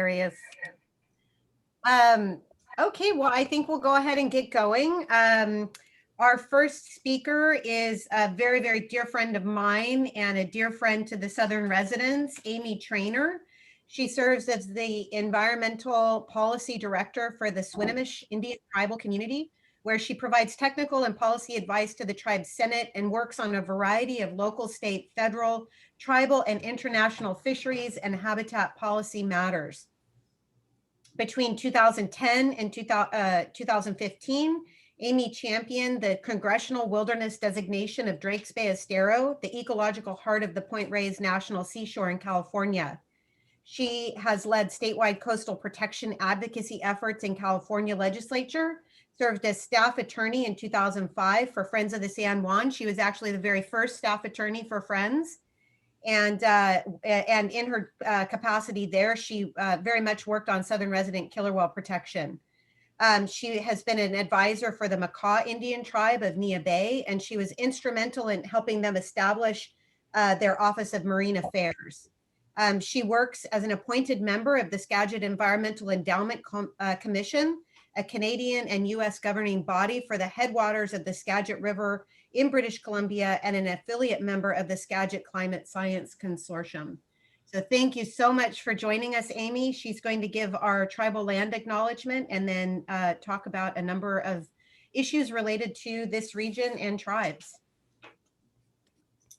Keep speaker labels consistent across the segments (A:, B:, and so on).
A: Areas. Okay, well, I think we'll go ahead and get going. Our first speaker is a very, very dear friend of mine and a dear friend to the Southern residents, Amy Trainer. She serves as the Environmental Policy Director for the Swinomish Indian Tribal Community, where she provides technical and policy advice to the tribe's Senate and works on a variety of local, state, federal, tribal, and international fisheries and habitat policy matters. Between 2010 and 2015, Amy championed the Congressional Wilderness Designation of Drakes Bay Estero, the ecological heart of the Point Reyes National Seashore in California. She has led statewide coastal protection advocacy efforts in California legislature, served as staff attorney in 2005 for Friends of the San Juan. She was actually the very first staff attorney for Friends. And in her capacity there, she very much worked on Southern resident killer whale protection. She has been an advisor for the Makah Indian Tribe of Nia Bay, and she was instrumental in helping them establish their Office of Marine Affairs. She works as an appointed member of the Skagit Environmental Endowment Commission, a Canadian and US governing body for the headwaters of the Skagit River in British Columbia, and an affiliate member of the Skagit Climate Science Consortium. So thank you so much for joining us, Amy. She's going to give our tribal land acknowledgement and then talk about a number of issues related to this region and tribes.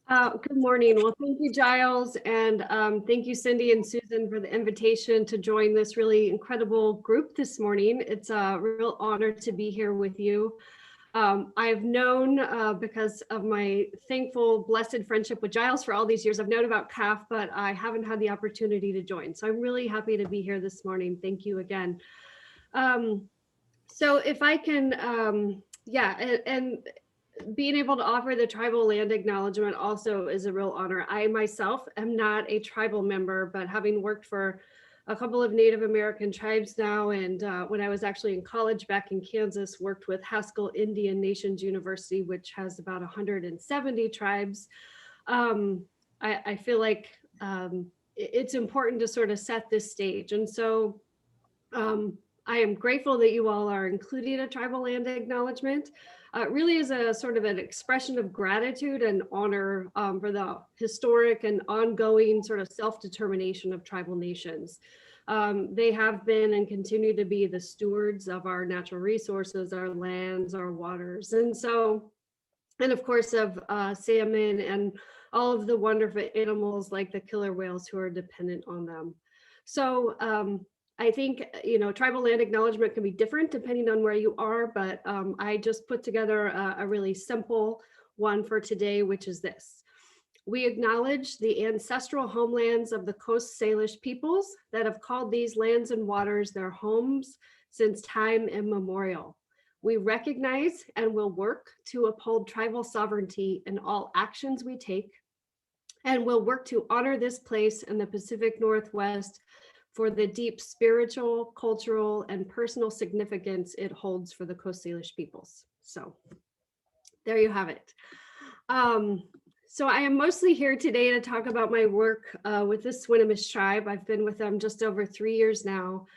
B: Good morning. Well, thank you, Giles, and thank you, Cindy and Susan, for the invitation to join this really incredible group this morning. It's a real honor to be here with you. I've known, because of my thankful, blessed friendship with Giles for all these years, I've known about CAF, but I haven't had the opportunity to join. So I'm really happy to be here this morning. Thank you again. So if I can, and being able to offer the tribal land acknowledgement also is a real honor. I myself am not a tribal member, but having worked for a couple of Native American tribes now, and when I was actually in college back in Kansas, worked with Haskell Indian Nations University, which has about 170 tribes. I feel like it's important to sort of set this stage. And so I am grateful that you all are including a tribal land acknowledgement. It really is a sort of an expression of gratitude and honor for the historic and ongoing sort of self-determination of tribal nations. They have been and continue to be the stewards of our natural resources, our lands, our waters. And so, and of course of salmon and all of the wonderful animals like the killer whales who are dependent on them. So I think, you know, tribal land acknowledgement can be different depending on where you are, but I just put together a really simple one for today, which is this. We acknowledge the ancestral homelands of the Coast Salish peoples that have called these lands and waters their homes since time immemorial. We recognize and will work to uphold tribal sovereignty in all actions we take, and will work to honor this place in the Pacific Northwest for the deep spiritual, cultural, and personal significance it holds for the Coast Salish peoples. So there you have it. So I am mostly here today to talk about my work with the Swinomish Tribe. I've been with them just over 3 years now.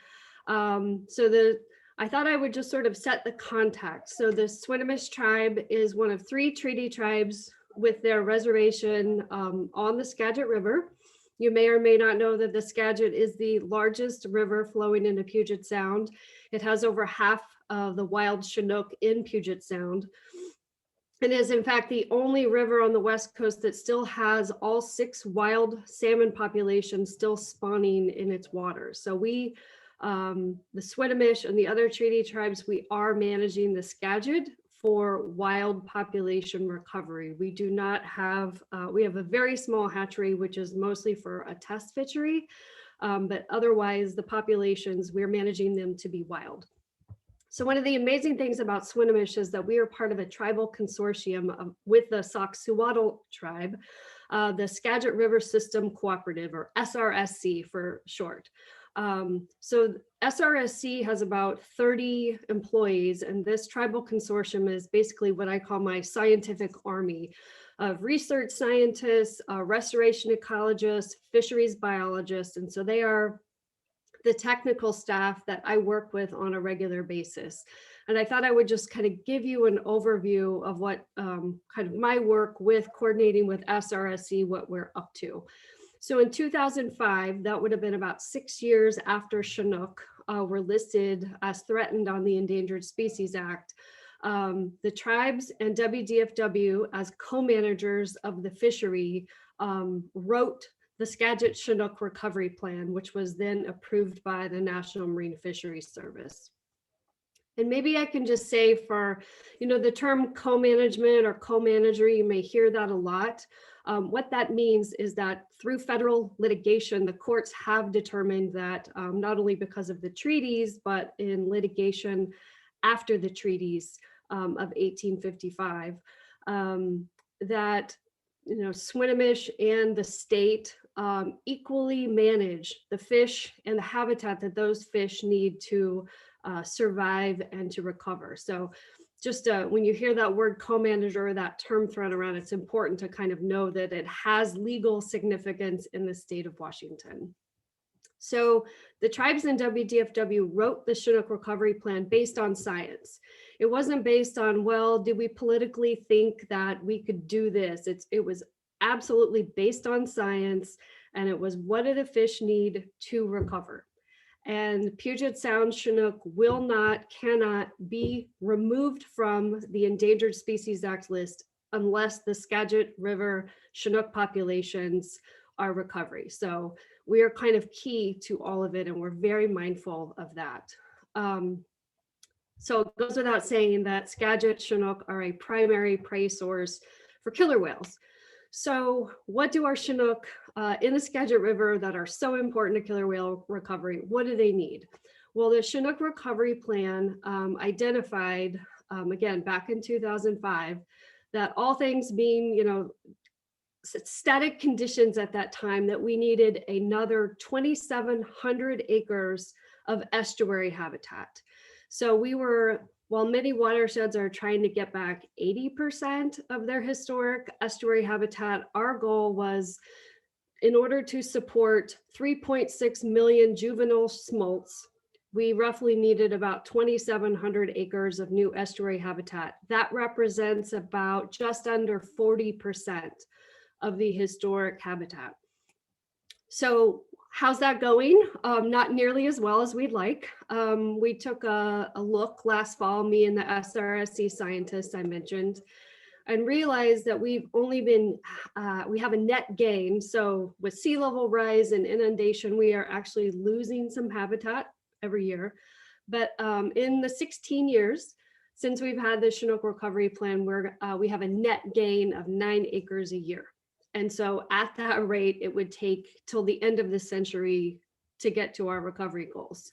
B: I thought I would just sort of set the context. So the Swinomish Tribe is one of 3 treaty tribes with their reservation on the Skagit River. You may or may not know that the Skagit is the largest river flowing into Puget Sound. It has over half of the wild Chinook in Puget Sound. It is in fact the only river on the West Coast that still has all 6 wild salmon populations still spawning in its waters. So we, the Swinomish and the other treaty tribes, we are managing the Skagit for wild population recovery. We do not have, we have a very small hatchery, which is mostly for a test fishery, but otherwise the populations, we're managing them to be wild. So one of the amazing things about Swinomish is that we are part of a tribal consortium with the Swinomish Tribe, the Skagit River System Cooperative, or SRSC for short. So SRSC has about 30 employees, and this tribal consortium is basically what I call my scientific army of research scientists, restoration ecologists, fisheries biologists. And so they are the technical staff that I work with on a regular basis. And I thought I would just kind of give you an overview of what kind of my work with coordinating with SRSC, what we're up to. So in 2005, that would have been about 6 years after Chinook were listed as threatened on the Endangered Species Act. The tribes and WDFW, as co-managers of the fishery, wrote the Skagit Chinook Recovery Plan, which was then approved by the National Marine Fisheries Service. And maybe I can just say for, the term co-management or co-manager, you may hear that a lot. What that means is that through federal litigation, the courts have determined that not only because of the treaties, but in litigation after the treaties of 1855, that Swinomish and the state equally manage the fish and the habitat that those fish need to survive and to recover. So just when you hear that word co-manager or that term thrown around, it's important to kind of know that it has legal significance in the state of Washington. So the tribes in WDFW wrote the Chinook Recovery Plan based on science. It wasn't based on, well, did we politically think that we could do this? It was absolutely based on science, and it was, what do the fish need to recover? And Puget Sound Chinook cannot be removed from the Endangered Species Act list unless the Skagit River Chinook populations are recovery. So we are kind of key to all of it, and we're very mindful of that. So it goes without saying that Skagit Chinook are a primary prey source for killer whales. So what do our Chinook in the Skagit River that are so important to killer whale recovery, what do they need? Well, the Chinook Recovery Plan identified, again, back in 2005, that all things being, static conditions at that time, that we needed another 2,700 acres of estuary habitat. So while many watersheds are trying to get back 80% of their historic estuary habitat, our goal was, in order to support 3.6 million juvenile smolts, we roughly needed about 2,700 acres of new estuary habitat. That represents about just under 40% of the historic habitat. So how's that going? Not nearly as well as we'd like. We took a look last fall, me and the SRSC scientists I mentioned, and realized that we've only been, we have a net gain. So with sea level rise and inundation, we are actually losing some habitat every year. But in the 16 years since we've had the Chinook Recovery Plan, we have a net gain of 9 acres a year. And so at that rate, it would take till the end of the century to get to our recovery goals.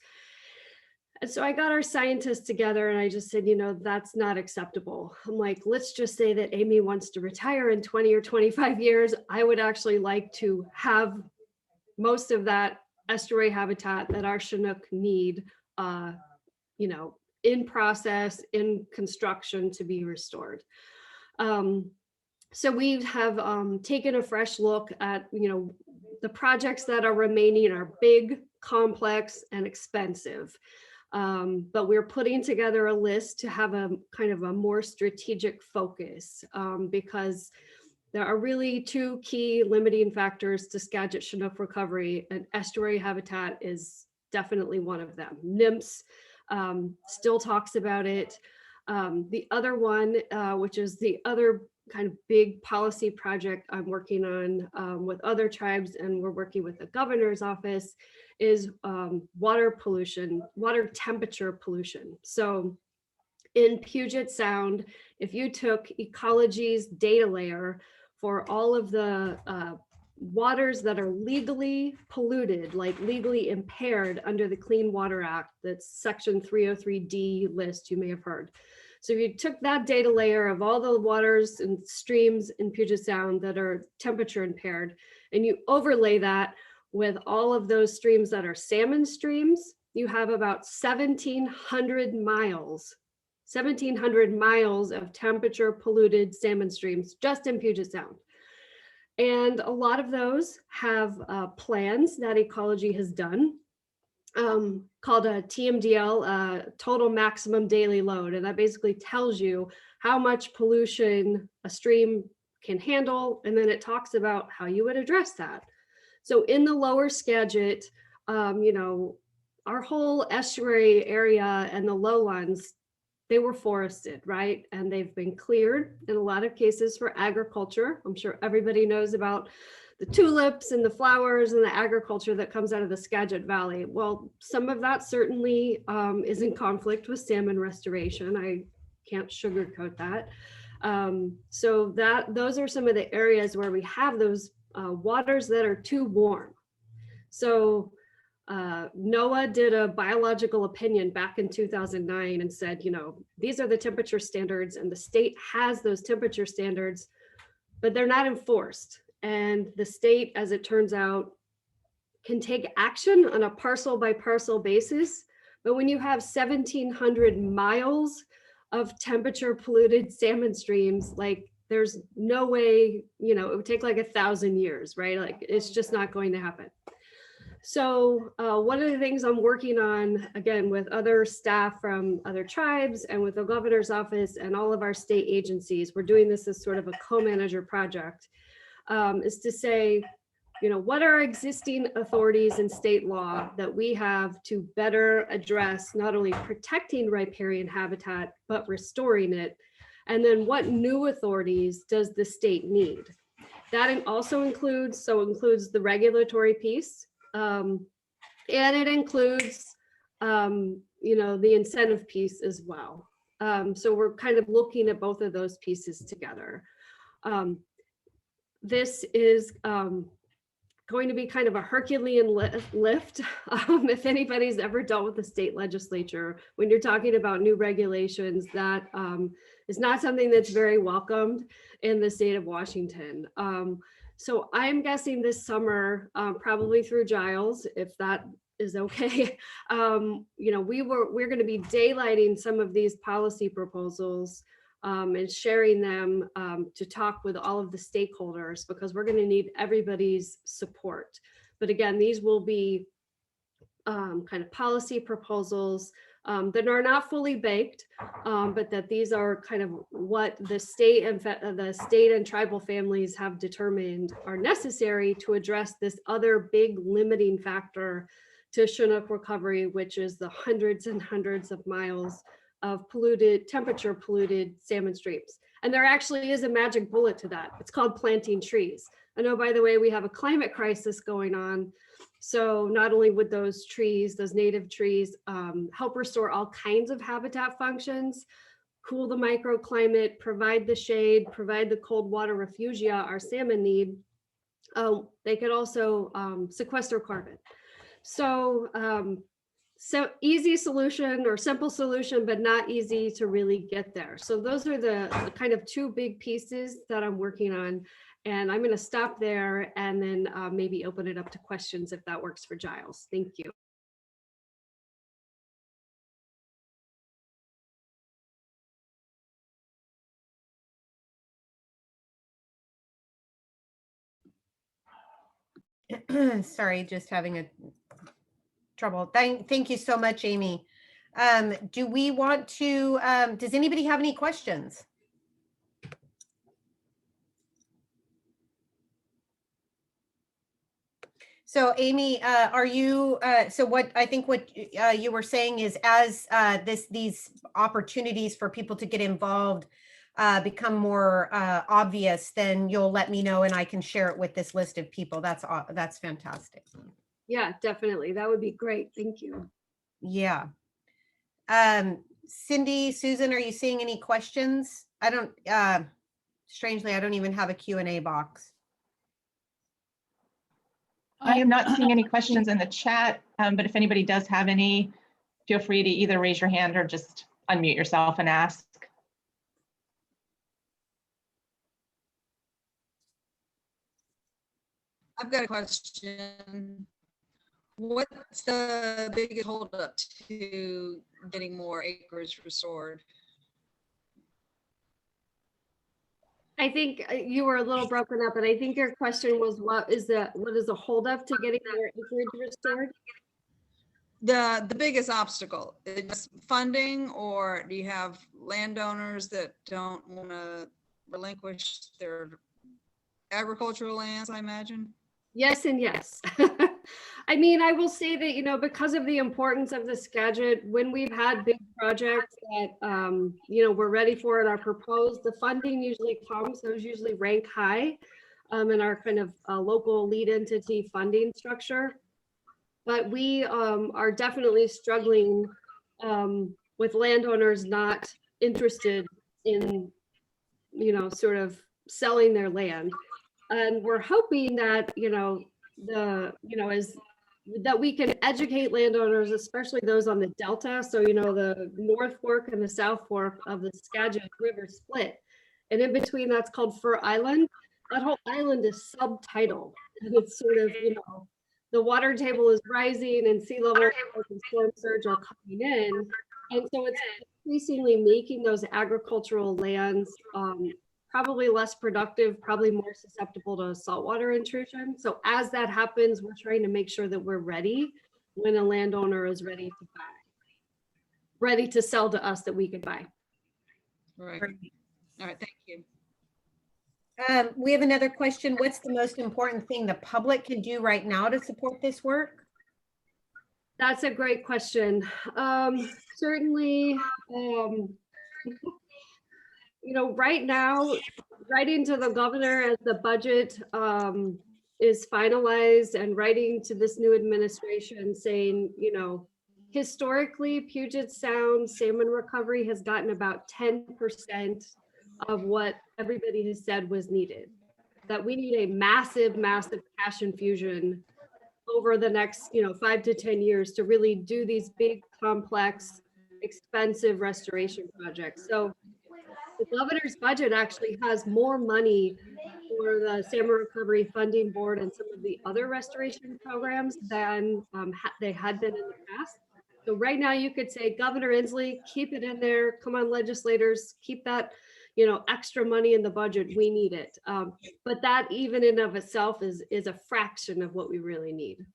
B: And so I got our scientists together and I just said, that's not acceptable. I'm like, let's just say that Amy wants to retire in 20 or 25 years. I would actually like to have most of that estuary habitat that our Chinook need, in process, in construction to be restored. So we have taken a fresh look at, the projects that are remaining are big, complex, and expensive. But we're putting together a list to have a kind of a more strategic focus because there are really 2 key limiting factors to Skagit Chinook recovery, and estuary habitat is definitely one of them. NMFS still talks about it. The other one, which is the other kind of big policy project I'm working on with other tribes, and we're working with the governor's office, is water pollution, water temperature pollution. So in Puget Sound, if you took Ecology's data layer for all of the waters that are legally polluted, like legally impaired under the Clean Water Act, that's Section 303D list you may have heard. So if you took that data layer of all the waters and streams in Puget Sound that are temperature impaired, and you overlay that with all of those streams that are salmon streams, you have about 1,700 miles of temperature polluted salmon streams just in Puget Sound. And a lot of those have plans that Ecology has done. called a TMDL, total maximum daily load. And that basically tells you how much pollution a stream can handle. And then it talks about how you would address that. So in the lower Skagit, our whole estuary area and the lowlands, they were forested, right? And they've been cleared in a lot of cases for agriculture. I'm sure everybody knows about the tulips and the flowers and the agriculture that comes out of the Skagit Valley. Well, some of that certainly is in conflict with salmon restoration. I can't sugarcoat that. So those are some of the areas where we have those waters that are too warm. So NOAA did a biological opinion back in 2009 and said, these are the temperature standards, and the state has those temperature standards, but they're not enforced. And the state, as it turns out, can take action on a parcel by parcel basis. But when you have 1,700 miles of temperature polluted salmon streams, like there's no way, it would take like 1,000 years, right? Like it's just not going to happen. So one of the things I'm working on, again, with other staff from other tribes and with the governor's office and all of our state agencies, we're doing this as sort of a co-manager project, is to say, what are existing authorities in state law that we have to better address not only protecting riparian habitat, but restoring it? And then what new authorities does the state need? That also includes the regulatory piece. And it includes, the incentive piece as well. So we're kind of looking at both of those pieces together. This is going to be kind of a Herculean lift. If anybody's ever dealt with the state legislature, when you're talking about new regulations, that is not something that's very welcomed in the state of Washington. So I'm guessing this summer, probably through Giles, if that is okay, we're going to be daylighting some of these policy proposals and sharing them to talk with all of the stakeholders, because we're going to need everybody's support. But again, these will be kind of policy proposals that are not fully baked, but that these are kind of what the state and tribal families have determined are necessary to address this other big limiting factor to Chinook recovery, which is the hundreds and hundreds of miles of temperature polluted salmon streams. And there actually is a magic bullet to that. It's called planting trees. I know, by the way, we have a climate crisis going on. So not only would those native trees, help restore all kinds of habitat functions, cool the microclimate, provide the shade, provide the cold water refugia our salmon need, they could also sequester carbon. So easy solution or simple solution, but not easy to really get there. So those are the kind of two big pieces that I'm working on. And I'm going to stop there and then maybe open it up to questions if that works for Giles. Thank you.
A: Sorry, just having a trouble. Thank you so much, Amy. Do we want to, does anybody have any questions? So Amy, are you, so what I think what you were saying is as these opportunities for people to get involved become more obvious, then you'll let me know and I can share it with this list of people. That's fantastic.
B: Yeah, definitely. That would be great. Thank you.
A: Yeah. Cindy, Susan, are you seeing any questions? I don't, strangely, I don't even have a Q&A box.
C: I am not seeing any questions in the chat, but if anybody does have any, feel free to either raise your hand or just unmute yourself and ask.
D: I've got a question. What's the biggest holdup to getting more acres restored?
B: I think you were a little broken up, but I think your question was what is the holdup to getting more acreage restored?
D: the biggest obstacle? Is it just funding, or do you have landowners that don't want to relinquish their agricultural lands, I imagine?
B: Yes and yes. I mean, I will say that, you know, because of the importance of the Skagit, when we've had big projects that, you know, we're ready for and are proposed, the funding usually comes, those usually rank high in our kind of local lead entity funding structure. But we are definitely struggling with landowners not interested in, you know, sort of selling their land. And we're hoping that, you know, is that we can educate landowners, especially those on the Delta. So, you know, the North Fork and the South Fork of the Skagit River split. And in between, that's called Fur Island. That whole island is subtidal. And it's sort of, you know, the water table is rising and sea level and storm surge are coming in. And so it's increasingly making those agricultural lands probably less productive, probably more susceptible to saltwater intrusion. So as that happens, we're trying to make sure that we're ready when a landowner is ready to buy, ready to sell to us that we could buy.
D: Right. All right, thank you.
A: We have another question. What's the most important thing the public can do right now to support this work?
B: That's a great question. Certainly, you know, right now, writing to the governor as the budget is finalized and writing to this new administration saying, you know, historically, Puget Sound salmon recovery has gotten about 10% of what everybody has said was needed. That we need a massive, massive cash infusion over the next, you know, 5 to 10 years to really do these big, complex, expensive restoration projects. So the governor's budget actually has more money for the Salmon Recovery Funding Board and some of the other restoration programs than they had been in the past. So right now you could say, Governor Inslee, keep it in there. Come on, legislators, keep that, you know, extra money in the budget. We need it. But that even in of itself is a fraction of what we really need.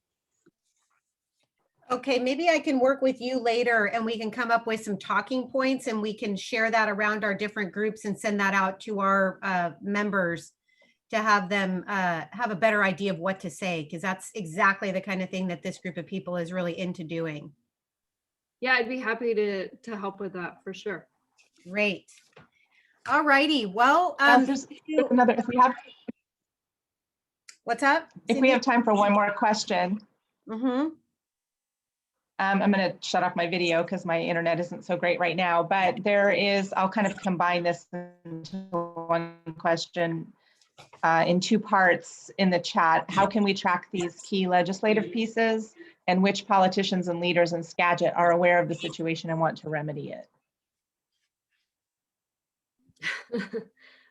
A: Okay, maybe I can work with you later and we can come up with some talking points and we can share that around our different groups and send that out to our members to have them have a better idea of what to say, because that's exactly the kind of thing that this group of people is really into doing.
B: Yeah, I'd be happy to help with that for sure.
A: Great. All righty. Well,
C: There's another, if we have,
A: what's up?
C: if we have time for one more question.
A: Mm-hmm.
C: I'm going to shut off my video because my internet isn't so great right now, but there is, I'll kind of combine this into one question in two parts in the chat. How can we track these key legislative pieces, and which politicians and leaders in Skagit are aware of the situation and want to remedy it?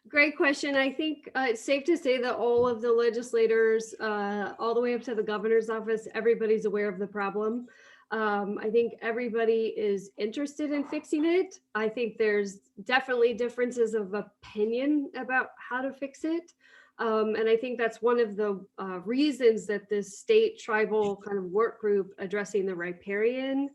B: Great question. I think it's safe to say that all of the legislators, all the way up to the governor's office, everybody's aware of the problem. I think everybody is interested in fixing it. I think there's definitely differences of opinion about how to fix it. And I think that's one of the reasons that this state tribal kind of work group addressing the riparian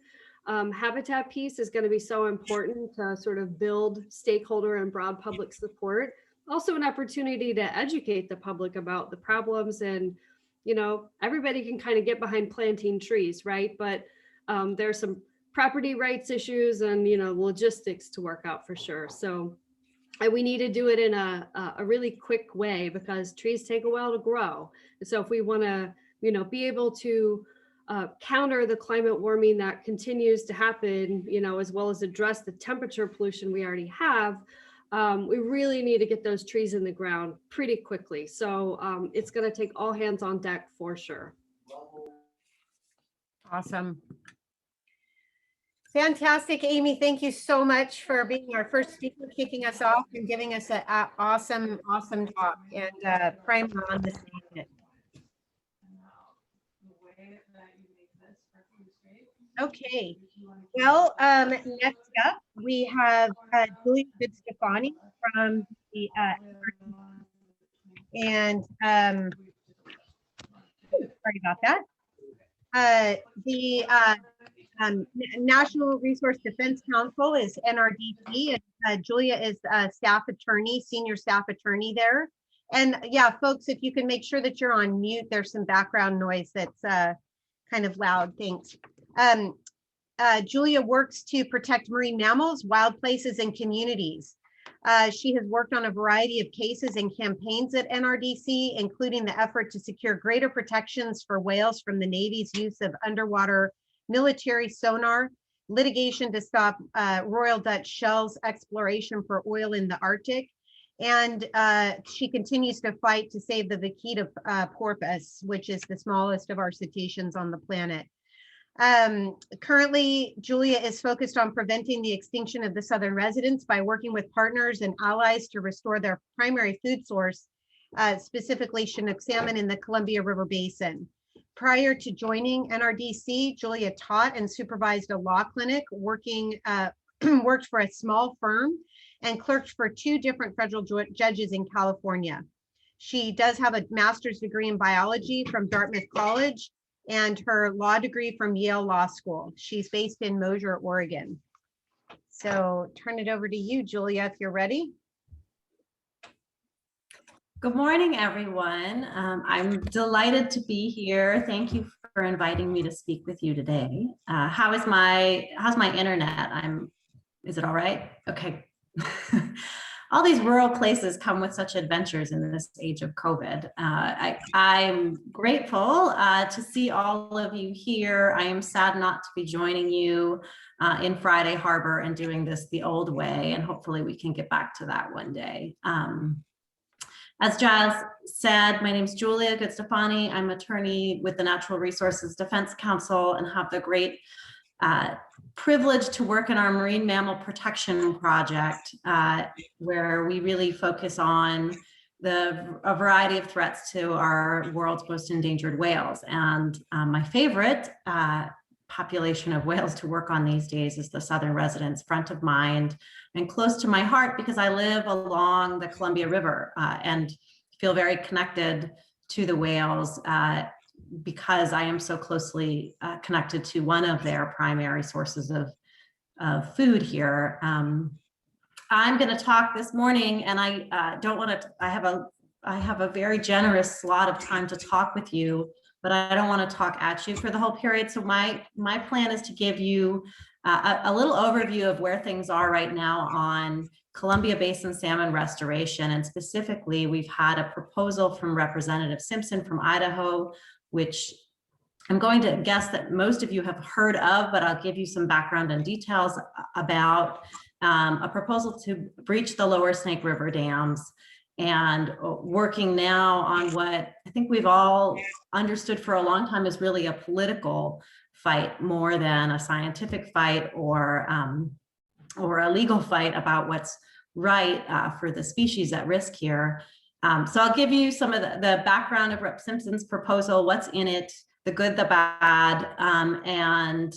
B: habitat piece is going to be so important to sort of build stakeholder and broad public support. Also an opportunity to educate the public about the problems, and, you know, everybody can kind of get behind planting trees, right? But there's some property rights issues and, you know, logistics to work out for sure. So we need to do it in a really quick way because trees take a while to grow. And so if we want to, you know, be able to counter the climate warming that continues to happen, you know, as well as address the temperature pollution we already have, we really need to get those trees in the ground pretty quickly. So it's going to take all hands on deck for sure.
A: Awesome. Fantastic, Amy. Thank you so much for being our first speaker, kicking us off and giving us an awesome talk and primer on this statement. Okay. Well, next up, we have Julia Good-Stefani from the and sorry about that. National Resource Defense Council is NRDC, and Julia is staff attorney, senior staff attorney there. And yeah, folks, if you can make sure that you're on mute, there's some background noise that's kind of loud. Thanks. Julia works to protect marine mammals, wild places, and communities. She has worked on a variety of cases and campaigns at NRDC, including the effort to secure greater protections for whales from the Navy's use of underwater military sonar, litigation to stop Royal Dutch Shell's exploration for oil in the Arctic, and she continues to fight to save the vaquita porpoise, which is the smallest of our cetaceans on the planet. Currently, Julia is focused on preventing the extinction of the southern residents by working with partners and allies to restore their primary food source, specifically Chinook salmon in the Columbia River Basin. Prior to joining NRDC, Julia taught and supervised a law clinic, worked for a small firm, and clerked for 2 different federal judges in California. She does have a master's degree in biology from Dartmouth College and her law degree from Yale Law School. She's based in Mosier, Oregon. So turn it over to you, Julia, if you're ready.
E: Good morning, everyone. I'm delighted to be here. Thank you for inviting me to speak with you today. How's my internet? Is it all right? Okay. All these rural places come with such adventures in this age of COVID. I'm grateful to see all of you here. I am sad not to be joining you in Friday Harbor and doing this the old way, and hopefully we can get back to that one day. As Giles said, my name is Julia Goodstefani. I'm attorney with the Natural Resources Defense Council and have the great privilege to work in our marine mammal protection project, where we really focus on a variety of threats to our world's most endangered whales. And my favorite population of whales to work on these days is the southern residents, front of mind and close to my heart because I live along the Columbia River and feel very connected to the whales because I am so closely connected to one of their primary sources of food here. I'm going to talk this morning, and I don't want to. I have a very generous slot of time to talk with you, but I don't want to talk at you for the whole period. So my plan is to give you a little overview of where things are right now on Columbia Basin salmon restoration. And specifically, we've had a proposal from Representative Simpson from Idaho, which I'm going to guess that most of you have heard of, but I'll give you some background and details about a proposal to breach the lower Snake River dams, and working now on what I think we've all understood for a long time is really a political fight more than a scientific fight or a legal fight about what's right for the species at risk here. So I'll give you some of the background of Rep. Simpson's proposal, what's in it, the good, the bad, and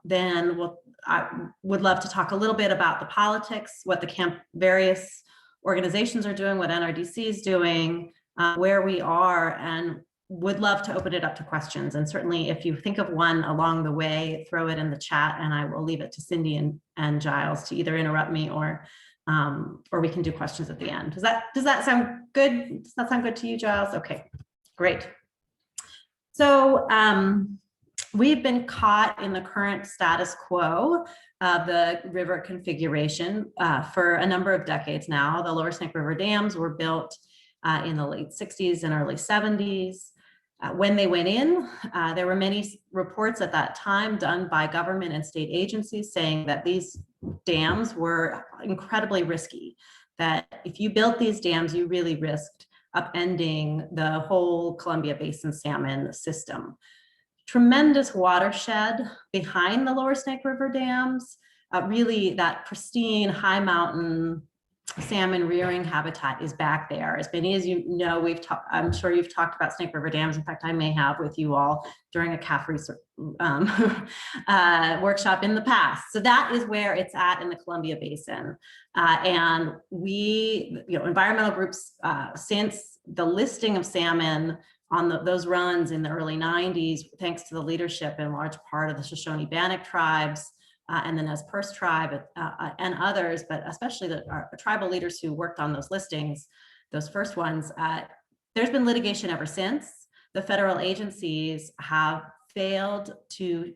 E: then I would love to talk a little bit about the politics, what the various organizations are doing, what NRDC is doing, where we are, and would love to open it up to questions. And certainly if you think of one along the way, throw it in the chat and I will leave it to Cindy and Giles to either interrupt me or we can do questions at the end. Does that sound good? Does that sound good to you, Giles? Okay, great. So we've been caught in the current status quo of the river configuration for a number of decades now. The lower Snake River dams were built in the late 60s and early 70s. When they went in, there were many reports at that time done by government and state agencies saying that these dams were incredibly risky, that if you built these dams, you really risked upending the whole Columbia Basin salmon system. Tremendous watershed behind the lower Snake River dams, really that pristine high mountain salmon rearing habitat is back there. As many as you know, I'm sure you've talked about Snake River dams. In fact, I may have with you all during a CAF workshop in the past. So that is where it's at in the Columbia Basin. And we, environmental groups, since the listing of salmon those runs in the early 90s, thanks to the leadership in large part of the Shoshone-Bannock tribes, and the Nez Perce tribe and others, but especially the tribal leaders who worked on those listings, those first ones. There's been litigation ever since. The federal agencies have failed to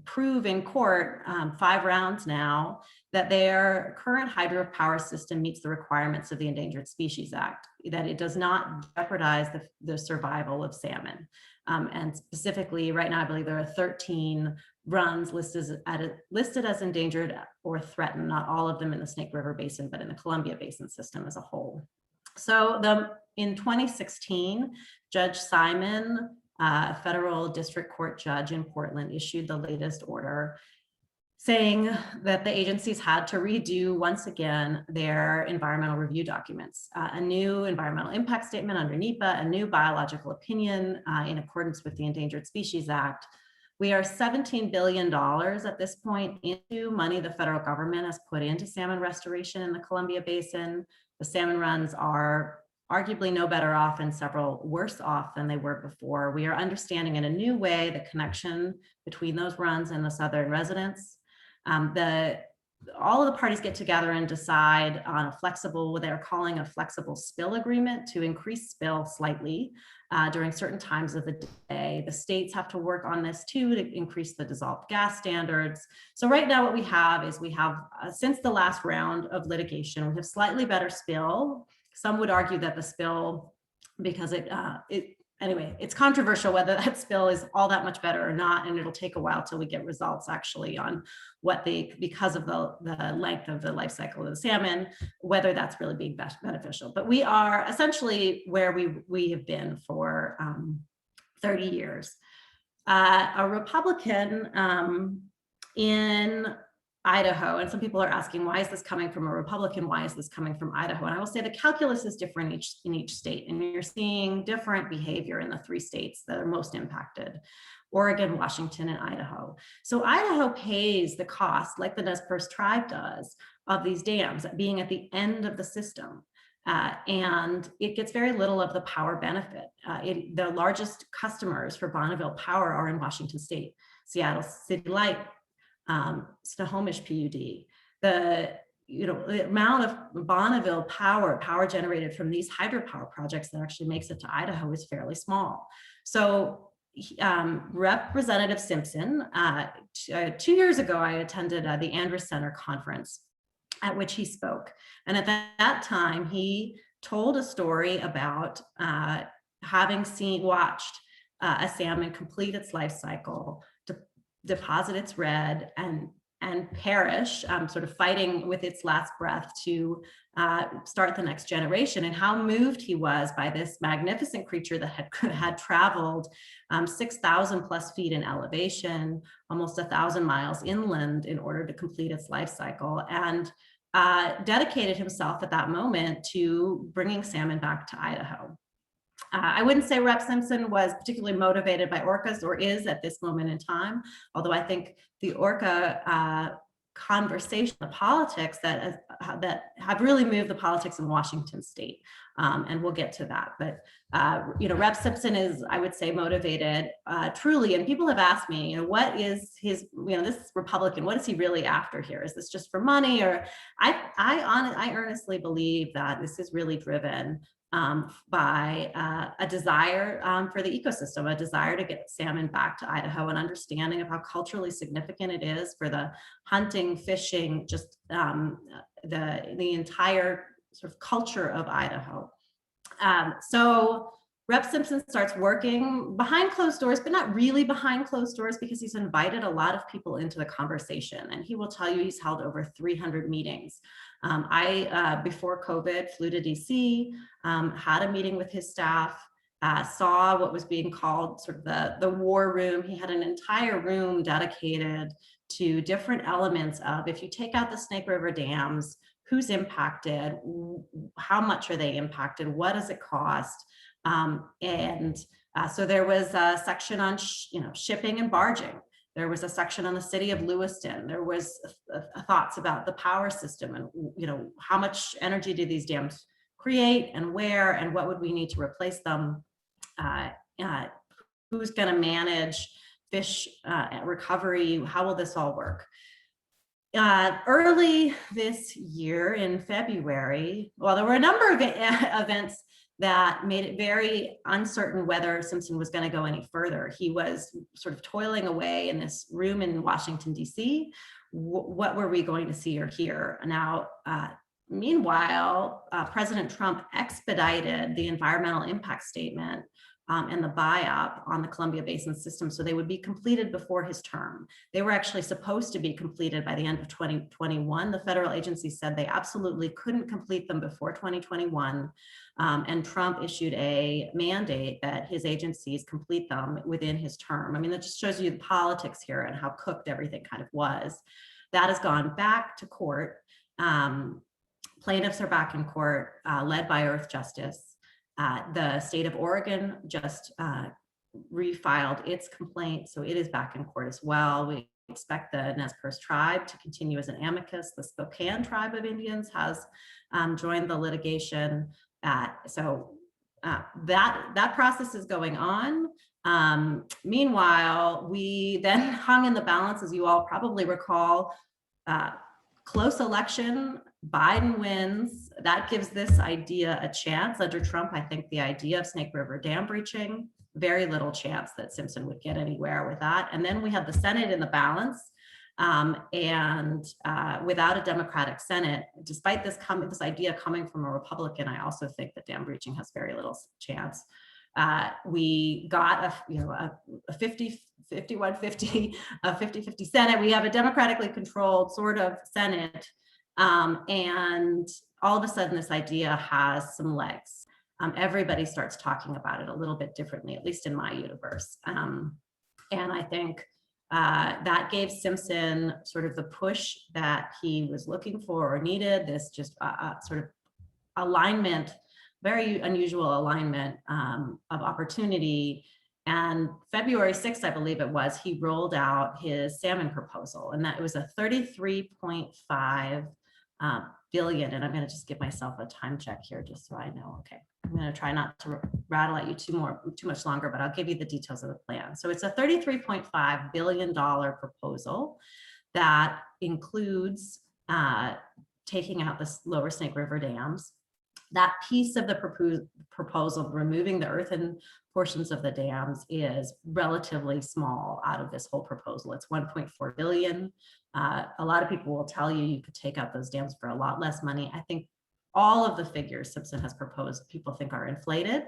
E: prove in court 5 rounds now that their current hydropower system meets the requirements of the Endangered Species Act, that it does not jeopardize the survival of salmon. And specifically, right now, I believe there are 13 runs listed as endangered or threatened, not all of them in the Snake River Basin, but in the Columbia Basin system as a whole. So in 2016, Judge Simon, a federal district court judge in Portland, issued the latest order saying that the agencies had to redo once again their environmental review documents, a new environmental impact statement under NEPA, a new biological opinion in accordance with the Endangered Species Act. We are $17 billion at this point into money the federal government has put into salmon restoration in the Columbia Basin. The salmon runs are arguably no better off and several worse off than they were before. We are understanding in a new way the connection between those runs and the southern residents. All of the parties get together and decide on a flexible, what they're calling a flexible spill agreement, to increase spill slightly during certain times of the day. The states have to work on this too, to increase the dissolved gas standards. So right now what we have is since the last round of litigation, we have slightly better spill. Some would argue that the spill, because anyway, it's controversial whether that spill is all that much better or not, and it'll take a while till we get results actually on because of the length of the life cycle of the salmon, whether that's really being beneficial. But we are essentially where we have been for 30 years. A Republican in Idaho, and some people are asking, why is this coming from a Republican? Why is this coming from Idaho? And I will say the calculus is different in each state, and you're seeing different behavior in the 3 states that are most impacted: Oregon, Washington, and Idaho. So Idaho pays the cost, like the Nez Perce tribe does, of these dams being at the end of the system. And it gets very little of the power benefit. The largest customers for Bonneville Power are in Washington State, Seattle City Light, Swinomish PUD. The amount of Bonneville power generated from these hydropower projects that actually makes it to Idaho is fairly small. So Representative Simpson, 2 years ago, I attended the Andrews Center conference at which he spoke. And at that time, he told a story about having watched a salmon complete its life cycle, deposit its red, and perish, sort of fighting with its last breath to start the next generation, and how moved he was by this magnificent creature that had traveled 6,000 plus feet in elevation, almost 1,000 miles inland in order to complete its life cycle, and dedicated himself at that moment to bringing salmon back to Idaho. I wouldn't say Rep. Simpson was particularly motivated by orcas, or is at this moment in time, although I think the orca conversation, the politics that have really moved the politics in Washington State, and we'll get to that. But Rep. Simpson is, I would say, motivated truly. And people have asked me, what is his, this Republican, what is he really after here? Is this just for money? Or I earnestly believe that this is really driven by a desire for the ecosystem, a desire to get salmon back to Idaho, an understanding of how culturally significant it is for the hunting, fishing, just the entire sort of culture of Idaho. So Rep. Simpson starts working behind closed doors, but not really behind closed doors, because he's invited a lot of people into the conversation. And he will tell you he's held over 300 meetings. I, before COVID, flew to DC, had a meeting with his staff, saw what was being called sort of the war room. He had an entire room dedicated to different elements of, if you take out the Snake River dams, who's impacted, how much are they impacted, what does it cost? So there was a section on shipping and barging. There was a section on the city of Lewiston. There was thoughts about the power system and how much energy do these dams create, and where, and what would we need to replace them. who's going to manage fish recovery? How will this all work? Early this year in February, well, there were a number of events that made it very uncertain whether Simpson was going to go any further. He was sort of toiling away in this room in Washington, D.C. What were we going to see or hear? Now, meanwhile, President Trump expedited the environmental impact statement and the BIOP on the Columbia Basin system, so they would be completed before his term. They were actually supposed to be completed by the end of 2021. The federal agency said they absolutely couldn't complete them before 2021, and Trump issued a mandate that his agencies complete them within his term. I mean, that just shows you the politics here and how cooked everything kind of was. That has gone back to court. Plaintiffs are back in court, led by Earth Justice. The state of Oregon just refiled its complaint, so it is back in court as well. We expect the Nez Perce tribe to continue as an amicus. The Spokane tribe of Indians has joined the litigation. So that process is going on. Meanwhile, we then hung in the balance, as you all probably recall, close election. Biden wins. That gives this idea a chance. Under Trump, I think the idea of Snake River dam breaching, very little chance that Simpson would get anywhere with that. And then we have the Senate in the balance. And without a Democratic Senate, despite this idea coming from a Republican, I also think that dam breaching has very little chance. We got a 50-50 Senate. We have a democratically controlled sort of Senate. And all of a sudden this idea has some legs. Everybody starts talking about it a little bit differently, at least in my universe. And I think that gave Simpson sort of the push that he was looking for or needed, this just sort of alignment, very unusual alignment of opportunity. And February 6th, I believe it was, he rolled out his salmon proposal, and that it was a 33.5 billion. And I'm going to just give myself a time check here just so I know. Okay, I'm going to try not to rattle at you too much longer, but I'll give you the details of the plan. So it's a $33.5 billion proposal that includes taking out the lower Snake River dams. That piece of the proposal, removing the earthen portions of the dams, is relatively small out of this whole proposal. It's 1.4 billion. A lot of people will tell you could take out those dams for a lot less money. I think all of the figures Simpson has proposed, people think are inflated.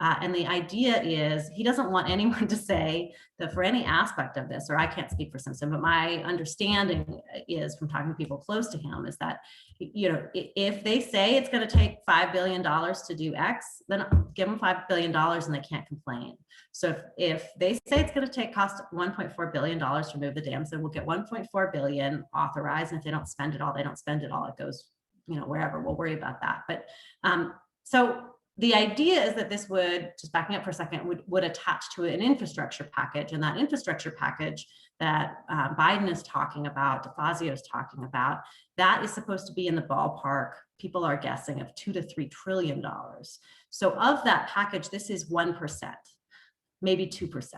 E: And the idea is he doesn't want anyone to say that for any aspect of this, or I can't speak for Simpson, but my understanding is from talking to people close to him is that, if they say it's going to take $5 billion to do X, then give them $5 billion and they can't complain. So if they say it's going to cost $1.4 billion to remove the dams, then we'll get $1.4 billion authorized. And if they don't spend it all, they don't spend it all. It goes, wherever. We'll worry about that. But so the idea is that this would, just backing up for a second, would attach to an infrastructure package, and that infrastructure package that Biden is talking about, DeFazio is talking about, that is supposed to be in the ballpark, people are guessing, of $2 to $3 trillion. So of that package, this is 1%, maybe 2%.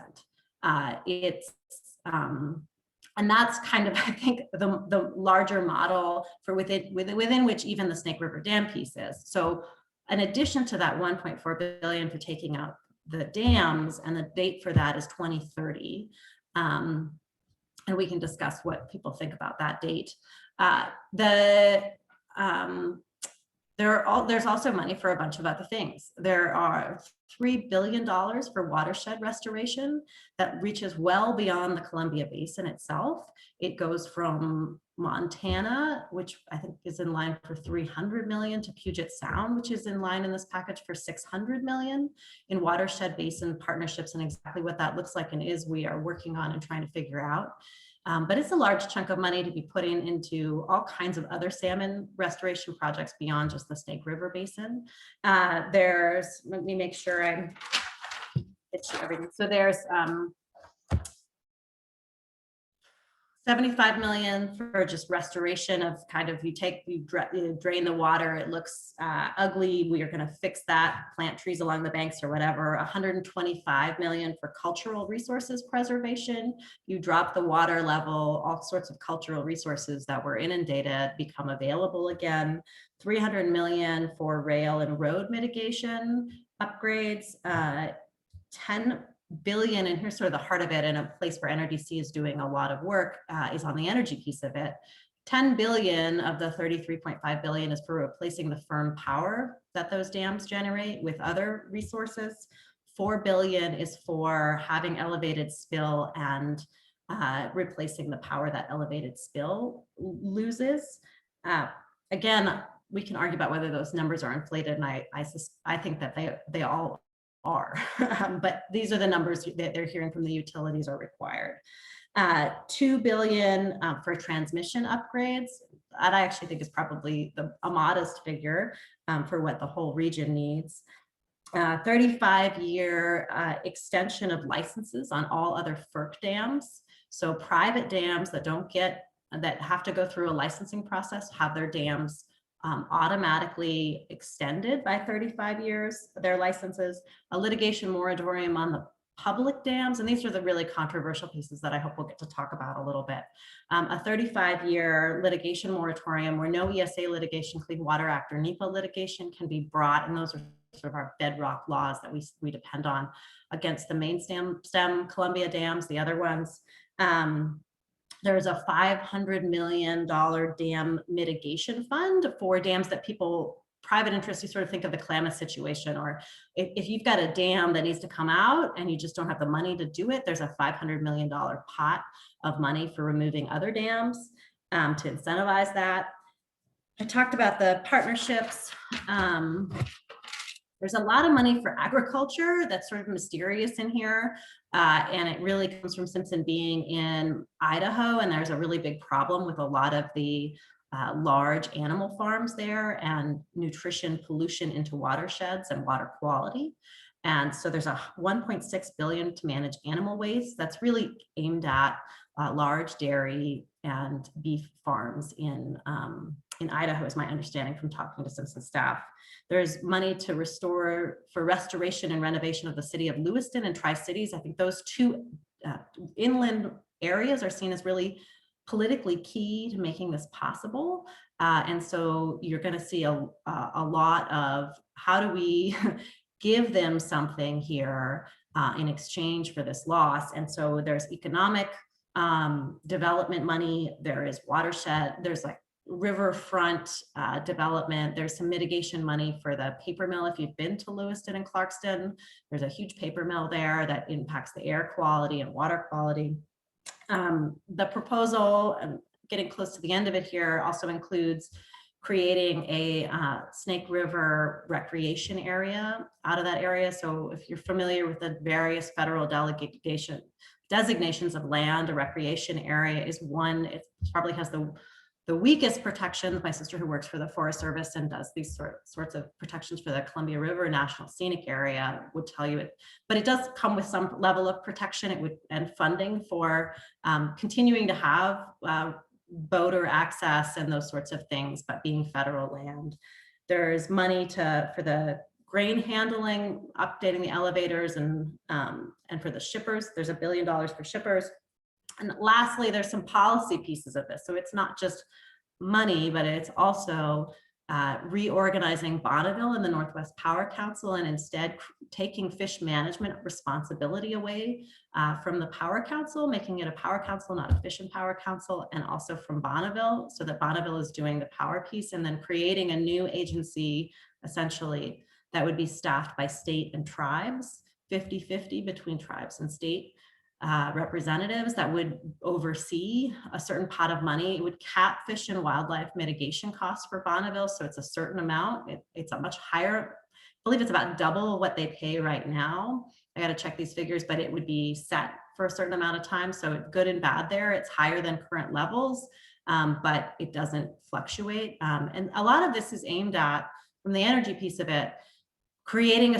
E: And that's kind of, I think, the larger model for within which even the Snake River Dam piece is. So in addition to that 1.4 billion for taking out the dams, and the date for that is 2030. And we can discuss what people think about that date. There's also money for a bunch of other things. There are $3 billion for watershed restoration that reaches well beyond the Columbia Basin itself. It goes from Montana, which I think is in line for 300 million, to Puget Sound, which is in line in this package for 600 million in watershed basin partnerships. And exactly what that looks like and is, we are working on and trying to figure out. But it's a large chunk of money to be putting into all kinds of other salmon restoration projects beyond just the Snake River Basin. Let me make sure I get you everything. So there's 75 million for just restoration of kind of, you drain the water, it looks ugly, we are going to fix that, plant trees along the banks or whatever. 125 million for cultural resources preservation. You drop the water level, all sorts of cultural resources that were inundated become available again. 300 million for rail and road mitigation upgrades. 10 billion, and here's sort of the heart of it, and a place where NRDC is doing a lot of work is on the energy piece of it. 10 billion of the 33.5 billion is for replacing the firm power that those dams generate with other resources. 4 billion is for having elevated spill and replacing the power that elevated spill loses. Again, we can argue about whether those numbers are inflated, and I think that they all are, but these are the numbers that they're hearing from the utilities are required. 2 billion for transmission upgrades. That I actually think is probably a modest figure for what the whole region needs. 35-year extension of licenses on all other FERC dams. So private dams that that have to go through a licensing process have their dams automatically extended by 35 years, their licenses, a litigation moratorium on the public dams, and these are the really controversial pieces that I hope we'll get to talk about a little bit. A 35-year litigation moratorium where no ESA litigation, Clean Water Act, or NEPA litigation can be brought, and those are sort of our bedrock laws that we depend on against the main stem Columbia dams, the other ones. There's a $500 million dam mitigation fund for dams that private interests, you sort of think of the Klamath situation, or if you've got a dam that needs to come out and you just don't have the money to do it, there's a $500 million pot of money for removing other dams to incentivize that. I talked about the partnerships. There's a lot of money for agriculture that's sort of mysterious in here. And it really comes from Simpson being in Idaho. And there's a really big problem with a lot of the large animal farms there and nutrition pollution into watersheds and water quality. And so there's a 1.6 billion to manage animal waste that's really aimed at large dairy and beef farms in Idaho, is my understanding from talking to Simpson staff. There's money to restore for restoration and renovation of the city of Lewiston and Tri-Cities. I think those two inland areas are seen as really politically key to making this possible. And so you're going to see a lot of how do we give them something here in exchange for this loss. And so there's economic development money, there is watershed, there's like riverfront development, there's some mitigation money for the paper mill. If you've been to Lewiston and Clarkston, there's a huge paper mill there that impacts the air quality and water quality. The proposal, getting close to the end of it here, also includes creating a Snake River recreation area out of that area. So if you're familiar with the various federal designations of land, a recreation area is one. It probably has the weakest protections. My sister, who works for the Forest Service and does these sorts of protections for the Columbia River National Scenic Area, would tell you it, but it does come with some level of protection and funding for continuing to have boater access and those sorts of things, but being federal land. There's money for the grain handling, updating the elevators, and for the shippers. There's $1 billion for shippers. And lastly, there's some policy pieces of this. So it's not just money, but it's also reorganizing Bonneville and the Northwest Power Council, and instead taking fish management responsibility away from the Power Council, making it a Power Council, not a Fish and Power Council, and also from Bonneville, so that Bonneville is doing the power piece, and then creating a new agency, essentially, that would be staffed by state and tribes, 50-50 between tribes and state representatives, that would oversee a certain pot of money. It would cap fish and wildlife mitigation costs for Bonneville. So it's a certain amount. It's a much higher, I believe it's about double what they pay right now. I got to check these figures, but it would be set for a certain amount of time. So good and bad there. It's higher than current levels, but it doesn't fluctuate. And a lot of this is aimed at, from the energy piece of it, creating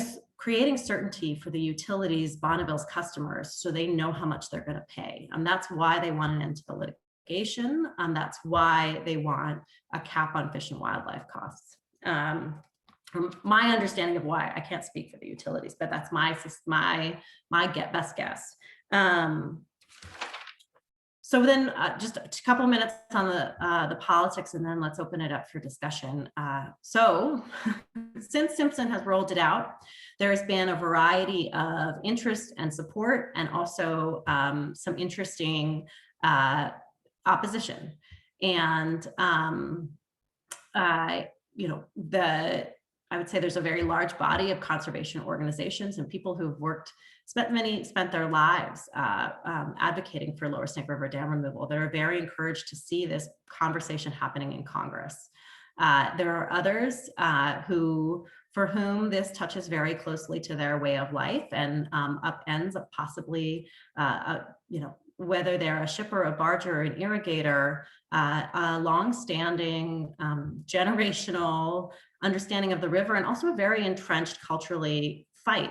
E: certainty for the utilities, Bonneville's customers, so they know how much they're going to pay. And that's why they want an end to the litigation. That's why they want a cap on fish and wildlife costs. From my understanding of why, I can't speak for the utilities, but that's my best guess. So then just a couple minutes on the politics, and then let's open it up for discussion. So since Simpson has rolled it out, there has been a variety of interest and support, and also some interesting opposition. And you know, I would say there's a very large body of conservation organizations and people who've spent their lives advocating for Lower Snake River dam removal that are very encouraged to see this conversation happening in Congress. There are others for whom this touches very closely to their way of life and upends possibly, you know, whether they're a shipper, a barger, an irrigator, a longstanding generational understanding of the river, and also a very entrenched culturally fight.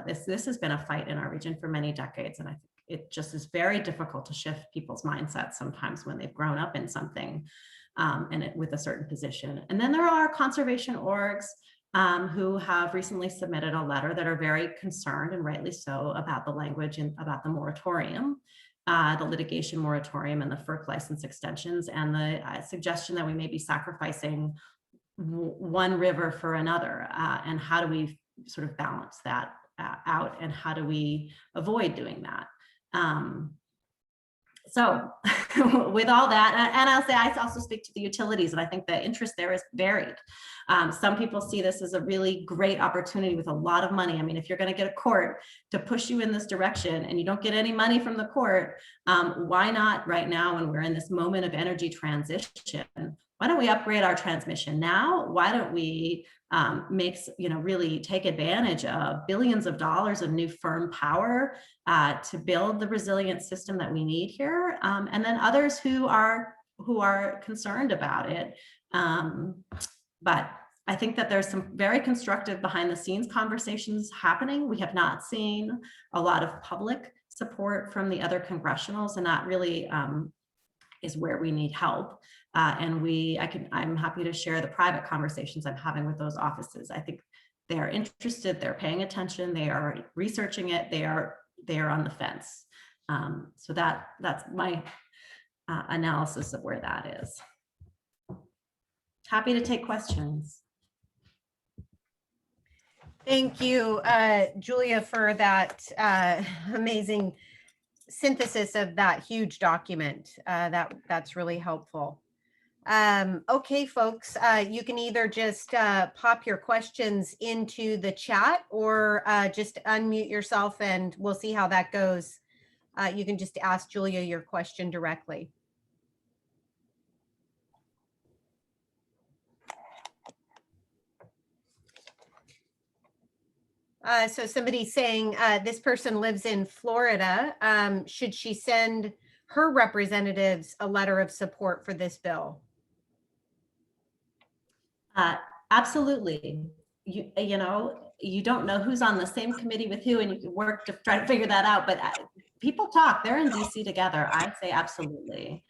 E: This has been a fight in our region for many decades, and I think it just is very difficult to shift people's mindsets sometimes when they've grown up in something with a certain position. And then there are conservation orgs who have recently submitted a letter that are very concerned, and rightly so, about the language and about the moratorium, the litigation moratorium and the FERC license extensions, and the suggestion that we may be sacrificing one river for another, and how do we sort of balance that out, and how do we avoid doing that? So with all that, and I'll say I also speak to the utilities, and I think the interest there is varied. Some people see this as a really great opportunity with a lot of money. I mean, if you're going to get a court to push you in this direction and you don't get any money from the court, why not right now, when we're in this moment of energy transition, why don't we upgrade our transmission now? Why don't we really take advantage of billions of dollars of new firm power to build the resilient system that we need here? And then others who are concerned about it. But I think that there's some very constructive behind the scenes conversations happening. We have not seen a lot of public support from the other congressionals, and that really is where we need help. I'm happy to share the private conversations I'm having with those offices. I think they are interested, they're paying attention, they are researching it, they are on the fence. So that's my analysis of where that is. Happy to take questions.
A: Thank you, Julia, for that amazing synthesis of that huge document. That's really helpful. Okay, folks, you can either just pop your questions into the chat, or just unmute yourself and we'll see how that goes. You can just ask Julia your question directly. So somebody's saying this person lives in Florida. Should she send her representatives a letter of support for this bill?
E: Absolutely. You know, you don't know who's on the same committee with who, and you can work to try to figure that out. But people talk. They're in DC together. I'd say absolutely.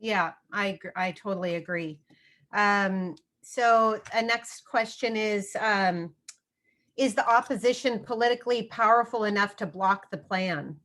A: Yeah, I totally agree. So a next question is the opposition politically powerful enough to block the plan?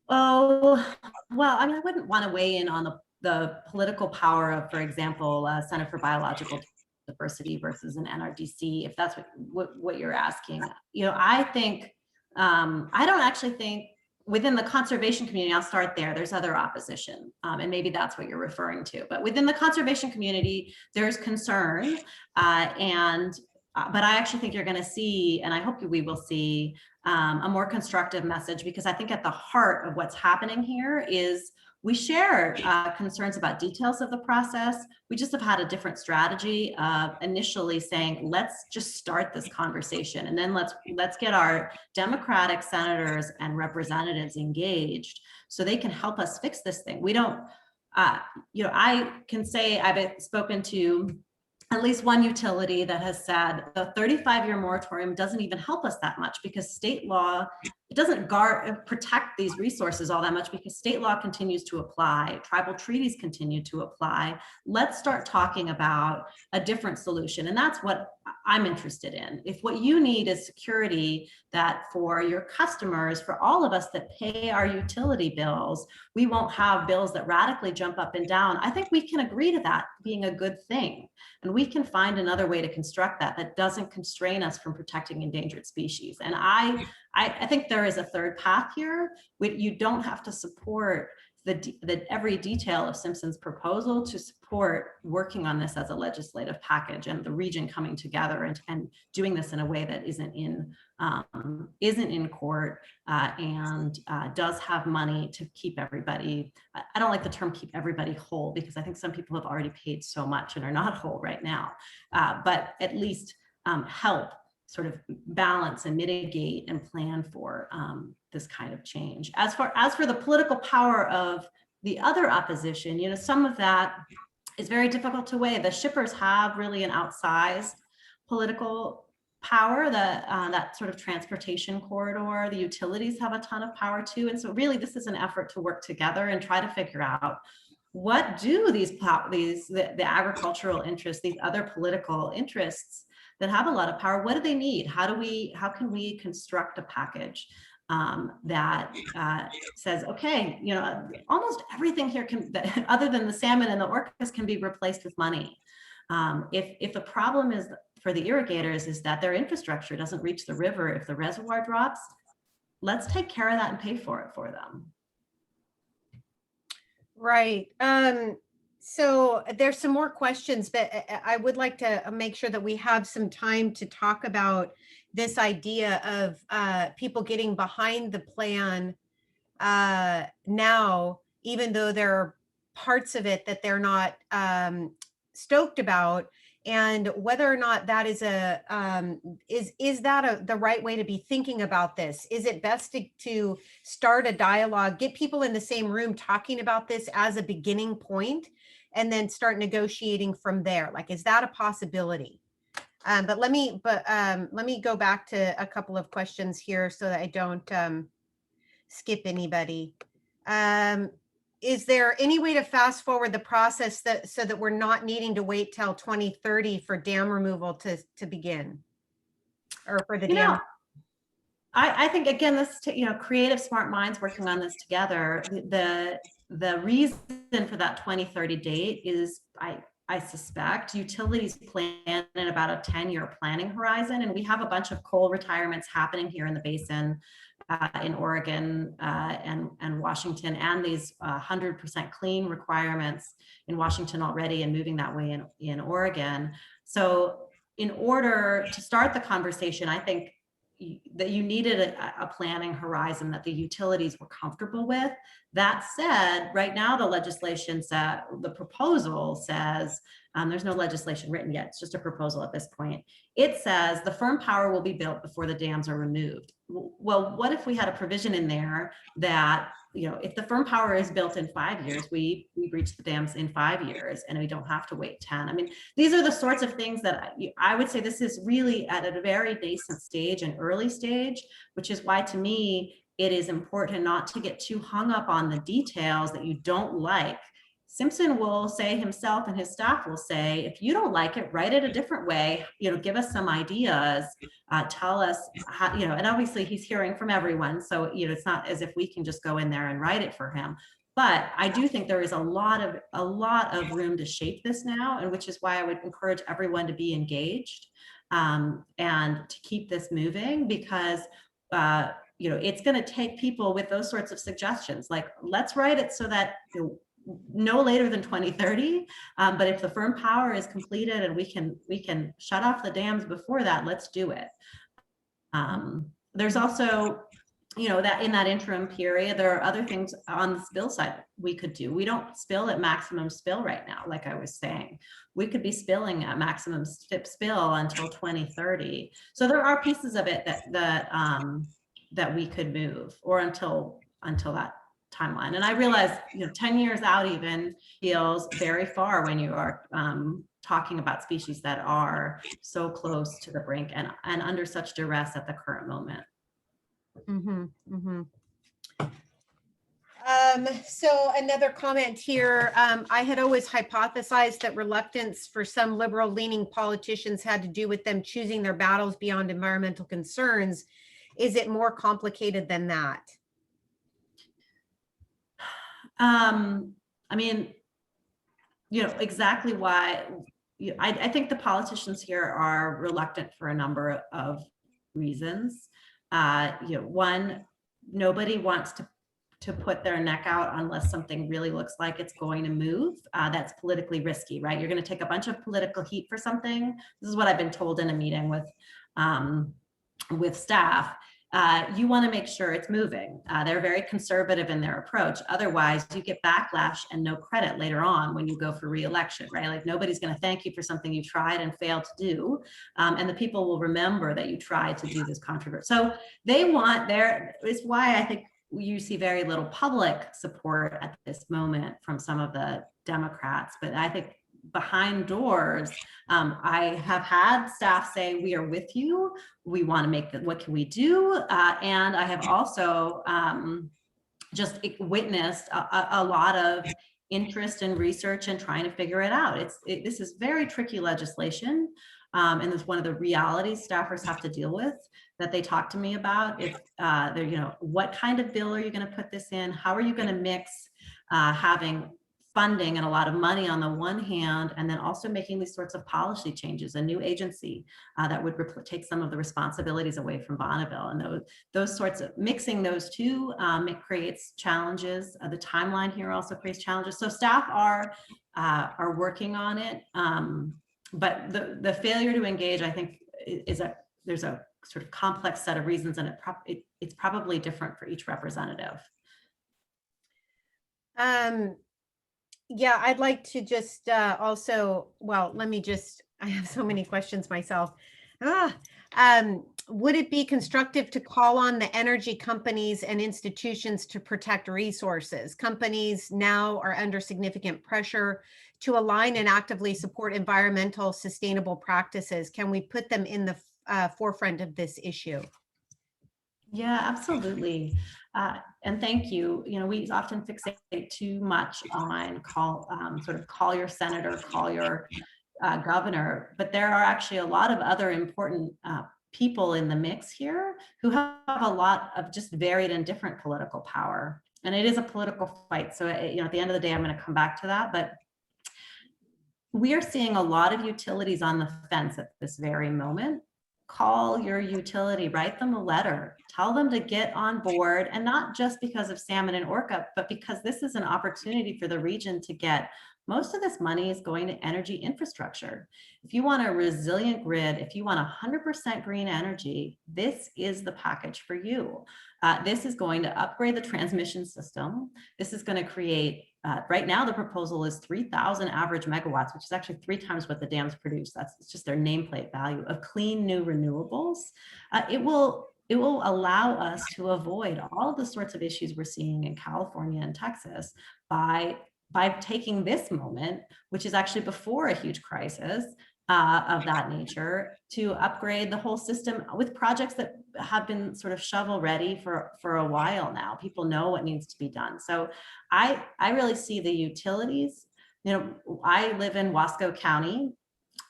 E: Oh, well, I mean, I wouldn't want to weigh in on the political power of, for example, Center for Biological Diversity versus an NRDC, if that's what you're asking. You know, I think, I don't actually think within the conservation community, I'll start there, there's other opposition, and maybe that's what you're referring to. But within the conservation community, there's concern, but I actually think you're going to see, and I hope we will see, a more constructive message, because I think at the heart of what's happening here is we share concerns about details of the process. We just have had a different strategy of initially saying, let's just start this conversation, and then let's get our Democratic senators and representatives engaged so they can help us fix this thing. We don't, you know, I can say I've spoken to at least one utility that has said the 35-year moratorium doesn't even help us that much, because state law it doesn't protect these resources all that much because state law continues to apply, tribal treaties continue to apply. Let's start talking about a different solution. And that's what I'm interested in. If what you need is security that for your customers, for all of us that pay our utility bills, we won't have bills that radically jump up and down. I think we can agree to that being a good thing. And we can find another way to construct that doesn't constrain us from protecting endangered species. And I think there is a third path here. You don't have to support every detail of Simpson's proposal to support working on this as a legislative package and the region coming together and doing this in a way that isn't in court and does have money to keep everybody. I don't like the term keep everybody whole because I think some people have already paid so much and are not whole right now, but at least help sort of balance and mitigate and plan for this kind of change. As for the political power of the other opposition, some of that is very difficult to weigh. The shippers have really an outsized political power, that sort of transportation corridor. The utilities have a ton of power too. And so really this is an effort to work together and try to figure out what do the agricultural interests, these other political interests that have a lot of power, what do they need? How can we construct a package that says, okay, almost everything here other than the salmon and the orcas can be replaced with money. If the problem is for the irrigators is that their infrastructure doesn't reach the river, if the reservoir drops, let's take care of that and pay for it for them.
A: Right. So there's some more questions, but I would like to make sure that we have some time to talk about this idea of people getting behind the plan now, even though there are parts of it that they're not stoked about, and whether or not that is the right way to be thinking about this? Is it best to start a dialogue, get people in the same room talking about this as a beginning point, and then start negotiating from there? Like, is that a possibility? But let me go back to a couple of questions here so that I don't skip anybody. Is there any way to fast forward the process so that we're not needing to wait till 2030 for dam removal to begin, or for the dam?
E: I think again, this creative, smart minds working on this together. The reason for that 2030 date is I suspect utilities plan in about a 10-year planning horizon, and we have a bunch of coal retirements happening here in the basin, in Oregon and Washington, and these 100% clean requirements in Washington already and moving that way in Oregon. So in order to start the conversation, I think that you needed a planning horizon that the utilities were comfortable with. That said, right now the legislation said, the proposal says, there's no legislation written yet, it's just a proposal at this point. It says the firm power will be built before the dams are removed. Well, what if we had a provision in there that, if the firm power is built in 5 years, we breach the dams in 5 years and we don't have to wait 10. I mean, these are the sorts of things that I would say this is really at a very nascent stage, an early stage, which is why to me, it is important not to get too hung up on the details that you don't like. Simpson will say himself, and his staff will say, if you don't like it, write it a different way, give us some ideas, tell us how, and obviously he's hearing from everyone. So, it's not as if we can just go in there and write it for him. But I do think there is a lot of room to shape this now, and which is why I would encourage everyone to be engaged and to keep this moving, because it's going to take people with those sorts of suggestions. Like, let's write it so that no later than 2030. But if the firm power is completed and we can shut off the dams before that, let's do it. There's also, that in that interim period, there are other things on the spill side we could do. We don't spill at maximum spill right now, like I was saying. We could be spilling at maximum spill until 2030. So there are pieces of it that we could move, or until that timeline. And I realize, 10 years out even feels very far when you are talking about species that are so close to the brink and under such duress at the current moment.
A: Mhm, mhm. So another comment here, I had always hypothesized that reluctance for some liberal leaning politicians had to do with them choosing their battles beyond environmental concerns. Is it more complicated than that?
E: I mean, exactly why I think the politicians here are reluctant for a number of reasons. One, nobody wants to put their neck out unless something really looks like it's going to move. That's politically risky, right? You're going to take a bunch of political heat for something. This is what I've been told in a meeting with staff. You want to make sure it's moving. They're very conservative in their approach. Otherwise, you get backlash and no credit later on when you go for re-election, right? Like nobody's going to thank you for something you tried and failed to do. And the people will remember that you tried to do this controversy. So they want it's why I think you see very little public support at this moment from some of the Democrats. But I think behind doors, I have had staff say, we are with you. We want to make that, what can we do? And I have also just witnessed a lot of interest in research and trying to figure it out. This is very tricky legislation. And it's one of the realities staffers have to deal with that they talk to me about. If they're, what kind of bill are you going to put this in? How are you going to mix having funding and a lot of money on the one hand, and then also making these sorts of policy changes, a new agency that would take some of the responsibilities away from Bonneville, and those sorts of mixing those two, it creates challenges. The timeline here also creates challenges. So staff are working on it, but the failure to engage, I think, there's a sort of complex set of reasons, and it's probably different for each representative.
A: Yeah, I'd like to just also, well, I have so many questions myself. Would it be constructive to call on the energy companies and institutions to protect resources? Companies now are under significant pressure to align and actively support environmental sustainable practices. Can we put them in the forefront of this issue?
E: Yeah, absolutely. And thank you. We often fixate too much on call your senator, call your governor, but there are actually a lot of other important people in the mix here who have a lot of just varied and different political power. And it is a political fight. So, at the end of the day, I'm going to come back to that. But we are seeing a lot of utilities on the fence at this very moment. Call your utility, write them a letter, tell them to get on board, and not just because of salmon and orca, but because this is an opportunity for the region to get, most of this money is going to energy infrastructure. If you want a resilient grid, if you want 100% green energy, this is the package for you. This is going to upgrade the transmission system. This is going to create, right now the proposal is 3,000 average megawatts, which is actually 3 times what the dams produce. It's just their nameplate value of clean new renewables. It will allow us to avoid all the sorts of issues we're seeing in California and Texas by taking this moment, which is actually before a huge crisis of that nature, to upgrade the whole system with projects that have been sort of shovel ready for a while now. People know what needs to be done. So I really see the utilities. I live in Wasco County,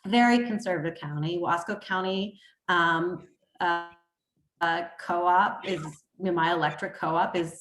E: very conservative county. Wasco County co-op is, my electric co-op is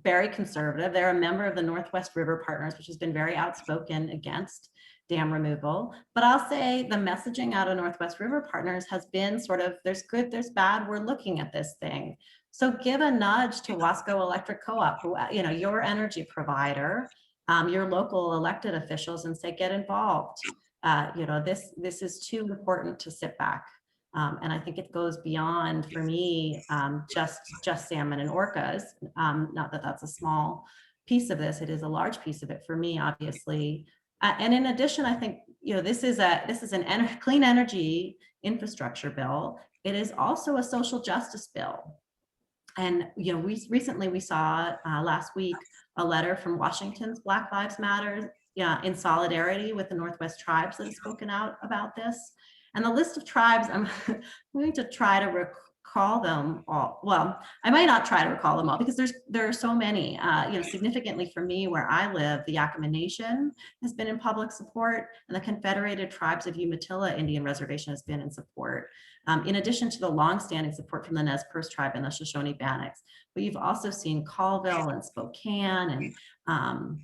E: very conservative. They're a member of the Northwest River Partners, which has been very outspoken against dam removal. But I'll say the messaging out of Northwest River Partners has been sort of, there's good, there's bad, we're looking at this thing. So give a nudge to Wasco Electric Co-op, your energy provider, your local elected officials, and say, get involved. This is too important to sit back. And I think it goes beyond, for me, just salmon and orcas. Not that that's a small piece of this; it is a large piece of it for me, obviously. And in addition, I think this is an clean energy infrastructure bill. It is also a social justice bill. And we recently saw last week a letter from Washington's Black Lives Matter, in solidarity with the Northwest tribes that have spoken out about this. And the list of tribes, I'm going to try to recall them all. Well, I might not try to recall them all because there are so many. Significantly for me, where I live, the Yakima Nation has been in public support, and the Confederated Tribes of Umatilla Indian Reservation has been in support. In addition to the longstanding support from the Nez Perce Tribe and the Shoshone Bannocks, but you've also seen Colville and Spokane and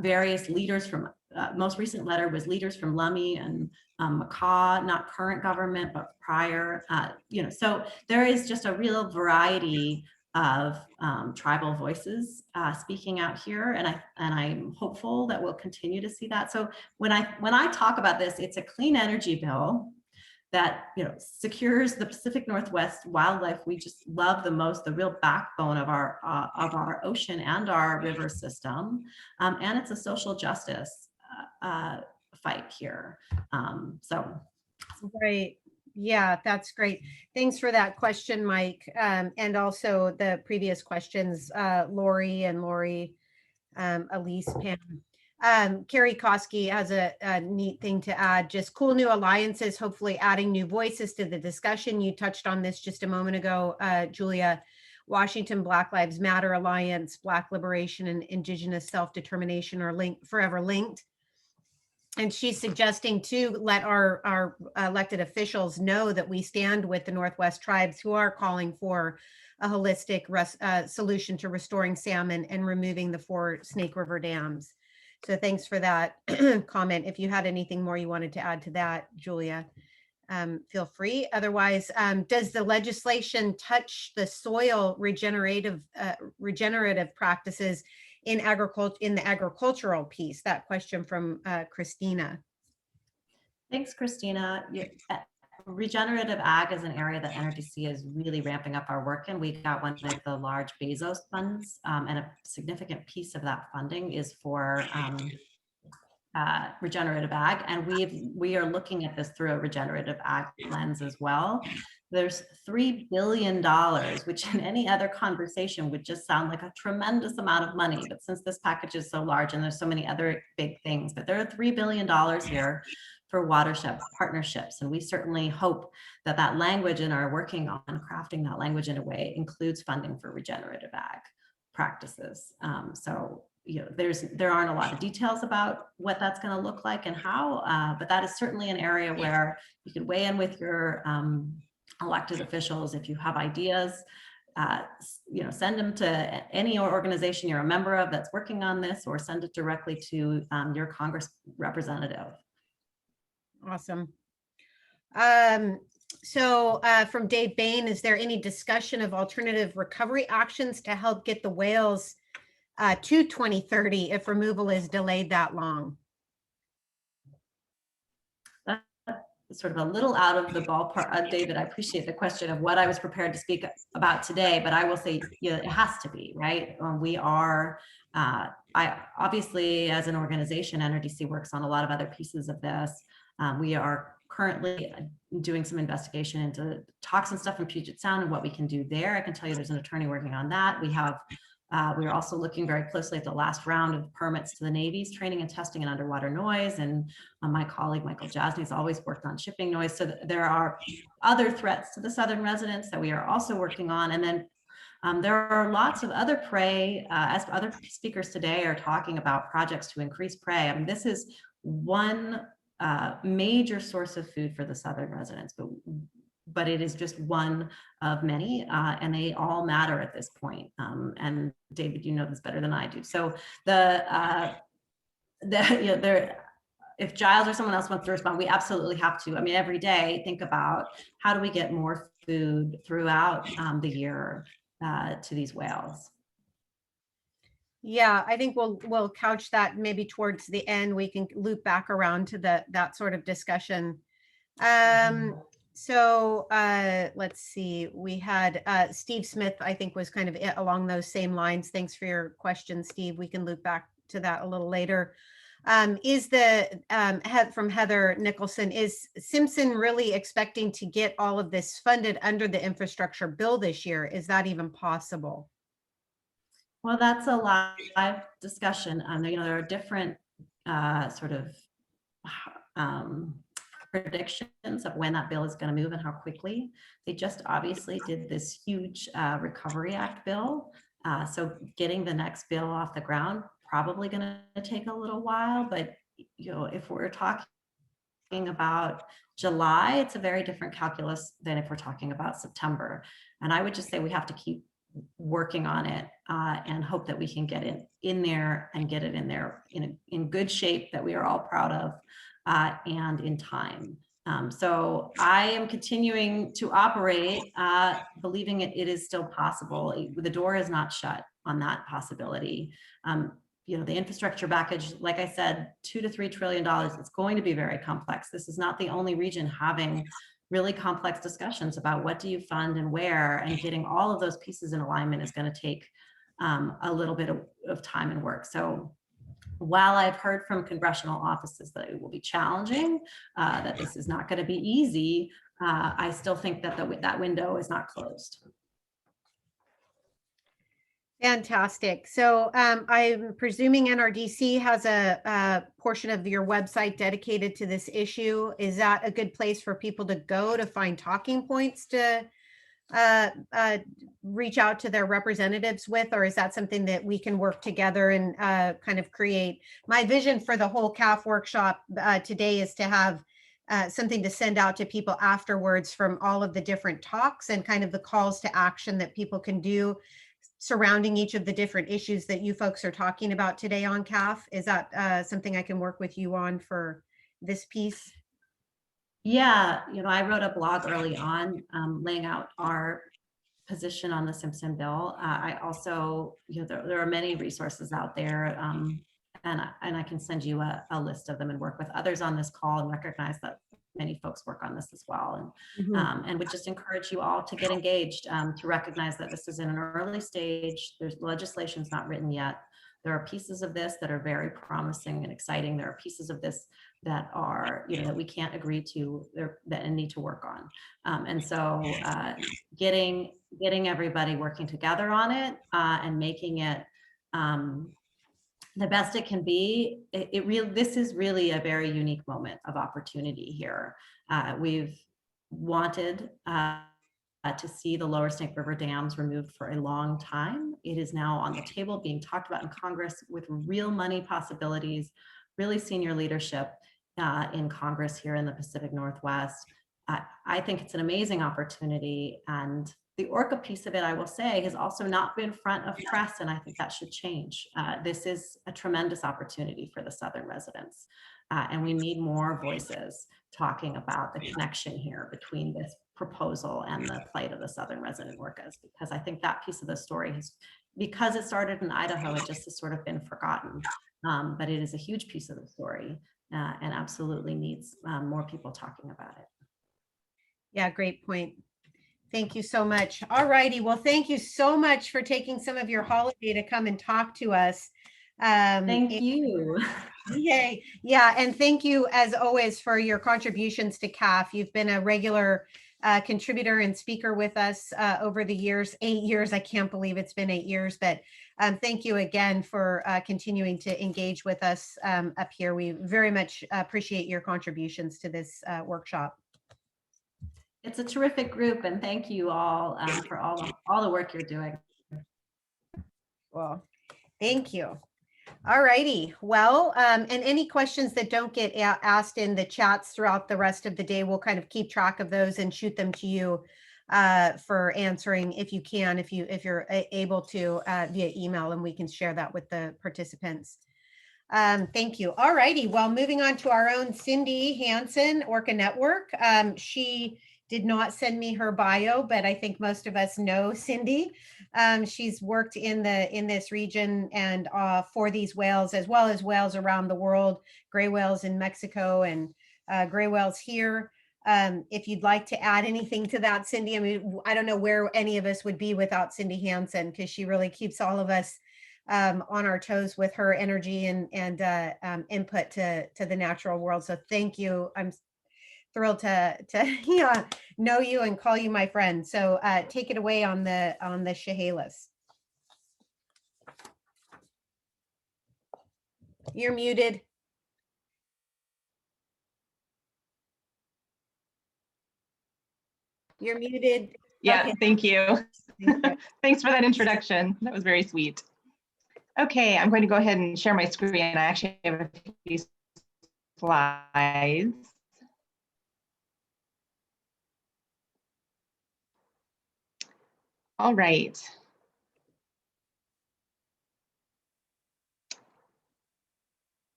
E: various leaders from. Most recent letter was leaders from Lummi and Macaw, not current government, but prior. So there is just a real variety of tribal voices speaking out here, and I'm hopeful that we'll continue to see that. So when I talk about this, it's a clean energy bill that secures the Pacific Northwest wildlife we just love the most, the real backbone of our ocean and our river system, and it's a social justice fight here.
A: Great. Yeah, that's great. Thanks for that question, Mike. And also the previous questions, Lori, Elise, Pam. Carrie Koski has a neat thing to add, just cool new alliances, hopefully adding new voices to the discussion. You touched on this just a moment ago, Julia. Washington Black Lives Matter Alliance, Black Liberation and Indigenous Self-Determination are forever linked. And she's suggesting to let our elected officials know that we stand with the Northwest tribes who are calling for a holistic solution to restoring salmon and removing the 4 Snake River dams. So thanks for that comment. If you had anything more you wanted to add to that, Julia, feel free. Otherwise, does the legislation touch the soil regenerative practices in the agricultural piece? That question from Christina.
E: Thanks, Christina. Regenerative ag is an area that NRDC is really ramping up our work in. We got one of the large Bezos funds, and a significant piece of that funding is for regenerative ag, and we are looking at this through a regenerative ag lens as well. There's $3 billion, which in any other conversation would just sound like a tremendous amount of money. But since this package is so large and there's so many other big things, but there are $3 billion here for watershed partnerships. And we certainly hope that that language and are working on crafting that language in a way includes funding for regenerative ag practices. There aren't a lot of details about what that's going to look like and how, but that is certainly an area where you can weigh in with your elected officials. If you have ideas, send them to any organization you're a member of that's working on this, or send it directly to your Congress representative.
A: Awesome. So from Dave Bain, is there any discussion of alternative recovery actions to help get the whales to 2030 if removal is delayed that long?
E: Sort of a little out of the ballpark, David. I appreciate the question of what I was prepared to speak about today, but I will say, it has to be, right? We are, I obviously, as an organization, NRDC works on a lot of other pieces of this. We are currently doing some investigation into toxin stuff in Puget Sound and what we can do there. I can tell you there's an attorney working on that. We're also looking very closely at the last round of permits to the Navy's training and testing and underwater noise. And my colleague, Michael Jasny, has always worked on shipping noise. So there are other threats to the southern residents that we are also working on. And then there are lots of other prey, as other speakers today are talking about projects to increase prey. I mean, this is one major source of food for the southern residents, but it is just one of many, and they all matter at this point. And David, you know this better than I do. So if Giles or someone else wants to respond, we absolutely have to. I mean, every day, think about how do we get more food throughout the year to these whales.
A: Yeah, I think we'll couch that maybe towards the end. We can loop back around to that sort of discussion. So let's see, we had Steve Smith, I think was kind of along those same lines. Thanks for your question, Steve. We can loop back to that a little later. Is from Heather Nicholson, is Simpson really expecting to get all of this funded under the infrastructure bill this year? Is that even possible?
E: Well, that's a live discussion. There are different sort of predictions of when that bill is going to move and how quickly. They just obviously did this huge Recovery Act bill. So getting the next bill off the ground, probably going to take a little while, but if we're talking about July, it's a very different calculus than if we're talking about September. And I would just say we have to keep working on it and hope that we can get it in there and get it in there in good shape that we are all proud of and in time. So I am continuing to operate, believing it is still possible. The door is not shut on that possibility. The infrastructure package, like I said, $2 to $3 trillion, it's going to be very complex. This is not the only region having really complex discussions about what do you fund and where, and getting all of those pieces in alignment is going to take a little bit of time and work. So while I've heard from congressional offices that it will be challenging, that this is not going to be easy, I still think that that window is not closed.
A: Fantastic. So I'm presuming NRDC has a portion of your website dedicated to this issue. Is that a good place for people to go to find talking points to reach out to their representatives with, or is that something that we can work together and kind of create? My vision for the whole CAF workshop today is to have something to send out to people afterwards from all of the different talks and kind of the calls to action that people can do surrounding each of the different issues that you folks are talking about today on CAF. Is that something I can work with you on for this piece?
E: Yeah, I wrote a blog early on laying out our position on the Simpson bill. I also, there are many resources out there, and I can send you a list of them and work with others on this call and recognize that many folks work on this as well. And would just encourage you all to get engaged, to recognize that this is in an early stage. There's legislation's not written yet. There are pieces of this that are very promising and exciting. There are pieces of this that are, that we can't agree to, that need to work on. And so getting everybody working together on it and making it the best it can be, this is really a very unique moment of opportunity here. We've wanted to see the lower Snake River dams removed for a long time. It is now on the table being talked about in Congress with real money possibilities, really senior leadership in Congress here in the Pacific Northwest. I think it's an amazing opportunity, and the Orca piece of it, I will say, has also not been front of press, and I think that should change. This is a tremendous opportunity for the Southern residents, and we need more voices talking about the connection here between this proposal and the plight of the Southern resident Orcas, because I think that piece of the story has, because it started in Idaho, it just has sort of been forgotten, but it is a huge piece of the story and absolutely needs more people talking about it.
A: Yeah, great point. Thank you so much. All righty. Well, thank you so much for taking some of your holiday to come and talk to us.
E: Thank you.
A: Yay. Yeah. And thank you, as always, for your contributions to CAF. You've been a regular contributor and speaker with us over the years, 8 years. I can't believe it's been 8 years, but thank you again for continuing to engage with us up here. We very much appreciate your contributions to this workshop.
E: It's a terrific group, and thank you all for all the work you're doing.
A: Well, thank you. All righty. Well, and any questions that don't get asked in the chats throughout the rest of the day, we'll kind of keep track of those and shoot them to you for answering if you can, if you're able to via email, and we can share that with the participants. Thank you. All righty. Well, moving on to our own Cindy Hansen, Orca Network. She did not send me her bio, but I think most of us know Cindy. She's worked in this region and for these whales, as well as whales around the world, gray whales in Mexico and gray whales here. If you'd like to add anything to that, Cindy, I mean, I don't know where any of us would be without Cindy Hansen, because she really keeps all of us on our toes with her energy and input to the natural world. So thank you. I'm thrilled to yeah, know you and call you my friend. So take it away on the Chehalis. You're muted. You're muted.
C: Yeah,
A: Okay.
C: thank you.
A: Thank you.
C: Thanks for that introduction. That was very sweet. Okay, I'm going to go ahead and share my screen. I actually have a few slides. All right.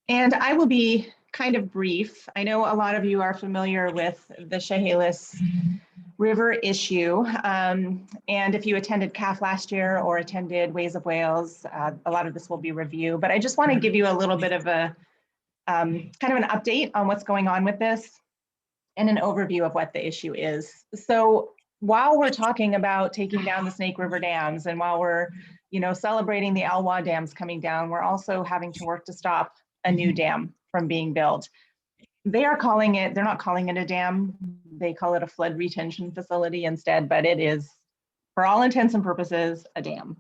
C: And I will be kind of brief. I know a lot of you are familiar with the Chehalis River issue. And if you attended CAF last year or attended Ways of Wales, a lot of this will be review, but I just want to give you a little bit of a kind of an update on what's going on with this and an overview of what the issue is. So while we're talking about taking down the Snake River dams and while we're celebrating the Alwa dams coming down, we're also having to work to stop a new dam from being built. They're not calling it a dam. They call it a flood retention facility instead, but it is, for all intents and purposes, a dam.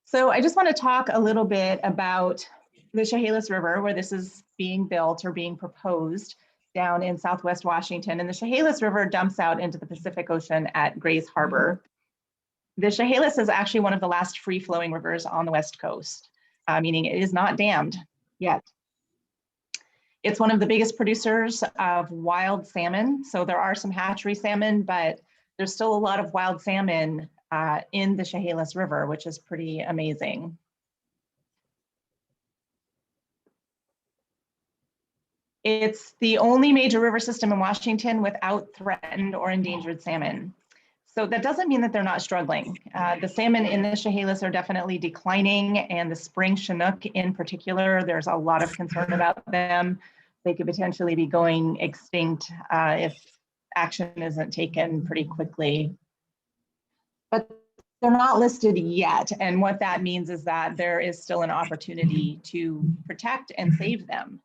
C: So I just want to talk a little bit about the Chehalis River, where this is being built or being proposed down in Southwest Washington. And the Chehalis River dumps out into the Pacific Ocean at Grays Harbor. The Chehalis is actually one of the last free-flowing rivers on the West Coast, meaning it is not dammed yet. It's one of the biggest producers of wild salmon. So there are some hatchery salmon, but there's still a lot of wild salmon in the Chehalis River, which is pretty amazing. It's the only major river system in Washington without threatened or endangered salmon. So that doesn't mean that they're not struggling. The salmon in the Chehalis are definitely declining, and the spring Chinook in particular, there's a lot of concern about them. They could potentially be going extinct if action isn't taken pretty quickly. But they're not listed yet. And what that means is that there is still an opportunity to protect and save them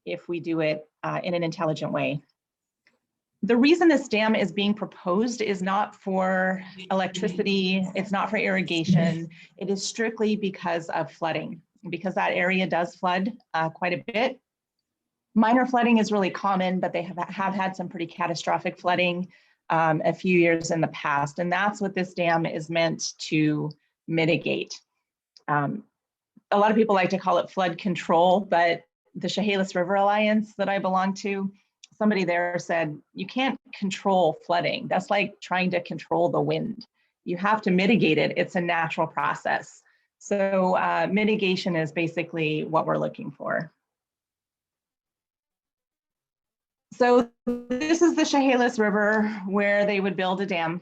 C: if we do it in an intelligent way. The reason this dam is being proposed is not for electricity, it's not for irrigation, it is strictly because of flooding, because that area does flood quite a bit. Minor flooding is really common, but they have had some pretty catastrophic flooding a few years in the past, and that's what this dam is meant to mitigate. A lot of people like to call it flood control, but the Chehalis River Alliance that I belong to, somebody there said, you can't control flooding. That's like trying to control the wind. You have to mitigate it. It's a natural process. So mitigation is basically what we're looking for. So this is the Chehalis River where they would build a dam.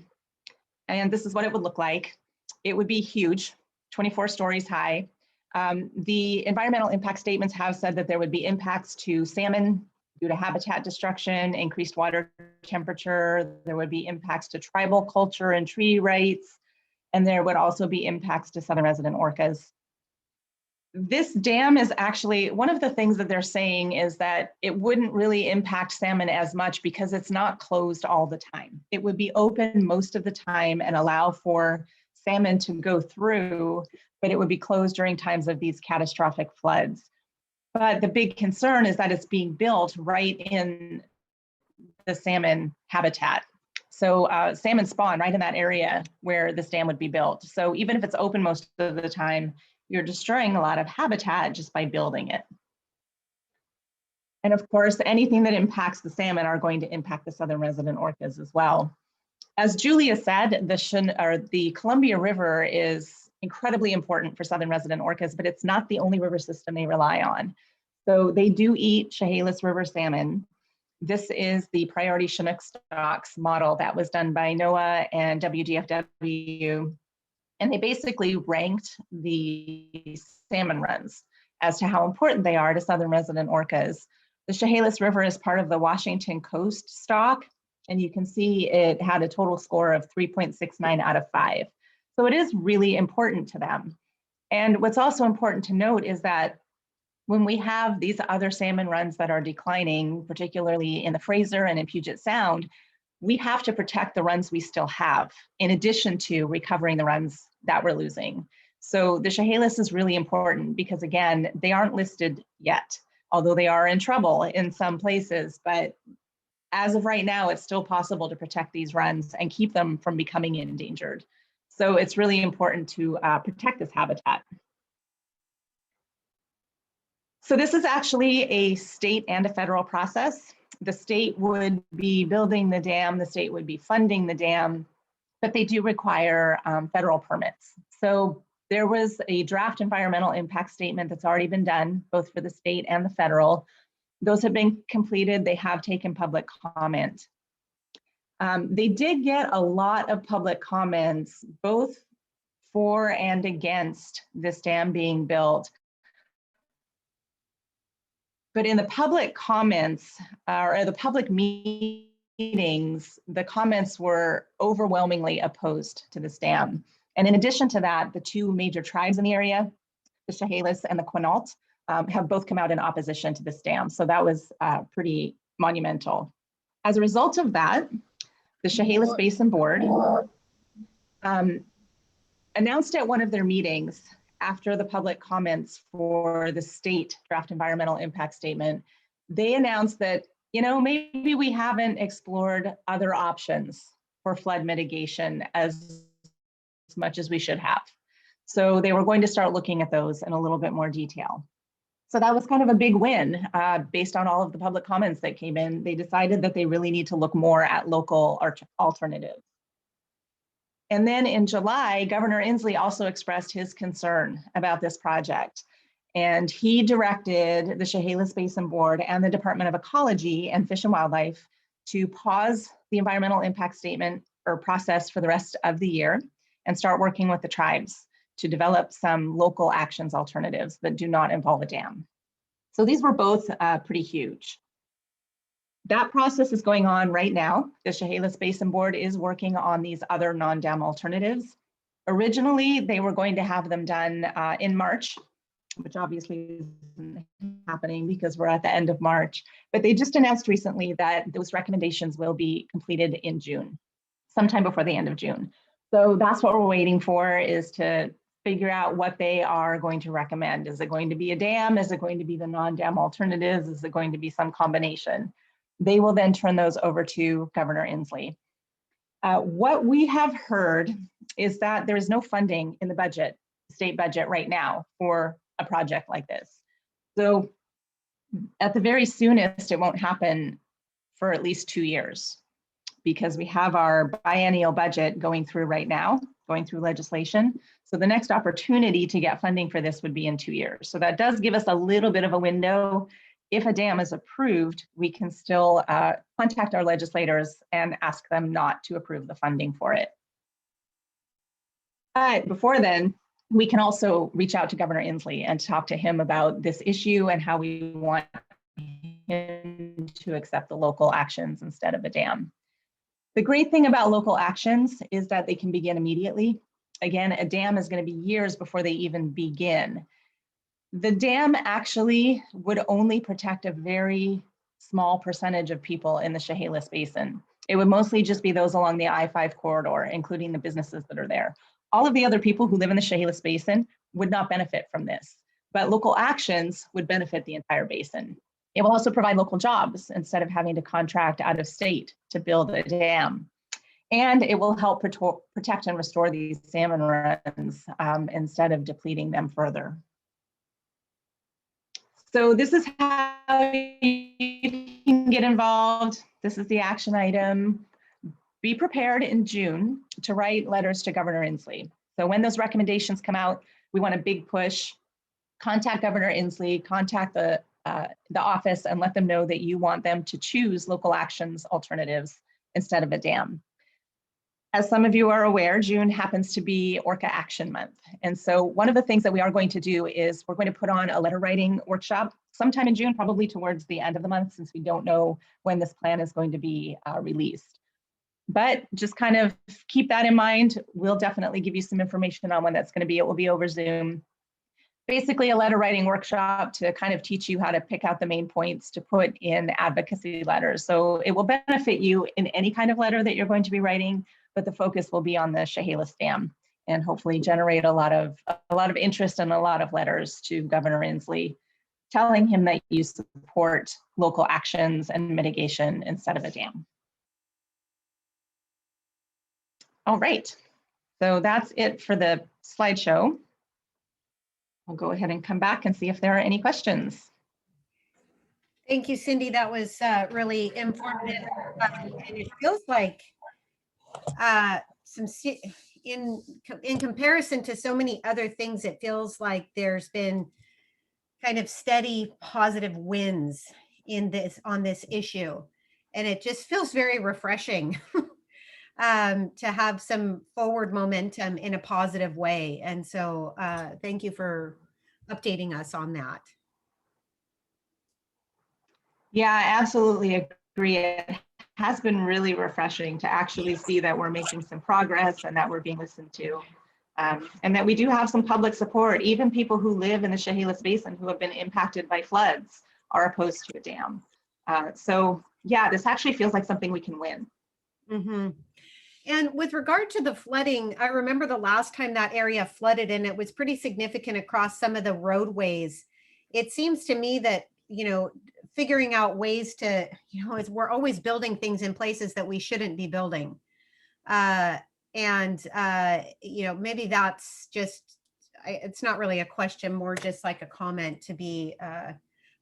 C: And this is what it would look like. It would be huge, 24 stories high. The environmental impact statements have said that there would be impacts to salmon due to habitat destruction, increased water temperature. There would be impacts to tribal culture and treaty rights. And there would also be impacts to southern resident orcas. This dam is actually, one of the things that they're saying is that it wouldn't really impact salmon as much because it's not closed all the time. It would be open most of the time and allow for salmon to go through, but it would be closed during times of these catastrophic floods. But the big concern is that it's being built right in the salmon habitat. So salmon spawn right in that area where this dam would be built. So even if it's open most of the time, you're destroying a lot of habitat just by building it. And of course, anything that impacts the salmon are going to impact the southern resident orcas as well. As Julia said, the Columbia River is incredibly important for southern resident orcas, but it's not the only river system they rely on. So they do eat Chehalis River salmon. This is the priority Chinook stocks model that was done by NOAA and WGFW. And they basically ranked the salmon runs as to how important they are to southern resident orcas. The Chehalis River is part of the Washington coast stock, and you can see it had a total score of 3.69 out of 5. So it is really important to them. And what's also important to note is that when we have these other salmon runs that are declining, particularly in the Fraser and in Puget Sound, we have to protect the runs we still have, in addition to recovering the runs that we're losing. So the Chehalis is really important because, again, they aren't listed yet, although they are in trouble in some places, but as of right now, it's still possible to protect these runs and keep them from becoming endangered. So it's really important to protect this habitat. So this is actually a state and a federal process. The state would be building the dam, the state would be funding the dam, but they do require federal permits. So there was a draft environmental impact statement that's already been done, both for the state and the federal. Those have been completed. They have taken public comment. They did get a lot of public comments, both for and against this dam being built. But in the public comments or the public meetings, the comments were overwhelmingly opposed to this dam. And in addition to that, the two major tribes in the area, the Chehalis and the Quinault, have both come out in opposition to this dam. So that was pretty monumental. As a result of that, the Chehalis Basin Board announced at one of their meetings after the public comments for the state draft environmental impact statement, they announced that, you know, maybe we haven't explored other options for flood mitigation as much as we should have. So they were going to start looking at those in a little bit more detail. So that was kind of a big win based on all of the public comments that came in. They decided that they really need to look more at local alternatives. And then in July, Governor Inslee also expressed his concern about this project. And he directed the Chehalis Basin Board and the Department of Ecology and Fish and Wildlife to pause the environmental impact statement or process for the rest of the year and start working with the tribes to develop some local actions alternatives that do not involve a dam. So these were both pretty huge. That process is going on right now. The Chehalis Basin Board is working on these other non-dam alternatives. Originally, they were going to have them done in March, which obviously isn't happening because we're at the end of March. But they just announced recently that those recommendations will be completed in June, sometime before the end of June. So that's what we're waiting for, is to figure out what they are going to recommend. Is it going to be a dam? Is it going to be the non-dam alternatives? Is it going to be some combination? They will then turn those over to Governor Inslee. What we have heard is that there is no funding in the budget, state budget right now for a project like this. So at the very soonest, it won't happen for at least 2 years, because we have our biennial budget going through right now, going through legislation. So the next opportunity to get funding for this would be in 2 years. So that does give us a little bit of a window. If a dam is approved, we can still contact our legislators and ask them not to approve the funding for it. But before then, we can also reach out to Governor Inslee and talk to him about this issue and how we want him to accept the local actions instead of a dam. The great thing about local actions is that they can begin immediately. Again, a dam is going to be years before they even begin. The dam actually would only protect a very small percentage of people in the Chehalis Basin. It would mostly just be those along the I-5 corridor, including the businesses that are there. All of the other people who live in the Chehalis Basin would not benefit from this, but local actions would benefit the entire basin. It will also provide local jobs instead of having to contract out of state to build a dam. And it will help protect and restore these salmon runs instead of depleting them further. So this is how you can get involved. This is the action item. Be prepared in June to write letters to Governor Inslee. So when those recommendations come out, we want a big push. Contact Governor Inslee, contact the office and let them know that you want them to choose local actions alternatives instead of a dam. As some of you are aware, June happens to be Orca Action Month. And so one of the things that we are going to do is we're going to put on a letter writing workshop sometime in June, probably towards the end of the month, since we don't know when this plan is going to be released. But just kind of keep that in mind. We'll definitely give you some information on when that's going to be. It will be over Zoom. Basically a letter writing workshop to kind of teach you how to pick out the main points to put in advocacy letters. So it will benefit you in any kind of letter that you're going to be writing, but the focus will be on the Chehalis Dam and hopefully generate a lot of interest and a lot of letters to Governor Inslee telling him that you support local actions and mitigation instead of a dam. All right, so that's it for the slideshow. I'll go ahead and come back and see if there are any questions.
A: Thank you, Cindy. That was really informative. And it feels like in comparison to so many other things, it feels like there's been kind of steady positive wins on this issue. And it just feels very refreshing to have some forward momentum in a positive way. And so thank you for updating us on that.
C: Yeah, I absolutely agree. It has been really refreshing to actually see that we're making some progress and that we're being listened to. And that we do have some public support. Even people who live in the Chehalis Basin who have been impacted by floods are opposed to a dam. So yeah, this actually feels like something we can win.
A: Mm-hmm. And with regard to the flooding, I remember the last time that area flooded and it was pretty significant across some of the roadways. It seems to me that, you know, figuring out ways to, you know, we're always building things in places that we shouldn't be building. You know, maybe that's just, it's not really a question, more just like a comment to be,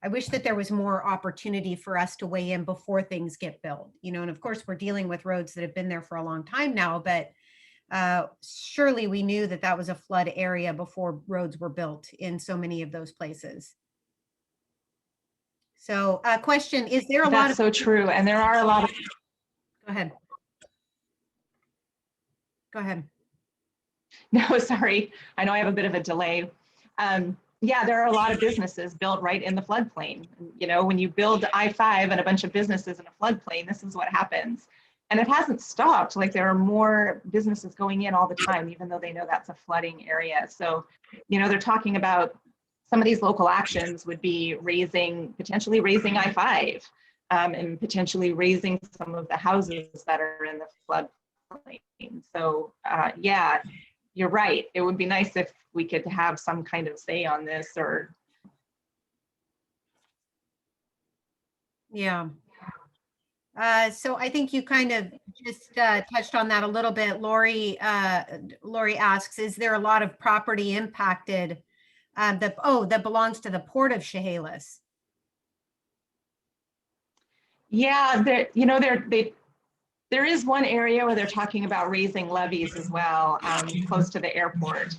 A: I wish that there was more opportunity for us to weigh in before things get built, you know, and of course we're dealing with roads that have been there for a long time now, but surely we knew that that was a flood area before roads were built in so many of those places. So question, is there a lot of—
C: That's so true. And there are a lot of—
A: Go ahead. Go ahead.
C: No, sorry. I know I have a bit of a delay. Yeah, there are a lot of businesses built right in the floodplain. You know, when you build I-5 and a bunch of businesses in a floodplain, this is what happens. And it hasn't stopped. Like, there are more businesses going in all the time, even though they know that's a flooding area. So, you know, they're talking about some of these local actions would be potentially raising I-5 and potentially raising some of the houses that are in the floodplain. So yeah, you're right. It would be nice if we could have some kind of say on this, or.
A: Yeah. So I think you kind of just touched on that a little bit. Lori asks, is there a lot of property impacted that belongs to the Port of Chehalis?
C: Yeah, there is one area where they're talking about raising levees as well, close to the airport.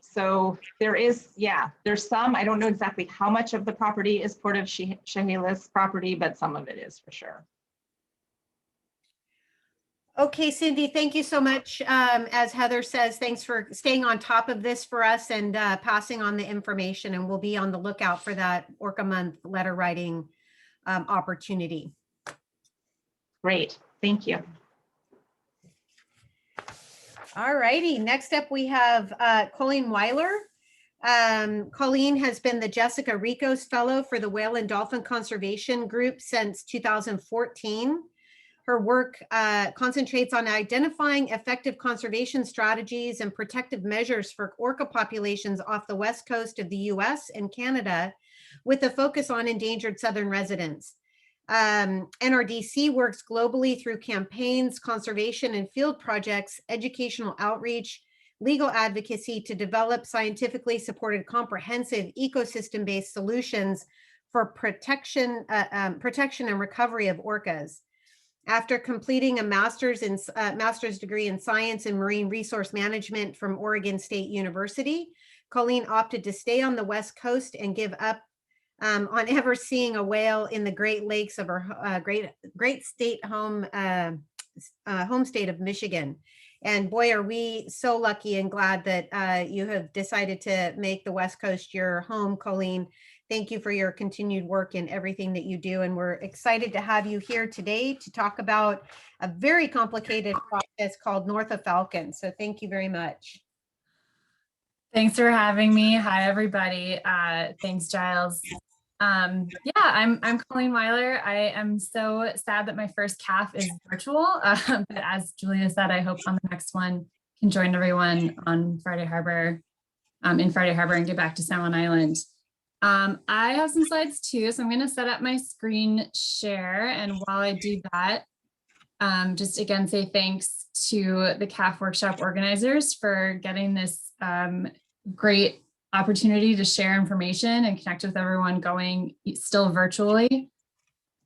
C: So there is, yeah, there's some. I don't know exactly how much of the property is Port of Chehalis property, but some of it is for sure.
A: Okay, Cindy, thank you so much. As Heather says, thanks for staying on top of this for us and passing on the information, and we'll be on the lookout for that Orca Month letter writing opportunity.
C: Great, thank you.
A: All righty, next up we have Colleen Weiler. Colleen has been the Jessica Ricos Fellow for the Whale and Dolphin Conservation Group since 2014. Her work concentrates on identifying effective conservation strategies and protective measures for orca populations off the west coast of the US and Canada, with a focus on endangered southern residents. NRDC works globally through campaigns, conservation and field projects, educational outreach, legal advocacy to develop scientifically supported comprehensive ecosystem-based solutions for protection and recovery of orcas. After completing a master's degree in science and marine resource management from Oregon State University, Colleen opted to stay on the West Coast and give up on ever seeing a whale in the Great Lakes of her great state home state of Michigan. And boy, are we so lucky and glad that you have decided to make the West Coast your home, Colleen. Thank you for your continued work and everything that you do. And we're excited to have you here today to talk about a very complicated process called North of Falcon. So thank you very much.
F: Thanks for having me. Hi, everybody. Thanks, Giles. Yeah, I'm Colleen Weiler. I am so sad that my first calf is virtual, but as Julia said, I hope on the next one can join everyone on Friday Harbor, in Friday Harbor, and get back to Salmon Island. I have some slides too, so I'm going to set up my screen share. And while I do that, just again, say thanks to the CAF workshop organizers for getting this great opportunity to share information and connect with everyone going still virtually,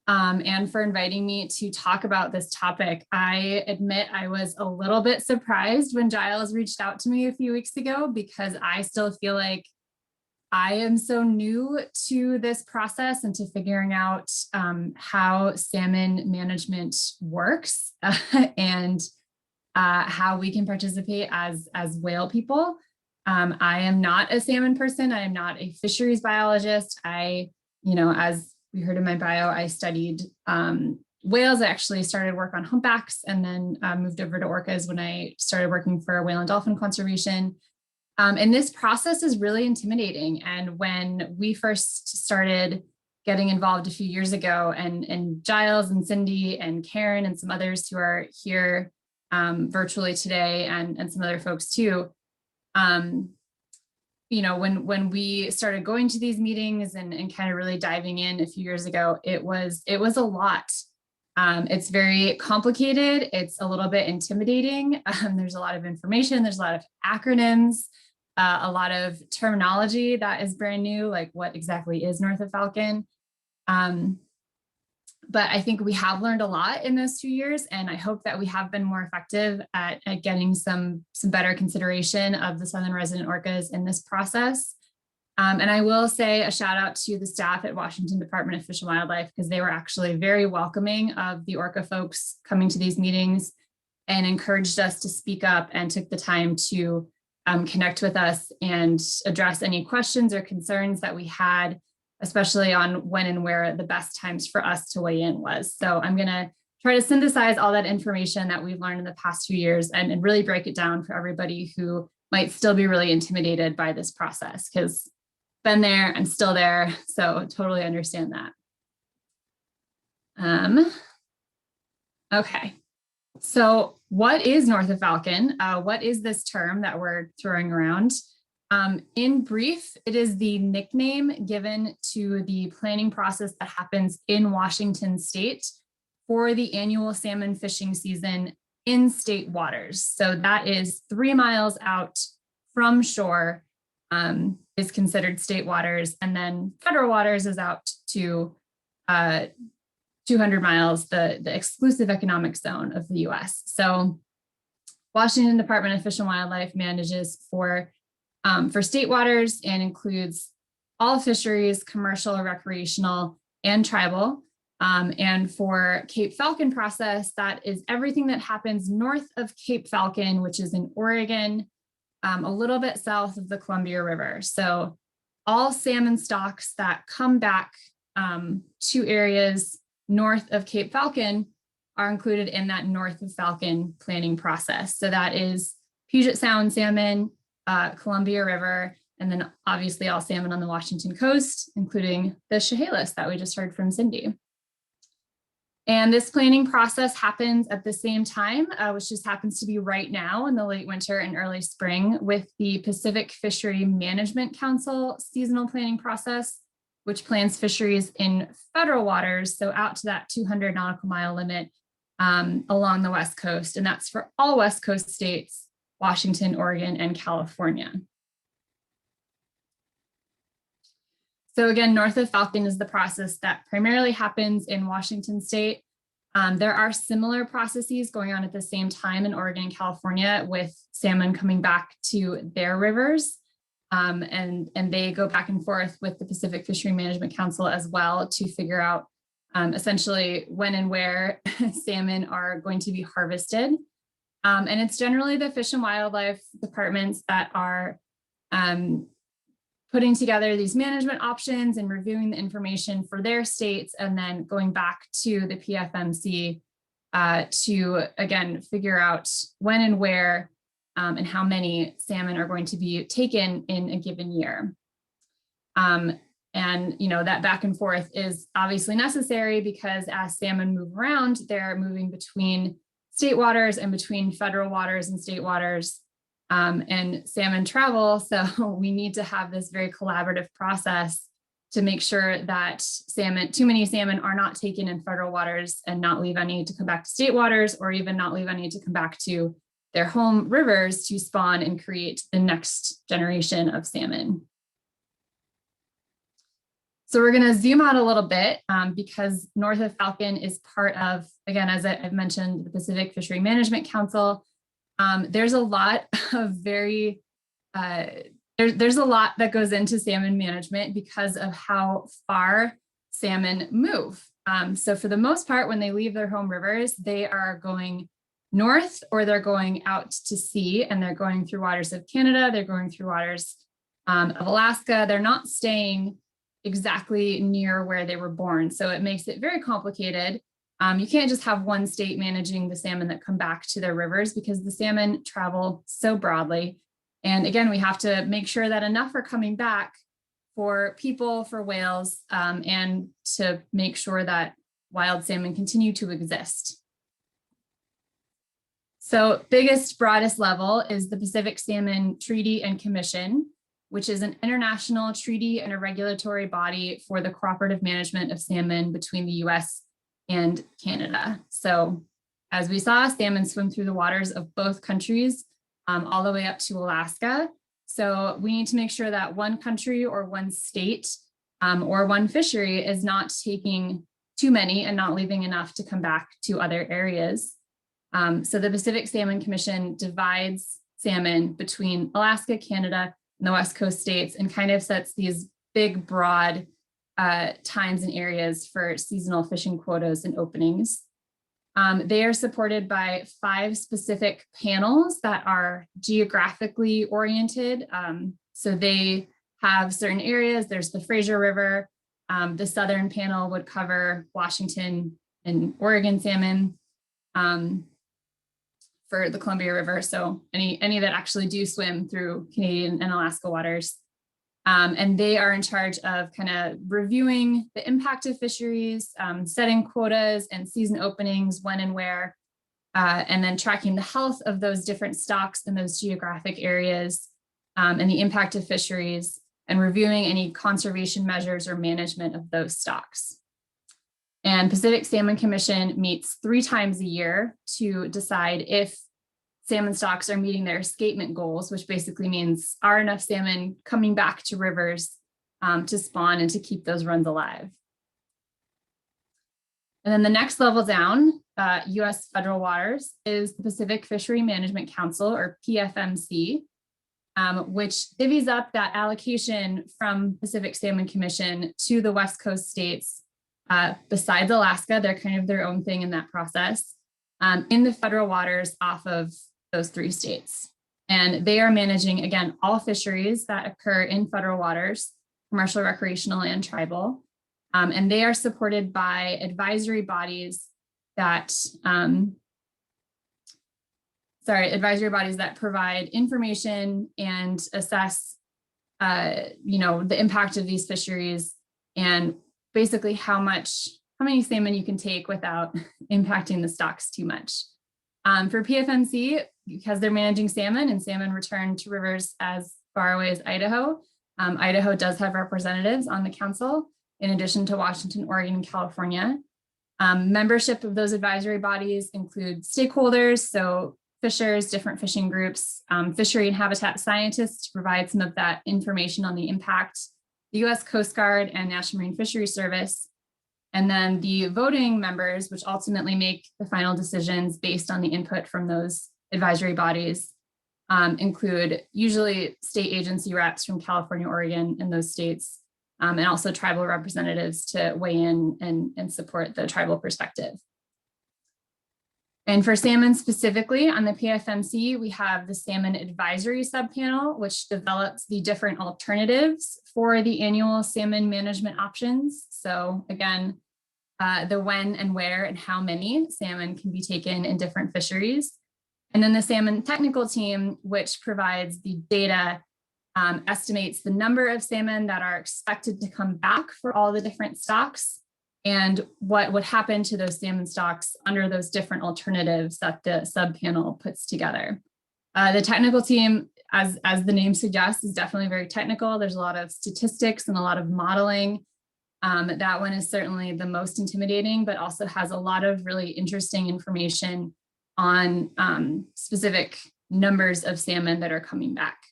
F: and for inviting me to talk about this topic. I admit I was a little bit surprised when Giles reached out to me a few weeks ago, because I still feel like I am so new to this process and to figuring out how salmon management works and how we can participate as whale people. I am not a salmon person. I am not a fisheries biologist. As we heard in my bio, I studied whales. I actually started work on humpbacks and then moved over to orcas when I started working for whale and dolphin conservation. And this process is really intimidating. And when we first started getting involved a few years ago, and Giles and Cindy and Karen and some others who are here virtually today, and some other folks too, when we started going to these meetings and kind of really diving in a few years ago, it was a lot. It's very complicated. It's a little bit intimidating. There's a lot of information. There's a lot of acronyms. A lot of terminology that is brand new, like what exactly is North of Falcon. But I think we have learned a lot in those 2 years, and I hope that we have been more effective at getting some better consideration of the southern resident orcas in this process. And I will say a shout out to the staff at Washington Department of Fish and Wildlife, because they were actually very welcoming of the orca folks coming to these meetings and encouraged us to speak up and took the time to connect with us and address any questions or concerns that we had, especially on when and where the best times for us to weigh in was. So I'm going to try to synthesize all that information that we've learned in the past few years and really break it down for everybody who might still be really intimidated by this process, because been there and still there. So totally understand that. Okay. So what is North of Falcon? What is this term that we're throwing around? In brief, it is the nickname given to the planning process that happens in Washington state for the annual salmon fishing season in state waters. So that is 3 miles out from shore, is considered state waters, and then federal waters is out to 200 miles, the exclusive economic zone of the US. So Washington Department of Fish and Wildlife manages for state waters and includes all fisheries, commercial, recreational, and tribal. And for Cape Falcon process, that is everything that happens north of Cape Falcon, which is in Oregon, a little bit south of the Columbia River. So all salmon stocks that come back to areas north of Cape Falcon are included in that North of Falcon planning process. So that is Puget Sound salmon, Columbia River, and then obviously all salmon on the Washington coast, including the Chehalis that we just heard from Cindy. And this planning process happens at the same time, which just happens to be right now in the late winter and early spring, with the Pacific Fishery Management Council seasonal planning process, which plans fisheries in federal waters, so out to that 200 nautical mile limit along the West Coast. And that's for all West Coast states, Washington, Oregon, and California. So again, North of Falcon is the process that primarily happens in Washington state. There are similar processes going on at the same time in Oregon and California, with salmon coming back to their rivers. And they go back and forth with the Pacific Fishery Management Council as well to figure out essentially when and where salmon are going to be harvested. And it's generally the Fish and Wildlife departments that are putting together these management options and reviewing the information for their states, and then going back to the PFMC to, again, figure out when and where and how many salmon are going to be taken in a given year. And that back and forth is obviously necessary, because as salmon move around, they're moving between state waters and between federal waters and state waters, and salmon travel. So we need to have this very collaborative process to make sure that too many salmon are not taken in federal waters and not leave any to come back to state waters, or even not leave any to come back to their home rivers to spawn and create the next generation of salmon. So we're going to zoom out a little bit because north of Falcon is part of, again, as I've mentioned, the Pacific Fishery Management Council. There's a lot of there's a lot that goes into salmon management because of how far salmon move. So for the most part, when they leave their home rivers, they are going north or they're going out to sea, and they're going through waters of Canada, they're going through waters of Alaska. They're not staying exactly near where they were born. So it makes it very complicated. You can't just have one state managing the salmon that come back to their rivers because the salmon travel so broadly. And again, we have to make sure that enough are coming back for people, for whales, and to make sure that wild salmon continue to exist. So biggest, broadest level is the Pacific Salmon Treaty and Commission, which is an international treaty and a regulatory body for the cooperative management of salmon between the US and Canada. So as we saw, salmon swim through the waters of both countries all the way up to Alaska. So we need to make sure that one country or one state or one fishery is not taking too many and not leaving enough to come back to other areas. So the Pacific Salmon Commission divides salmon between Alaska, Canada, and the West Coast states, and kind of sets these big, broad times and areas for seasonal fishing quotas and openings. They are supported by 5 specific panels that are geographically oriented. So they have certain areas. There's the Fraser River. The southern panel would cover Washington and Oregon salmon for the Columbia River. So any that actually do swim through Canadian and Alaska waters. And they are in charge of kind of reviewing the impact of fisheries, setting quotas and season openings, when and where, and then tracking the health of those different stocks in those geographic areas, and the impact of fisheries, and reviewing any conservation measures or management of those stocks. And Pacific Salmon Commission meets 3 times a year to decide if salmon stocks are meeting their escapement goals, which basically means are enough salmon coming back to rivers to spawn and to keep those runs alive. And then the next level down, US federal waters, is the Pacific Fishery Management Council, or PFMC, which divvies up that allocation from Pacific Salmon Commission to the West Coast states. Besides Alaska, they're kind of their own thing in that process, in the federal waters off of those 3 states. And they are managing, again, all fisheries that occur in federal waters, commercial, recreational, and tribal. And they are supported by advisory bodies that, provide information and assess, the impact of these fisheries, and basically how many salmon you can take without impacting the stocks too much. For PFMC, because they're managing salmon and salmon return to rivers as far away as Idaho, Idaho does have representatives on the council, in addition to Washington, Oregon, and California. Membership of those advisory bodies include stakeholders, so fishers, different fishing groups, fishery and habitat scientists to provide some of that information on the impact, the US Coast Guard and National Marine Fisheries Service, and then the voting members, which ultimately make the final decisions based on the input from those advisory bodies, include usually state agency reps from California, Oregon, and those states, and also tribal representatives to weigh in and support the tribal perspective. And for salmon specifically on the PFMC, we have the Salmon Advisory Subpanel, which develops the different alternatives for the annual salmon management options. So again, the when and where and how many salmon can be taken in different fisheries. And then the Salmon Technical Team, which provides the data, estimates the number of salmon that are expected to come back for all the different stocks, and what would happen to those salmon stocks under those different alternatives that the subpanel puts together. The technical team as the name suggests, is definitely very technical. There's a lot of statistics and a lot of modeling. That one is certainly the most intimidating, but also has a lot of really interesting information on specific numbers of salmon that are coming back.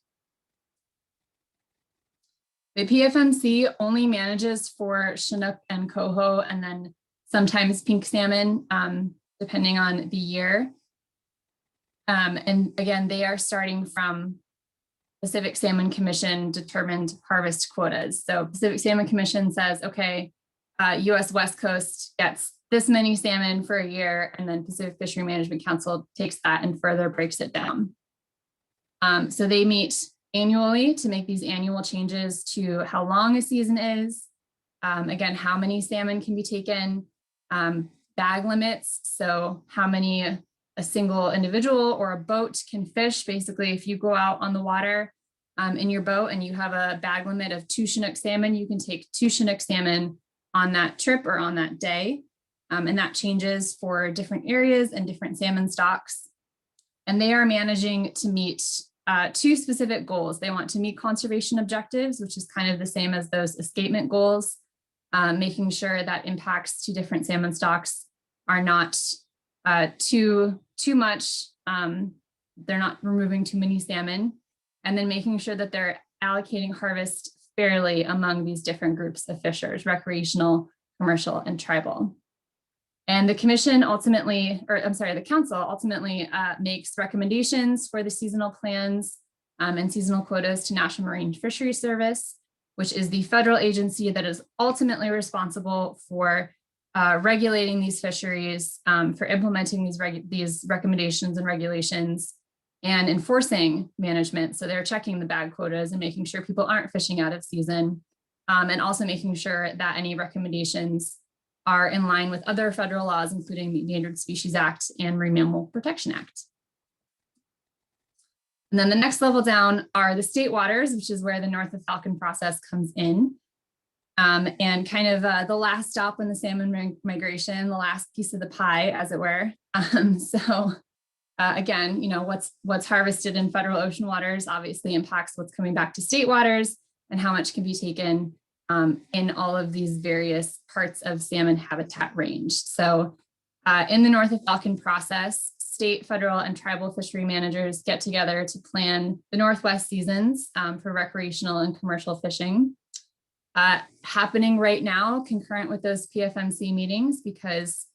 F: The PFMC only manages for Chinook and coho, and then sometimes pink salmon, depending on the year. And again, they are starting from Pacific Salmon Commission determined harvest quotas. So Pacific Salmon Commission says, okay, US West Coast gets this many salmon for a year, and then Pacific Fishery Management Council takes that and further breaks it down. So they meet annually to make these annual changes to how long a season is, again, how many salmon can be taken, bag limits, so how many a single individual or a boat can fish. Basically, if you go out on the water in your boat and you have a bag limit of 2 Chinook salmon, you can take 2 Chinook salmon on that trip or on that day. And that changes for different areas and different salmon stocks. And they are managing to meet 2 specific goals. They want to meet conservation objectives, which is kind of the same as those escapement goals, making sure that impacts to different salmon stocks are not too much. They're not removing too many salmon, and then making sure that they're allocating harvest fairly among these different groups of fishers, recreational, commercial, and tribal. And the commission ultimately, or I'm sorry, the council ultimately makes recommendations for the seasonal plans and seasonal quotas to National Marine Fisheries Service, which is the federal agency that is ultimately responsible for regulating these fisheries, for implementing these recommendations and regulations, and enforcing management. So they're checking the bag quotas and making sure people aren't fishing out of season, and also making sure that any recommendations are in line with other federal laws, including the Endangered Species Act and Marine Mammal Protection Act. And then the next level down are the state waters, which is where the North of Falcon process comes in. And kind of the last stop in the salmon migration, the last piece of the pie, as it were. Again, you know, what's harvested in federal ocean waters obviously impacts what's coming back to state waters and how much can be taken in all of these various parts of salmon habitat range. So in the North of Falcon process, state, federal, and tribal fishery managers get together to plan the Northwest seasons for recreational and commercial fishing. Happening right now, concurrent with those PFMC meetings, because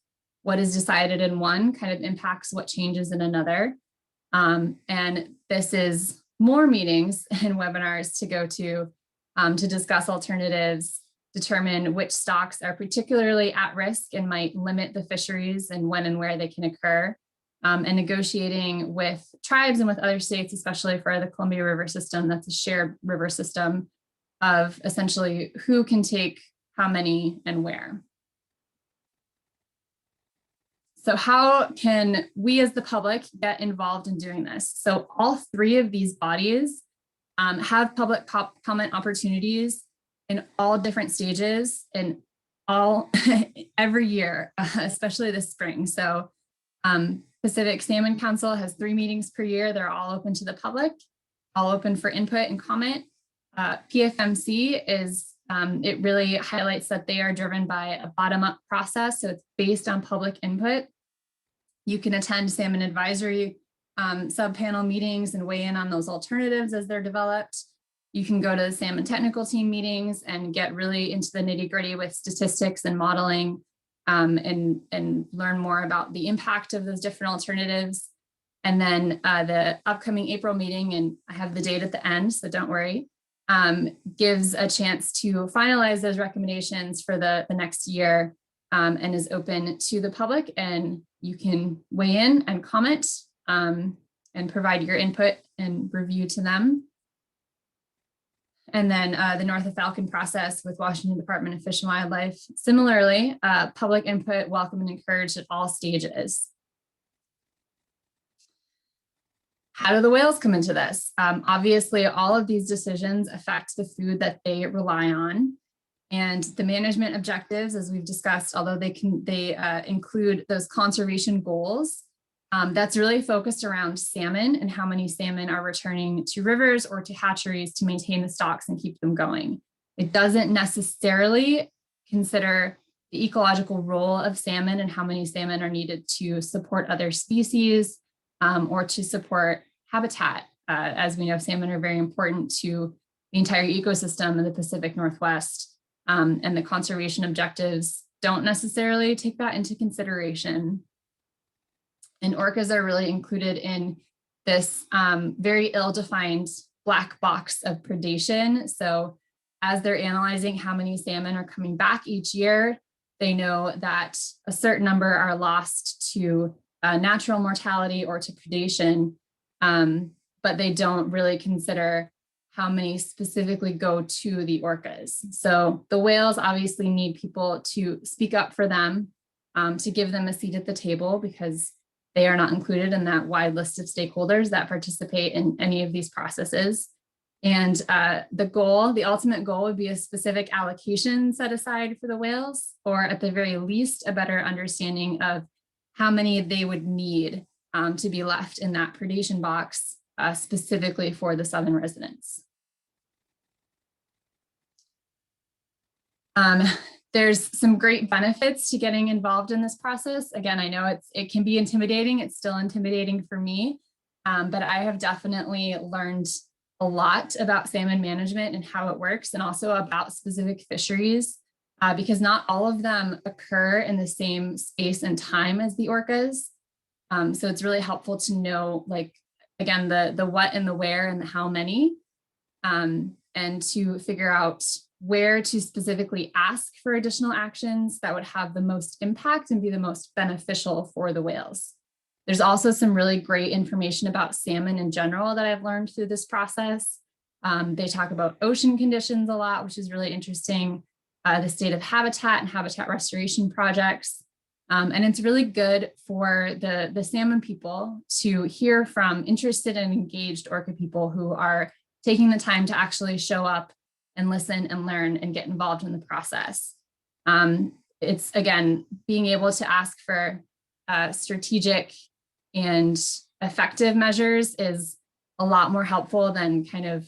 F: what is decided in one kind of impacts what changes in another. And this is more meetings and webinars to go to discuss alternatives, determine which stocks are particularly at risk and might limit the fisheries and when and where they can occur, and negotiating with tribes and with other states, especially for the Columbia River system, that's a shared river system, of essentially who can take how many and where. So how can we as the public get involved in doing this? So all 3 of these bodies have public comment opportunities in all different stages and every year, especially this spring. So Pacific Salmon Council has 3 meetings per year. They're all open to the public, all open for input and comment. PFMC is, it really highlights that they are driven by a bottom-up process. So it's based on public input. You can attend salmon advisory sub-panel meetings and weigh in on those alternatives as they're developed. You can go to the salmon technical team meetings and get really into the nitty-gritty with statistics and modeling, and learn more about the impact of those different alternatives. And then the upcoming April meeting, and I have the date at the end, so don't worry, gives a chance to finalize those recommendations for the next year, and is open to the public, and you can weigh in and comment and provide your input and review to them. And then the North of Falcon process with Washington Department of Fish and Wildlife, similarly, public input welcome and encouraged at all stages. How do the whales come into this? Obviously, all of these decisions affect the food that they rely on. And the management objectives, as we've discussed, although they include those conservation goals, That's really focused around salmon and how many salmon are returning to rivers or to hatcheries to maintain the stocks and keep them going. It doesn't necessarily consider the ecological role of salmon and how many salmon are needed to support other species or to support habitat. As we know, salmon are very important to the entire ecosystem in the Pacific Northwest, and the conservation objectives don't necessarily take that into consideration. And orcas are really included in this very ill-defined black box of predation. So as they're analyzing how many salmon are coming back each year, they know that a certain number are lost to natural mortality or to predation, but they don't really consider how many specifically go to the orcas. So the whales obviously need people to speak up for them, to give them a seat at the table, because they are not included in that wide list of stakeholders that participate in any of these processes. And the ultimate goal would be a specific allocation set aside for the whales, or at the very least, a better understanding of how many they would need to be left in that predation box, specifically for the southern residents. There's some great benefits to getting involved in this process. Again, I know it can be intimidating. It's still intimidating for me, but I have definitely learned a lot about salmon management and how it works, and also about specific fisheries, because not all of them occur in the same space and time as the orcas. So it's really helpful to know, like, again, the what and the where and the how many, and to figure out where to specifically ask for additional actions that would have the most impact and be the most beneficial for the whales. There's also some really great information about salmon in general that I've learned through this process. They talk about ocean conditions a lot, which is really interesting, the state of habitat and habitat restoration projects. And it's really good for the salmon people to hear from interested and engaged orca people who are taking the time to actually show up and listen and learn and get involved in the process. It's, again, being able to ask for strategic and effective measures is a lot more helpful than kind of,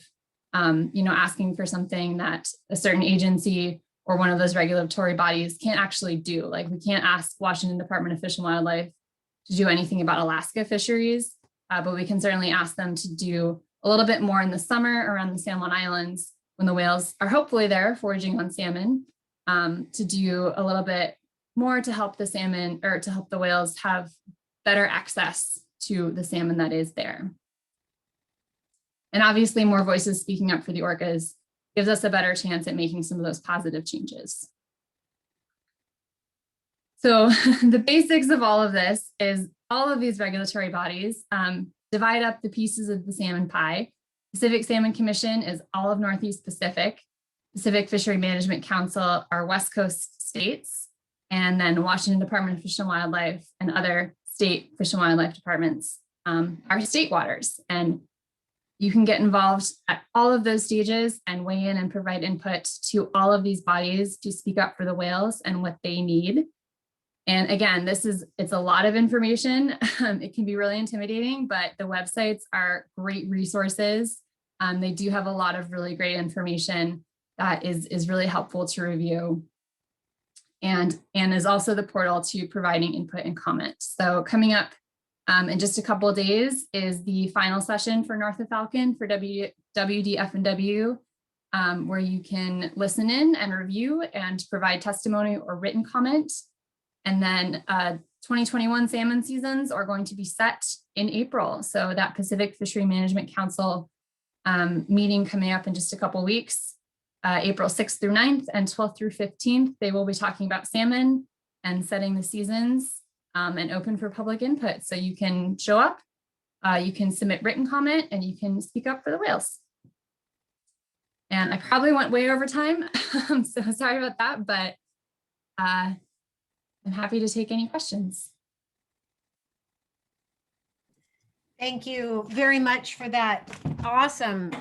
F: asking for something that a certain agency or one of those regulatory bodies can't actually do. Like, we can't ask Washington Department of Fish and Wildlife to do anything about Alaska fisheries, but we can certainly ask them to do a little bit more in the summer around the Salmon Islands, when the whales are hopefully there foraging on salmon, to do a little bit more to help the salmon, or to help the whales have better access to the salmon that is there. And obviously, more voices speaking up for the orcas gives us a better chance at making some of those positive changes. So the basics of all of this is all of these regulatory bodies divide up the pieces of the salmon pie. Pacific Salmon Commission is all of Northeast Pacific. Pacific Fishery Management Council are West Coast states, and then Washington Department of Fish and Wildlife and other state fish and wildlife departments are state waters. And you can get involved at all of those stages and weigh in and provide input to all of these bodies to speak up for the whales and what they need. And again, it's a lot of information. It can be really intimidating, but the websites are great resources. They do have a lot of really great information that is really helpful to review, and is also the portal to providing input and comments. So coming up in just a couple of days is the final session for North of Falcon for WDF&W, where you can listen in and review and provide testimony or written comment. And then 2021 salmon seasons are going to be set in April. So that Pacific Fishery Management Council meeting coming up in just a couple of weeks, April 6th through 9th and 12th through 15th, they will be talking about salmon and setting the seasons, and open for public input. So you can show up, you can submit written comment, and you can speak up for the whales. And I probably went way over time, so sorry about that, but I'm happy to take any questions.
A: Thank you very much for that awesome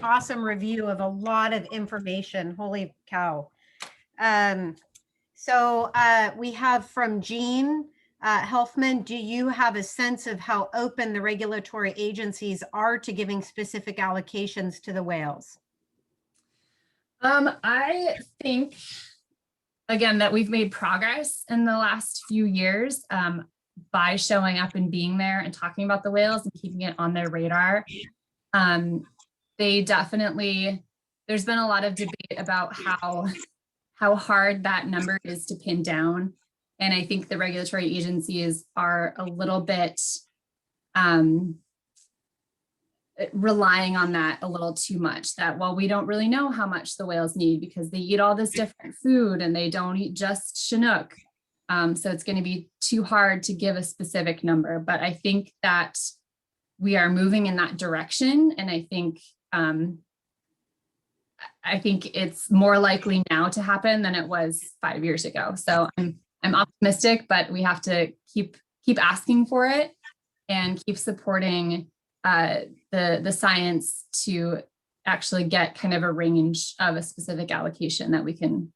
A: review of a lot of information. Holy cow. So we have from Jean, Helfman, do you have a sense of how open the regulatory agencies are to giving specific allocations to the whales?
F: I think, again, that we've made progress in the last few years by showing up and being there and talking about the whales and keeping it on their radar. They definitely, there's been a lot of debate about how hard that number is to pin down. And I think the regulatory agencies are a little bit relying on that a little too much, that, well, we don't really know how much the whales need because they eat all this different food and they don't eat just Chinook. So it's going to be too hard to give a specific number, but I think that we are moving in that direction. And I think it's more likely now to happen than it was 5 years ago. So I'm optimistic, but we have to keep asking for it and keep supporting the science to actually get kind of a range of a specific allocation that we can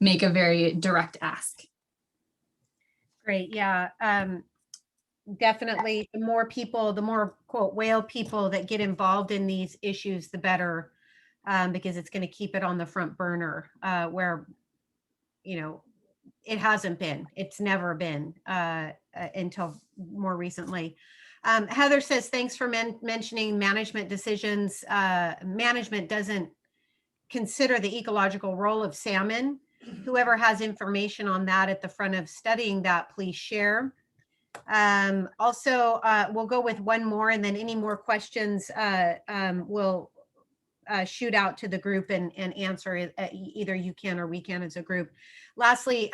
F: make a very direct ask.
A: Great, yeah. Definitely, the more people, the more quote whale people that get involved in these issues, the better, because it's going to keep it on the front burner where, you know, it hasn't been. It's never been until more recently. Heather says, thanks for mentioning management decisions. Management doesn't consider the ecological role of salmon. Whoever has information on that at the front of studying that, please share. Also, we'll go with one more, and then any more questions we'll shoot out to the group and answer it. Either you can or we can as a group. Lastly,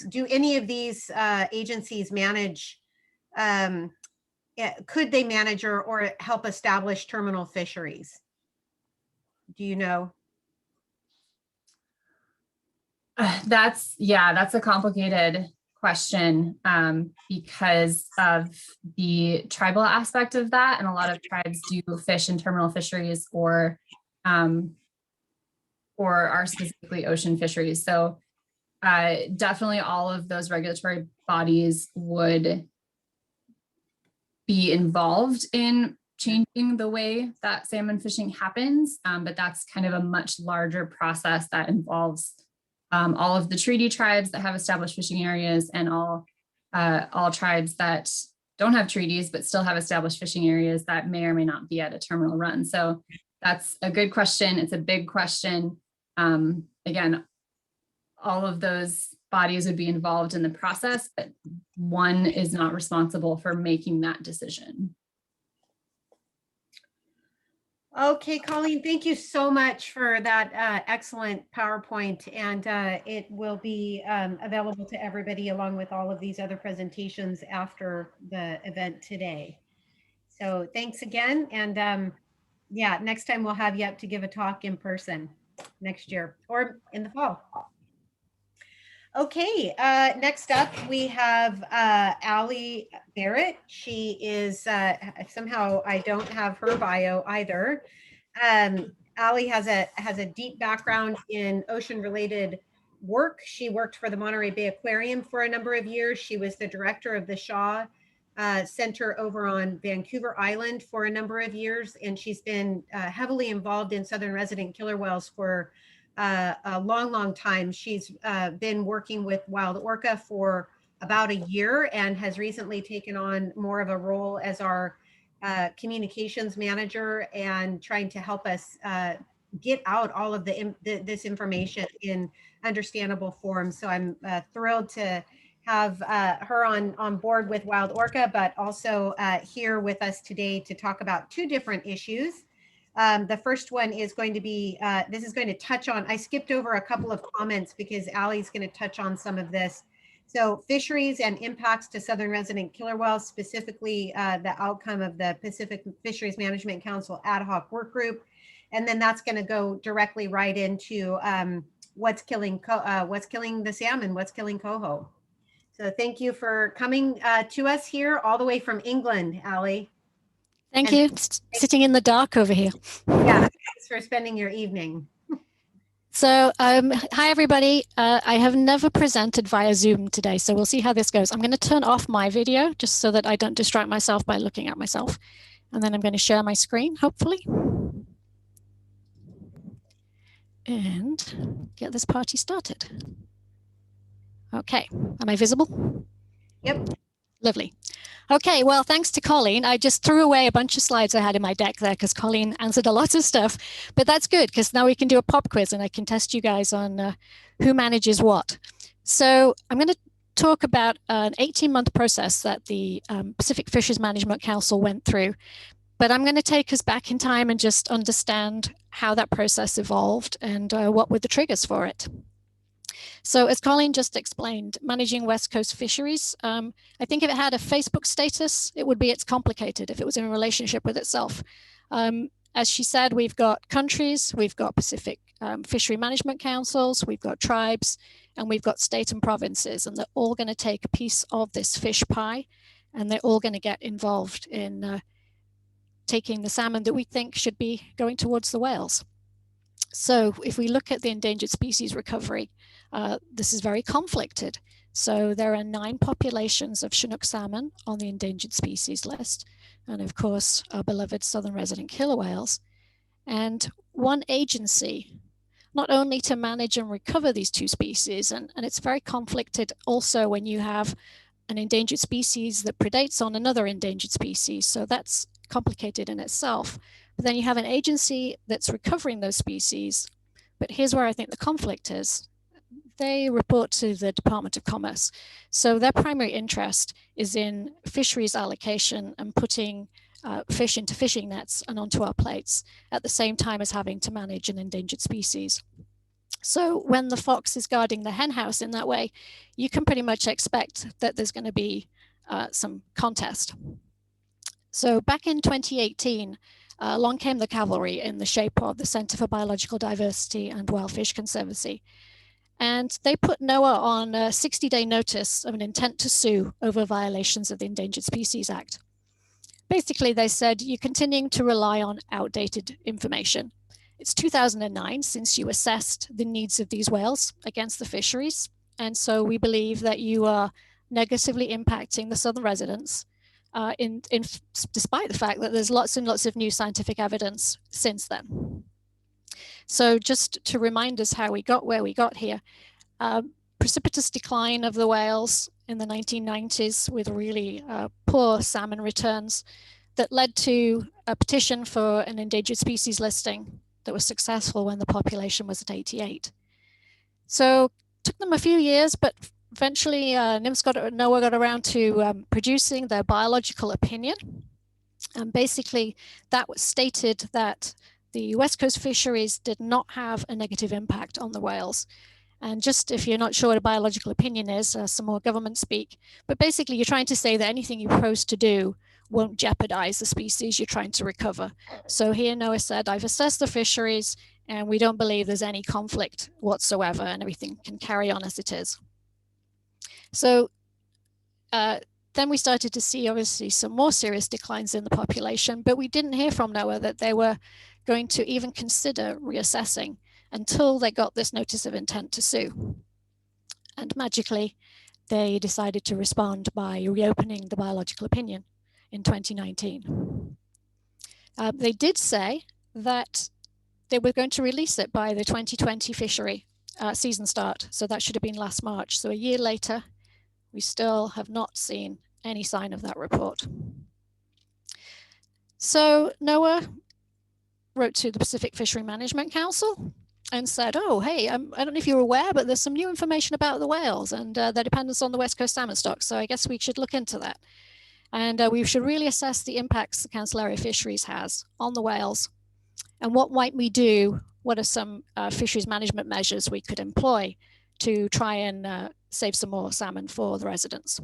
A: do any of these agencies manage, could they manage or help establish terminal fisheries? Do you know?
F: That's a complicated question because of the tribal aspect of that. And a lot of tribes do fish in terminal fisheries or are specifically ocean fisheries. So definitely all of those regulatory bodies would be involved in changing the way that salmon fishing happens. But that's kind of a much larger process that involves all of the treaty tribes that have established fishing areas and all tribes that don't have treaties but still have established fishing areas that may or may not be at a terminal run. So that's a good question. It's a big question. Again, all of those bodies would be involved in the process, but one is not responsible for making that decision.
A: Okay, Colleen, thank you so much for that excellent PowerPoint, and it will be available to everybody along with all of these other presentations after the event today. So thanks again, and yeah, next time we'll have you up to give a talk in person next year or in the fall. Okay, next up we have Allie Barrett. She is, somehow I don't have her bio either. Allie has a deep background in ocean-related work. She worked for the Monterey Bay Aquarium for a number of years. She was the director of the Shaw Center over on Vancouver Island for a number of years, and she's been heavily involved in southern resident killer whales for a long time. She's been working with wild orca for about a year and has recently taken on more of a role as our communications manager and trying to help us get out all of this information in understandable form. So I'm thrilled to have her on board with wild orca, but also here with us today to talk about two different issues. The first one is going to be, this is going to touch on, I skipped over a couple of comments because Allie's going to touch on some of this. So fisheries and impacts to southern resident killer whales, specifically the outcome of the Pacific Fisheries Management Council ad hoc work group. And then that's going to go directly right into what's killing the salmon, what's killing coho. So thank you for coming to us here all the way from England, Allie.
G: Thank you. Sitting in the dark over here.
A: Yeah, thanks for spending your evening.
G: So, hi everybody. I have never presented via Zoom today, so we'll see how this goes. I'm going to turn off my video just so that I don't distract myself by looking at myself. And then I'm going to share my screen, hopefully. And get this party started. Okay, am I visible?
A: Yep.
G: Lovely. Okay, well, thanks to Colleen. I just threw away a bunch of slides I had in my deck there because Colleen answered a lot of stuff, but that's good because now we can do a pop quiz and I can test you guys on who manages what. So I'm going to talk about an 18-month process that the Pacific Fisheries Management Council went through, but I'm going to take us back in time and just understand how that process evolved and what were the triggers for it. So as Colleen just explained, managing West Coast fisheries, I think if it had a Facebook status, it would be it's complicated if it was in a relationship with itself. As she said, we've got countries, we've got Pacific fishery management councils, we've got tribes, and we've got state and provinces, and they're all going to take a piece of this fish pie, and they're all going to get involved in taking the salmon that we think should be going towards the whales. So if we look at the endangered species recovery, this is very conflicted. So there are 9 populations of Chinook salmon on the endangered species list. And of course, our beloved southern resident killer whales. And one agency, not only to manage and recover these 2 species, and it's very conflicted also when you have an endangered species that predates on another endangered species. So that's complicated in itself. But then you have an agency that's recovering those species. But here's where I think the conflict is. They report to the Department of Commerce. So their primary interest is in fisheries allocation and putting fish into fishing nets and onto our plates at the same time as having to manage an endangered species. So when the fox is guarding the hen house in that way, you can pretty much expect that there's going to be some contest. So back in 2018, along came the cavalry in the shape of the Center for Biological Diversity and Wild Fish Conservancy. And they put NOAA on a 60-day notice of an intent to sue over violations of the Endangered Species Act. Basically, they said, you're continuing to rely on outdated information. It's 2009 since you assessed the needs of these whales against the fisheries. And so we believe that you are negatively impacting the southern residents despite the fact that there's lots and lots of new scientific evidence since then. So just to remind us how we got where we got here, precipitous decline of the whales in the 1990s with really poor salmon returns that led to a petition for an endangered species listing that was successful when the population was at 88. So it took them a few years, but eventually NOAA got around to producing their biological opinion. And basically that was stated that the West Coast fisheries did not have a negative impact on the whales. And just if you're not sure what a biological opinion is, some more government speak, but basically you're trying to say that anything you propose to do won't jeopardize the species you're trying to recover. So here NOAA said, I've assessed the fisheries and we don't believe there's any conflict whatsoever and everything can carry on as it is. So then we started to see obviously some more serious declines in the population, but we didn't hear from NOAA that they were going to even consider reassessing until they got this notice of intent to sue. And magically, they decided to respond by reopening the biological opinion in 2019. They did say that they were going to release it by the 2020 fishery season start. So that should have been last March. So a year later, we still have not seen any sign of that report. So NOAA wrote to the Pacific Fishery Management Council and said, oh, hey, I don't know if you're aware, but there's some new information about the whales and their dependence on the West Coast salmon stock. So I guess we should look into that. And we should really assess the impacts the Council Area Fisheries has on the whales and what might we do, what are some fisheries management measures we could employ to try and save some more salmon for the residents.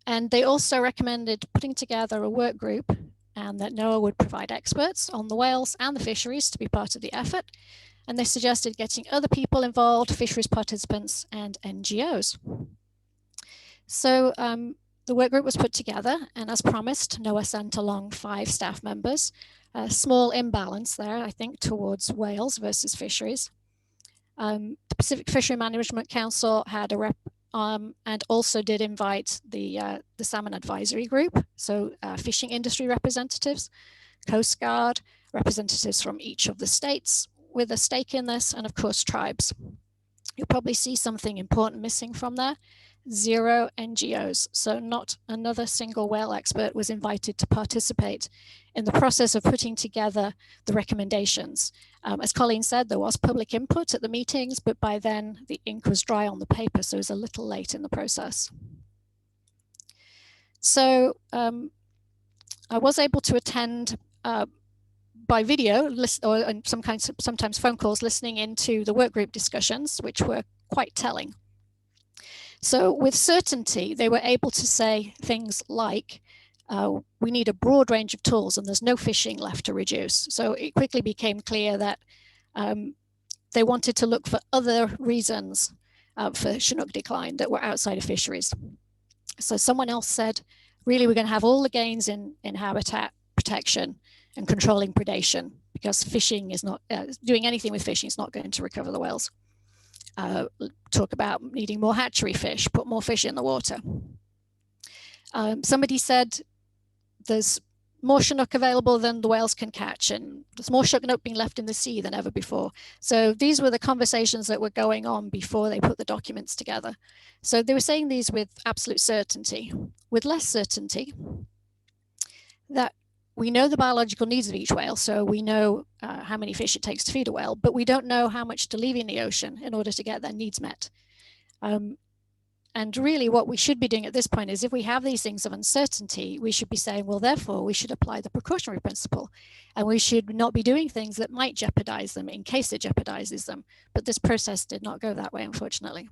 G: And they also recommended putting together a work group and that NOAA would provide experts on the whales and the fisheries to be part of the effort. And they suggested getting other people involved, fisheries participants and NGOs. So the work group was put together and as promised, NOAA sent along 5 staff members, a small imbalance there, I think, towards whales versus fisheries. The Pacific Fishery Management Council had a rep and also did invite the Salmon Advisory Group, so fishing industry representatives, Coast Guard, representatives from each of the states with a stake in this, and of course tribes. You'll probably see something important missing from there. 0 NGOs, so not another single whale expert was invited to participate in the process of putting together the recommendations. As Colleen said, there was public input at the meetings, but by then the ink was dry on the paper, so it was a little late in the process. So I was able to attend by video, or sometimes phone calls, listening into the work group discussions, which were quite telling. So with certainty, they were able to say things like, we need a broad range of tools and there's no fishing left to reduce. So it quickly became clear that they wanted to look for other reasons for Chinook decline that were outside of fisheries. So someone else said, really, we're going to have all the gains in habitat protection and controlling predation, because fishing is not, doing anything with fishing is not going to recover the whales. Talk about needing more hatchery fish, put more fish in the water. Somebody said there's more Chinook available than the whales can catch, and there's more Chinook being left in the sea than ever before. So these were the conversations that were going on before they put the documents together. So they were saying these with absolute certainty. With less certainty, that we know the biological needs of each whale, so we know how many fish it takes to feed a whale, but we don't know how much to leave in the ocean in order to get their needs met. And really what we should be doing at this point is, if we have these things of uncertainty, we should be saying, well, therefore we should apply the precautionary principle, and we should not be doing things that might jeopardize them in case it jeopardizes them. But this process did not go that way, unfortunately.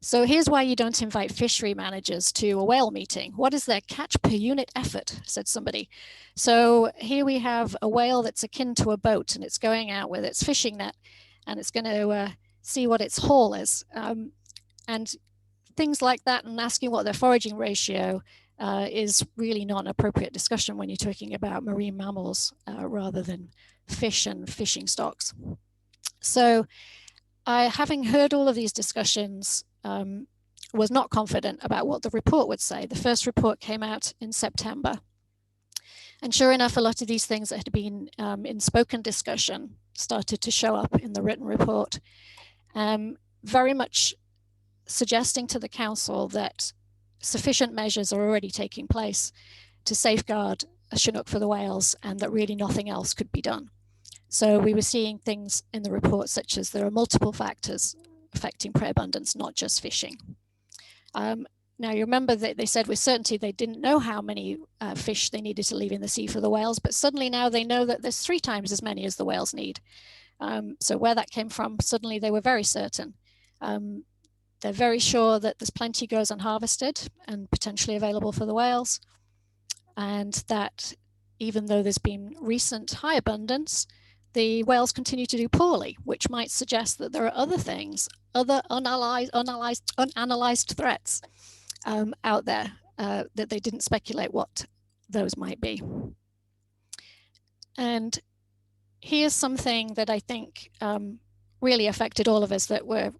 G: So here's why you don't invite fishery managers to a whale meeting. What is their catch per unit effort, said somebody. So here we have a whale that's akin to a boat, and it's going out with its fishing net, and it's going to see what its haul is. And things like that, and asking what their foraging ratio is really not an appropriate discussion when you're talking about marine mammals rather than fish and fishing stocks. So having heard all of these discussions, was not confident about what the report would say. The first report came out in September. And sure enough, a lot of these things that had been in spoken discussion started to show up in the written report, very much suggesting to the council that sufficient measures are already taking place to safeguard a Chinook for the whales, and that really nothing else could be done. So we were seeing things in the report such as there are multiple factors affecting prey abundance, not just fishing. Now you remember that they said with certainty they didn't know how many fish they needed to leave in the sea for the whales, but suddenly now they know that there's 3 times as many as the whales need. So where that came from, suddenly they were very certain. They're very sure that there's plenty goes unharvested and potentially available for the whales, and that even though there's been recent high abundance, the whales continue to do poorly, which might suggest that there are other things, other unanalyzed threats out there that they didn't speculate what those might be. And here's something that I think really affected all of us that were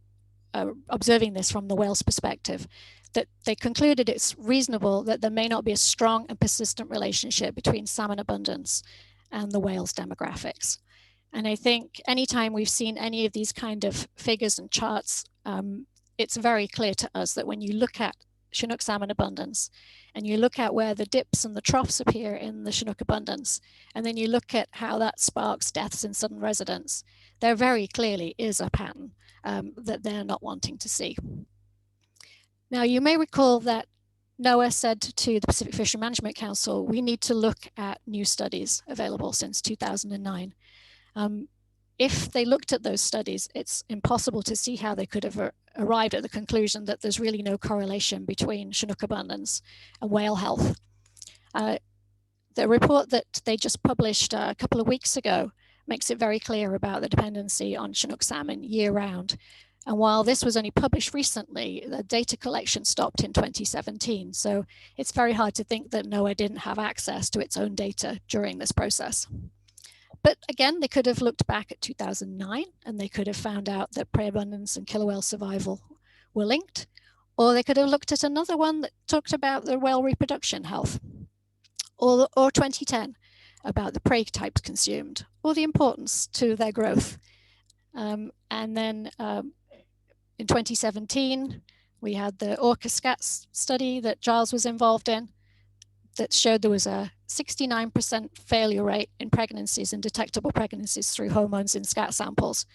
G: observing this from the whales' perspective, that they concluded it's reasonable that there may not be a strong and persistent relationship between salmon abundance and the whales' demographics. And I think anytime we've seen any of these kind of figures and charts, it's very clear to us that when you look at Chinook salmon abundance, and you look at where the dips and the troughs appear in the Chinook abundance, and then you look at how that sparks deaths in sudden residents, there very clearly is a pattern that they're not wanting to see. Now, you may recall that NOAA said to the Pacific Fishery Management Council, we need to look at new studies available since 2009. If they looked at those studies, it's impossible to see how they could have arrived at the conclusion that there's really no correlation between Chinook abundance and whale health. The report that they just published a couple of weeks ago makes it very clear about the dependency on Chinook salmon year-round. And while this was only published recently, the data collection stopped in 2017. So it's very hard to think that NOAA didn't have access to its own data during this process. But again, they could have looked back at 2009 and they could have found out that prey abundance and killer whale survival were linked. Or they could have looked at another one that talked about the whale reproduction health. Or 2010 about the prey types consumed or the importance to their growth. And then in 2017, we had the Orca scats study that Giles was involved in that showed there was a 69% failure rate in pregnancies and detectable pregnancies through hormones in scat samples.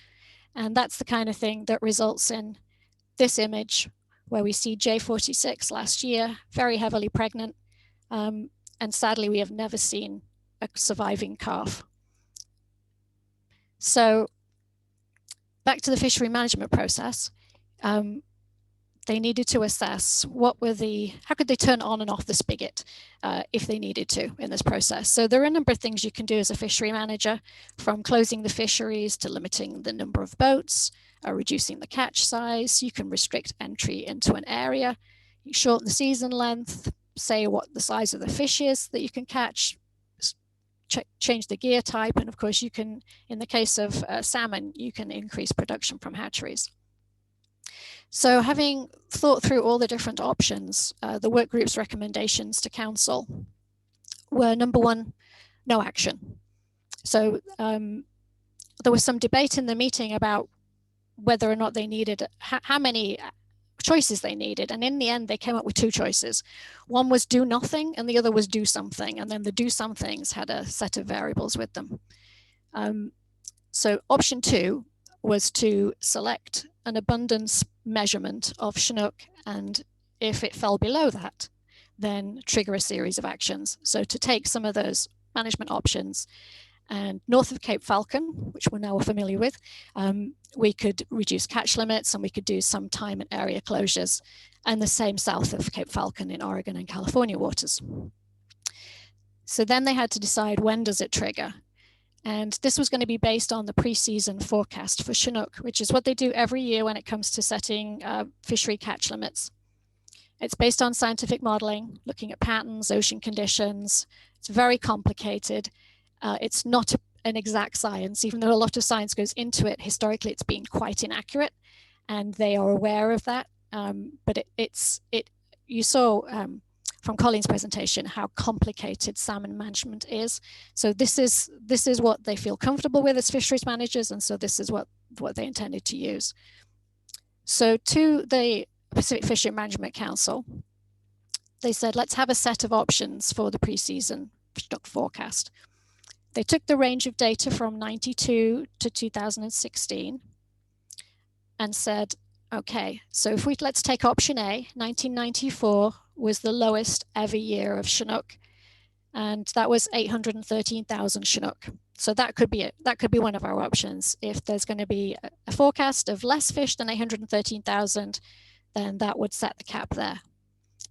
G: And that's the kind of thing that results in this image where we see J46 last year, very heavily pregnant. And sadly, we have never seen a surviving calf. So back to the fishery management process. They needed to assess how could they turn on and off the spigot if they needed to in this process. So there are a number of things you can do as a fishery manager, from closing the fisheries to limiting the number of boats, reducing the catch size. You can restrict entry into an area, you shorten the season length, say what the size of the fish is that you can catch, change the gear type, and of course you can, in the case of salmon, you can increase production from hatcheries. So having thought through all the different options, the work group's recommendations to council were: number one, no action. So there was some debate in the meeting about whether or not they needed, how many choices they needed. And in the end, they came up with two choices. One was do nothing and the other was do something. And then the do somethings had a set of variables with them. So option two was to select an abundance measurement of Chinook, and if it fell below that, then trigger a series of actions. So to take some of those management options, and north of Cape Falcon, which we're now familiar with, we could reduce catch limits and we could do some time and area closures, and the same south of Cape Falcon in Oregon and California waters. So then they had to decide, when does it trigger? And this was going to be based on the pre-season forecast for Chinook, which is what they do every year when it comes to setting fishery catch limits. It's based on scientific modeling, looking at patterns, ocean conditions. It's very complicated. It's not an exact science, even though a lot of science goes into it. Historically, it's been quite inaccurate, and they are aware of that. But you saw from Colleen's presentation how complicated salmon management is. So this is what they feel comfortable with as fisheries managers, and so this is what they intended to use. So to the Pacific Fishery Management Council, they said, let's have a set of options for the pre-season Chinook forecast. They took the range of data from 92 to 2016 and said, okay, so if let's take option A. 1994 was the lowest ever year of Chinook, and that was 813,000 Chinook. So that could be it. That could be one of our options. If there's going to be a forecast of less fish than 813,000, then that would set the cap there.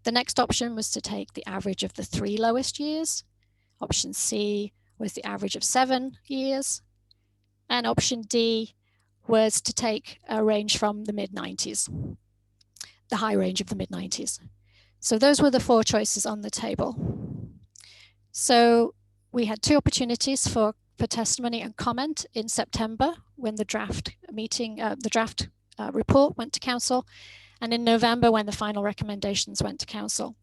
G: The next option was to take the average of the 3 lowest years. Option C was the average of 7 years. And option D was to take a range from the mid-90s, the high range of the mid-90s. So those were the 4 choices on the table. So we had 2 opportunities for testimony and comment in September when the draft report went to council, and in November when the final recommendations went to council.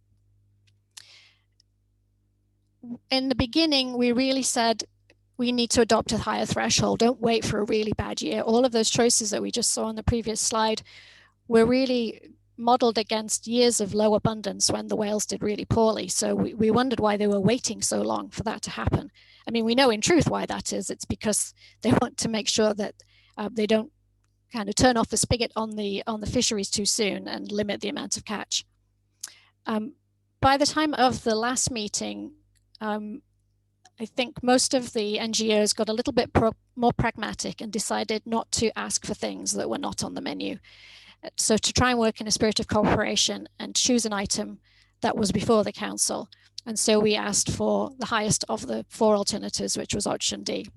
G: In the beginning, we really said, we need to adopt a higher threshold. Don't wait for a really bad year. All of those choices that we just saw on the previous slide were really modeled against years of low abundance when the whales did really poorly. So we wondered why they were waiting so long for that to happen. I mean, we know in truth why that is. It's because they want to make sure that they don't kind of turn off the spigot on the fisheries too soon and limit the amount of catch. By the time of the last meeting, I think most of the NGOs got a little bit more pragmatic and decided not to ask for things that were not on the menu. So to try and work in a spirit of cooperation and choose an item that was before the council. And so we asked for the highest of the 4 alternatives, which was option D.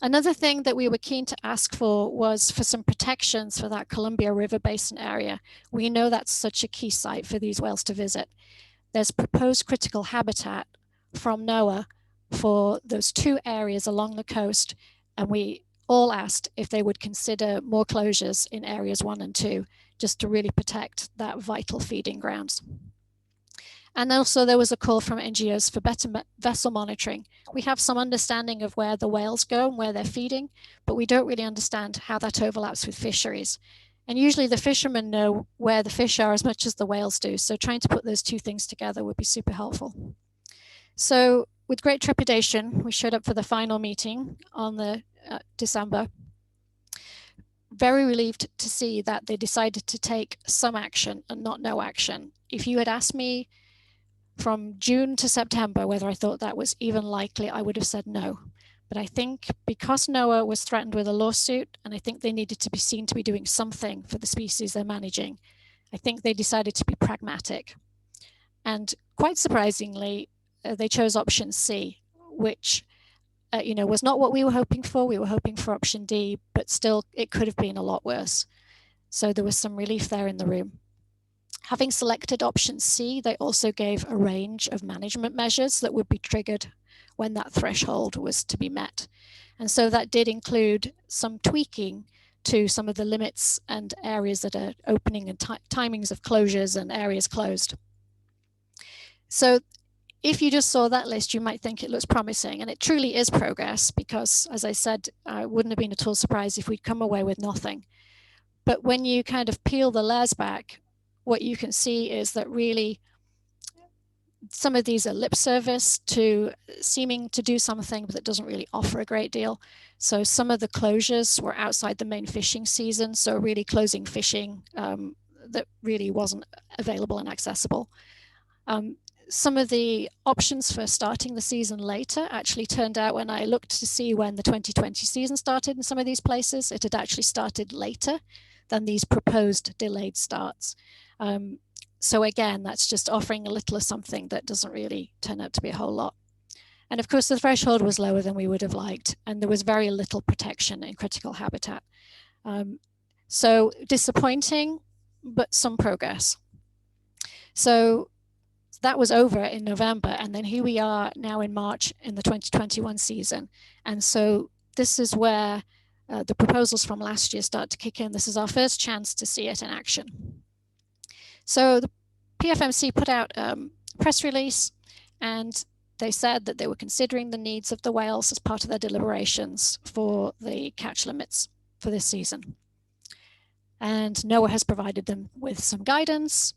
G: Another thing that we were keen to ask for was for some protections for that Columbia River Basin area. We know that's such a key site for these whales to visit. There's proposed critical habitat from NOAA for those 2 areas along the coast. And we all asked if they would consider more closures in areas 1 and 2, just to really protect that vital feeding grounds. And also there was a call from NGOs for better vessel monitoring. We have some understanding of where the whales go and where they're feeding, but we don't really understand how that overlaps with fisheries. And usually the fishermen know where the fish are as much as the whales do. So trying to put those 2 things together would be super helpful. So with great trepidation, we showed up for the final meeting on the December. Very relieved to see that they decided to take some action and not no action. If you had asked me from June to September whether I thought that was even likely, I would have said no. But I think because NOAA was threatened with a lawsuit, and I think they needed to be seen to be doing something for the species they're managing, I think they decided to be pragmatic. And quite surprisingly, they chose option C, which was not what we were hoping for. We were hoping for option D, but still it could have been a lot worse. So there was some relief there in the room. Having selected option C, they also gave a range of management measures that would be triggered when that threshold was to be met. And so that did include some tweaking to some of the limits and areas that are opening and timings of closures and areas closed. So if you just saw that list, you might think it looks promising, and it truly is progress because, as I said, it wouldn't have been at all surprised if we'd come away with nothing. But when you kind of peel the layers back, what you can see is that really some of these are lip service to seeming to do something, but that doesn't really offer a great deal. So some of the closures were outside the main fishing season, so really closing fishing that really wasn't available and accessible. Some of the options for starting the season later actually turned out, when I looked to see when the 2020 season started in some of these places, it had actually started later than these proposed delayed starts. So again, that's just offering a little of something that doesn't really turn out to be a whole lot. And of course, the threshold was lower than we would have liked, and there was very little protection in critical habitat. So disappointing, but some progress. So that was over in November, and then here we are now in March in the 2021 season. And so this is where the proposals from last year start to kick in. This is our first chance to see it in action. So the PFMC put out a press release, and they said that they were considering the needs of the whales as part of their deliberations for the catch limits for this season. And NOAA has provided them with some guidance,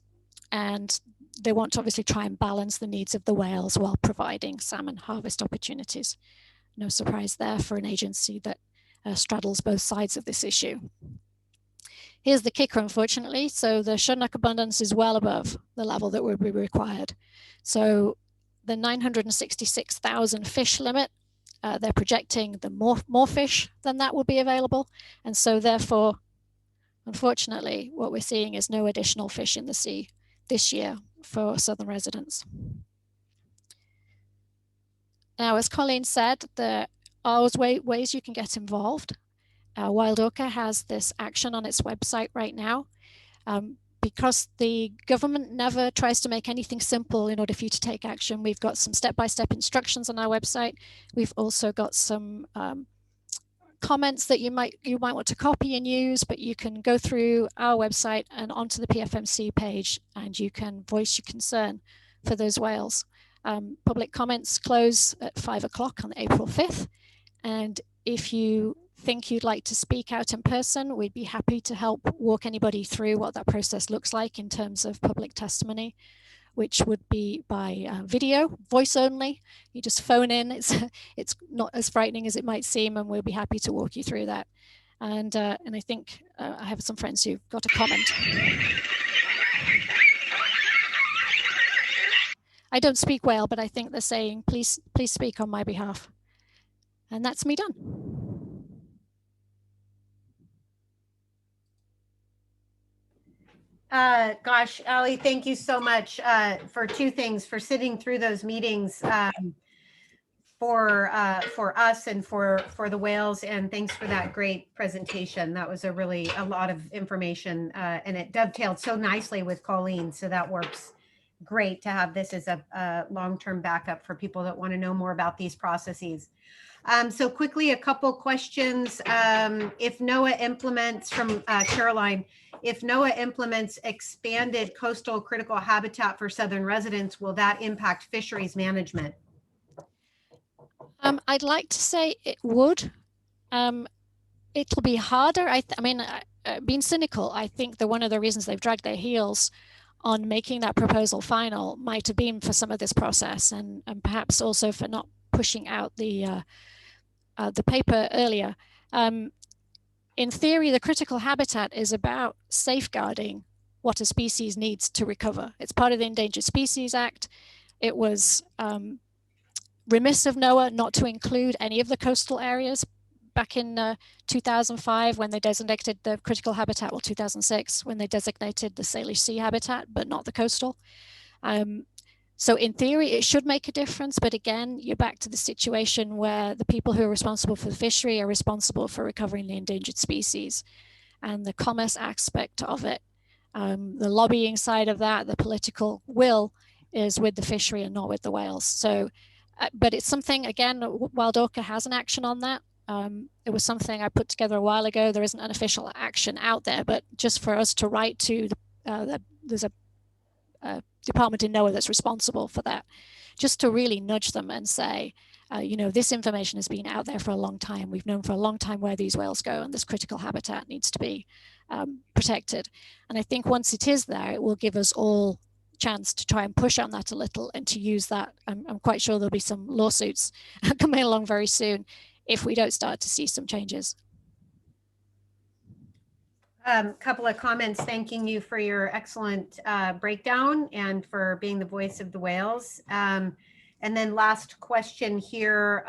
G: and they want to obviously try and balance the needs of the whales while providing salmon harvest opportunities. No surprise there for an agency that straddles both sides of this issue. Here's the kicker, unfortunately. So the Chinook abundance is well above the level that would be required. So the 966,000 fish limit, they're projecting the more fish than that will be available. And so therefore, unfortunately, what we're seeing is no additional fish in the sea this year for southern residents. Now, as Colleen said, there are ways you can get involved. Wild Orca has this action on its website right now. Because the government never tries to make anything simple in order for you to take action, we've got some step-by-step instructions on our website. We've also got some comments that you might want to copy and use, but you can go through our website and onto the PFMC page, and you can voice your concern for those whales. Public comments close at 5 o'clock on April 5th. And if you think you'd like to speak out in person, we'd be happy to help walk anybody through what that process looks like in terms of public testimony, which would be by video, voice only. You just phone in. It's not as frightening as it might seem, and we'll be happy to walk you through that. And I think I have some friends who've got a comment. I don't speak whale, but I think they're saying, please speak on my behalf. And that's me done.
A: Gosh, Ali, thank you so much for 2 things, for sitting through those meetings for us and for the whales, and thanks for that great presentation. That was a lot of information, and it dovetailed so nicely with Colleen, so that works great to have this as a long-term backup for people that want to know more about these processes. So quickly, a couple questions. If NOAA implements from Caroline, if NOAA implements expanded coastal critical habitat for southern residents, will that impact fisheries management?
G: I'd like to say it would. It'll be harder. I mean, being cynical, I think that one of the reasons they've dragged their heels on making that proposal final might have been for some of this process, and perhaps also for not pushing out the paper earlier. In theory, the critical habitat is about safeguarding what a species needs to recover. It's part of the Endangered Species Act. It was remiss of NOAA not to include any of the coastal areas back in 2005 when they designated the critical habitat, or 2006 when they designated the Salish Sea habitat, but not the coastal. So in theory, it should make a difference. But again, you're back to the situation where the people who are responsible for the fishery are responsible for recovering the endangered species. And the commerce aspect of it, the lobbying side of that, the political will is with the fishery and not with the whales. So, but it's something, again, Wild Orca has an action on that. It was something I put together a while ago. There isn't an official action out there, but just for us to write to, there's a department in NOAA that's responsible for that, just to really nudge them and say, you know, this information has been out there for a long time. We've known for a long time where these whales go, and this critical habitat needs to be protected. And I think once it is there, it will give us all a chance to try and push on that a little and to use that. I'm quite sure there'll be some lawsuits coming along very soon if we don't start to see some changes.
A: Couple of comments thanking you for your excellent breakdown and for being the voice of the whales. And then last question here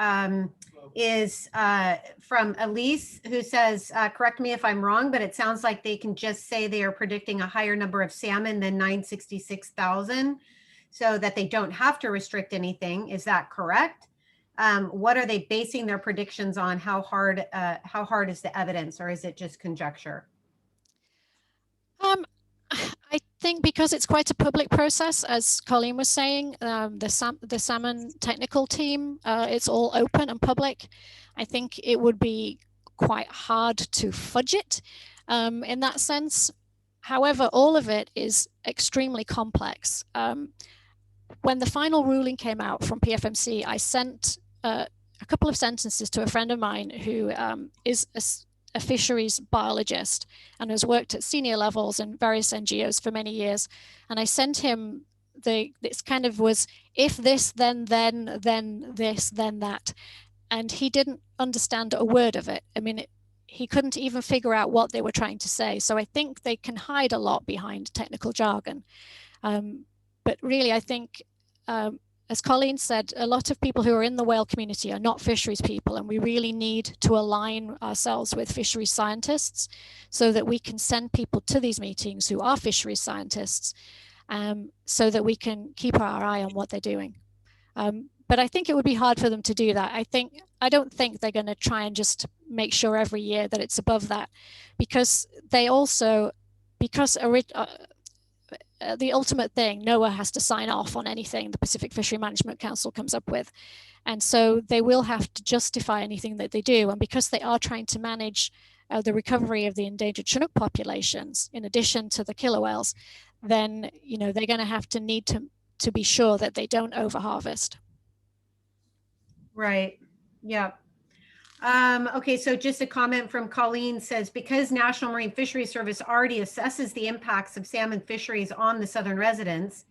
A: is from Elise, who says, correct me if I'm wrong, but it sounds like they can just say they are predicting a higher number of salmon than 966,000 so that they don't have to restrict anything. Is that correct? What are they basing their predictions on? How hard is the evidence, or is it just conjecture?
G: I think because it's quite a public process, as Colleen was saying, the salmon technical team, it's all open and public. I think it would be quite hard to fudge it in that sense. However, all of it is extremely complex. When the final ruling came out from PFMC, I sent a couple of sentences to a friend of mine who is a fisheries biologist and has worked at senior levels in various NGOs for many years. And I sent him this kind of was, if this, then this, then that. And he didn't understand a word of it. I mean, he couldn't even figure out what they were trying to say. So I think they can hide a lot behind technical jargon. But really, I think, as Colleen said, a lot of people who are in the whale community are not fisheries people, and we really need to align ourselves with fisheries scientists so that we can send people to these meetings who are fisheries scientists, so that we can keep our eye on what they're doing. But I think it would be hard for them to do that. I don't think they're going to try and just make sure every year that it's above that, because they also, the ultimate thing, NOAA has to sign off on anything the Pacific Fishery Management Council comes up with. And so they will have to justify anything that they do. And because they are trying to manage the recovery of the endangered Chinook populations, in addition to the killer whales, then, you know, they're going to have to need to be sure that they don't overharvest.
A: Right. Yeah. Okay, so just a comment from Colleen says, because National Marine Fisheries Service already assesses the impacts of salmon fisheries on the southern residents,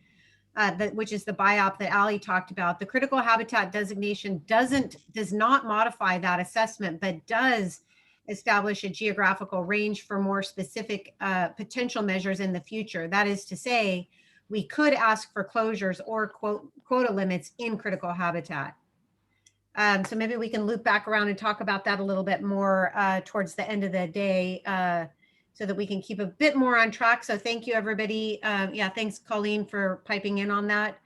A: which is the BIOP that Ali talked about, the critical habitat designation does not modify that assessment, but does establish a geographical range for more specific potential measures in the future. That is to say, we could ask for closures or quota limits in critical habitat. So maybe we can loop back around and talk about that a little bit more towards the end of the day so that we can keep a bit more on track. So thank you, everybody. Yeah, thanks, Colleen, for piping in on that.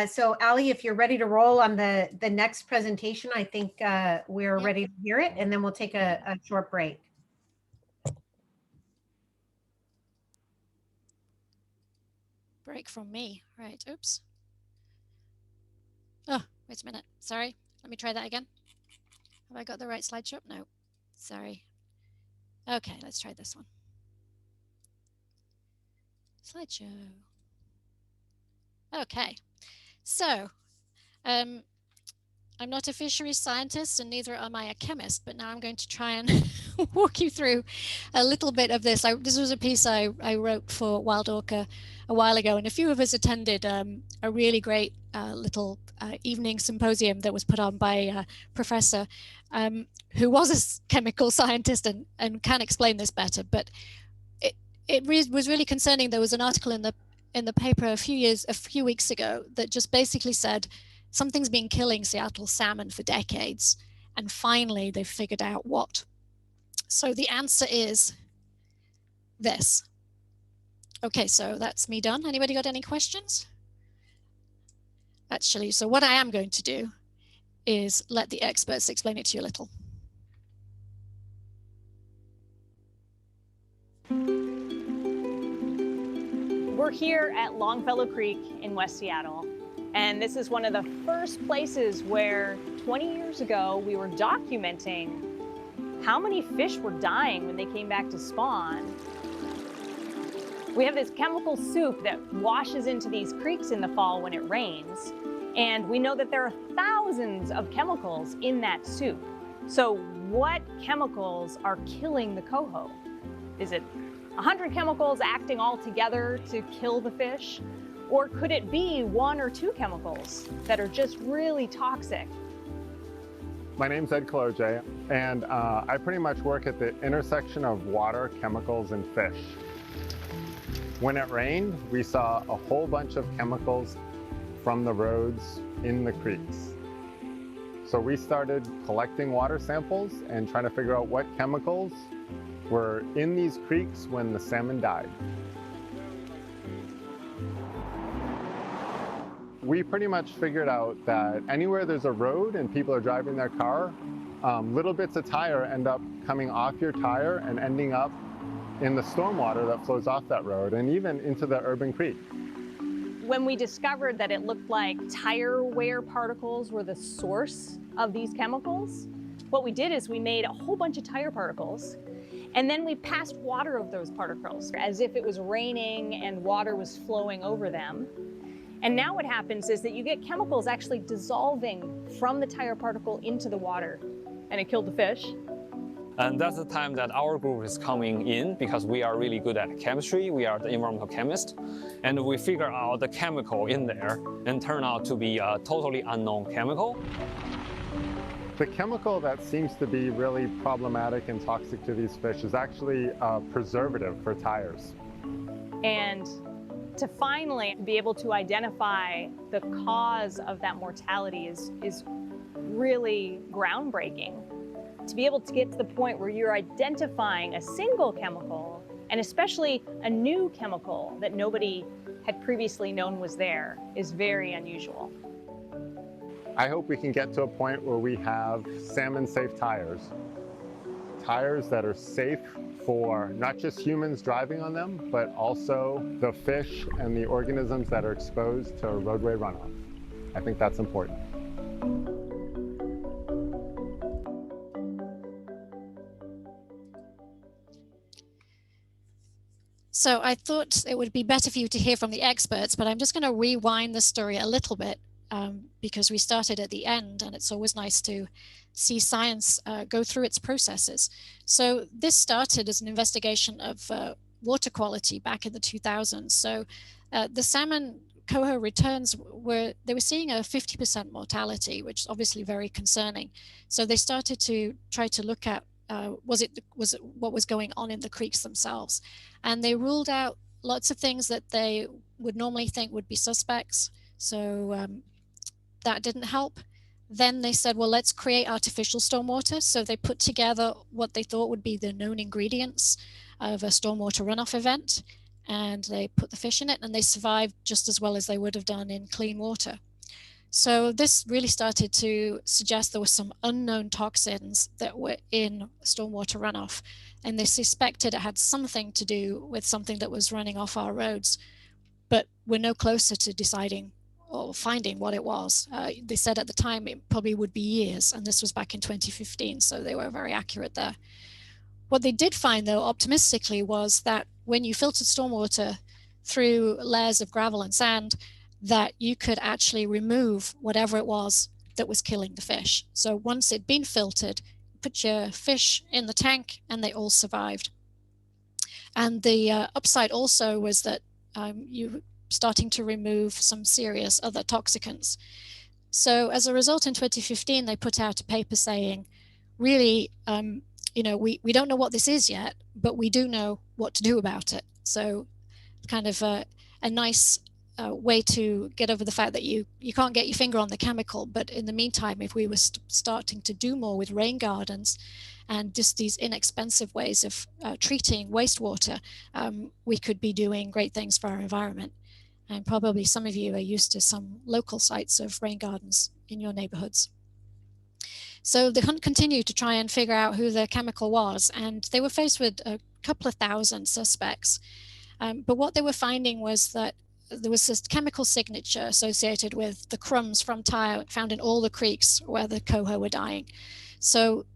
A: So Ali, if you're ready to roll on the next presentation, I think we're ready to hear it, and then we'll take a short break.
G: break from me. Right, oops. Oh, wait a minute. Sorry. Let me try that again. Have I got the right slideshow up? No, sorry. Okay, let's try this one. Slideshow. Okay, so I'm not a fisheries scientist and neither am I a chemist, but now I'm going to try and walk you through a little bit of this. This was a piece I wrote for Wild Orca a while ago, and a few of us attended a really great little evening symposium that was put on by a professor who was a chemical scientist and can explain this better, but it was really concerning. There was an article in the paper a few weeks ago that just basically said something's been killing Seattle salmon for decades, and finally they've figured out what. So the answer is this. Okay, so that's me done. Anybody got any questions? Actually, so what I am going to do is let the experts explain it to you a little.
H: We're here at Longfellow Creek in West Seattle, and this is one of the first places where 20 years ago we were documenting how many fish were dying when they came back to spawn. We have this chemical soup that washes into these creeks in the fall when it rains, and we know that there are thousands of chemicals in that soup. So what chemicals are killing the coho? Is it 100 chemicals acting all together to kill the fish? Or could it be 1 or 2 chemicals that are just really toxic?
I: My name's Ed Kaloje, and I pretty much work at the intersection of water, chemicals, and fish. When it rained, we saw a whole bunch of chemicals from the roads in the creeks. So we started collecting water samples and trying to figure out what chemicals were in these creeks when the salmon died. We pretty much figured out that anywhere there's a road and people are driving their car, little bits of tire end up coming off your tire and ending up in the stormwater that flows off that road and even into the urban creek.
H: When we discovered that it looked like tire wear particles were the source of these chemicals, what we did is we made a whole bunch of tire particles, and then we passed water over those particles as if it was raining and water was flowing over them. And now what happens is that you get chemicals actually dissolving from the tire particle into the water, and it killed the fish.
J: And that's the time that our group is coming in because we are really good at chemistry. We are the environmental chemist, and we figure out the chemical in there and turn out to be a totally unknown chemical.
I: The chemical that seems to be really problematic and toxic to these fish is actually a preservative for tires.
H: And to finally be able to identify the cause of that mortality is really groundbreaking. To be able to get to the point where you're identifying a single chemical, and especially a new chemical that nobody had previously known was there, is very unusual.
I: I hope we can get to a point where we have salmon-safe tires. Tires that are safe for not just humans driving on them, but also the fish and the organisms that are exposed to roadway runoff. I think that's important.
G: So I thought it would be better for you to hear from the experts, but I'm just going to rewind the story a little bit because we started at the end, and it's always nice to see science go through its processes. So this started as an investigation of water quality back in the 2000s. So the salmon coho returns they were seeing a 50% mortality, which is obviously very concerning. So they started to try to look at was it what was going on in the creeks themselves, and they ruled out lots of things that they would normally think would be suspects. So that didn't help. Then they said, well, let's create artificial stormwater. So they put together what they thought would be the known ingredients of a stormwater runoff event, and they put the fish in it, and they survived just as well as they would have done in clean water. So this really started to suggest there were some unknown toxins that were in stormwater runoff, and they suspected it had something to do with something that was running off our roads. but we're no closer to deciding or finding what it was. They said at the time it probably would be years, and this was back in 2015, so they were very accurate there. What they did find, though, optimistically, was that when you filtered stormwater through layers of gravel and sand, that you could actually remove whatever it was that was killing the fish. So once it'd been filtered, put your fish in the tank and they all survived. And the upside also was that you were starting to remove some serious other toxicants. So as a result, in 2015, they put out a paper saying, really, you know, we don't know what this is yet, but we do know what to do about it. So kind of a nice way to get over the fact that you can't get your finger on the chemical. But in the meantime, if we were starting to do more with rain gardens and just these inexpensive ways of treating wastewater, we could be doing great things for our environment. And probably some of you are used to some local sites of rain gardens in your neighborhoods. So the hunt continued to try and figure out who the chemical was, and they were faced with a couple of thousand suspects. But what they were finding was that there was this chemical signature associated with the crumbs from tire found in all the creeks where the coho were dying. So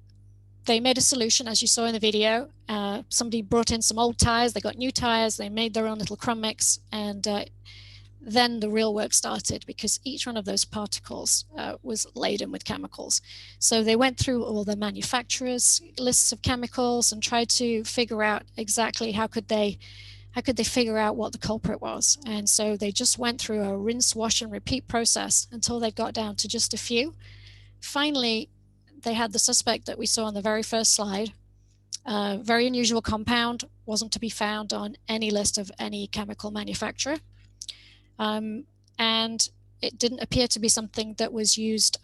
G: they made a solution, as you saw in the video. Somebody brought in some old tires, they got new tires, they made their own little crumb mix, and then the real work started, because each one of those particles was laden with chemicals. So they went through all the manufacturers' lists of chemicals and tried to figure out exactly how could they figure out what the culprit was. And so they just went through a rinse, wash, and repeat process until they got down to just a few. Finally, they had the suspect that we saw on the very first slide. Very unusual compound, wasn't to be found on any list of any chemical manufacturer. And it didn't appear to be something that was used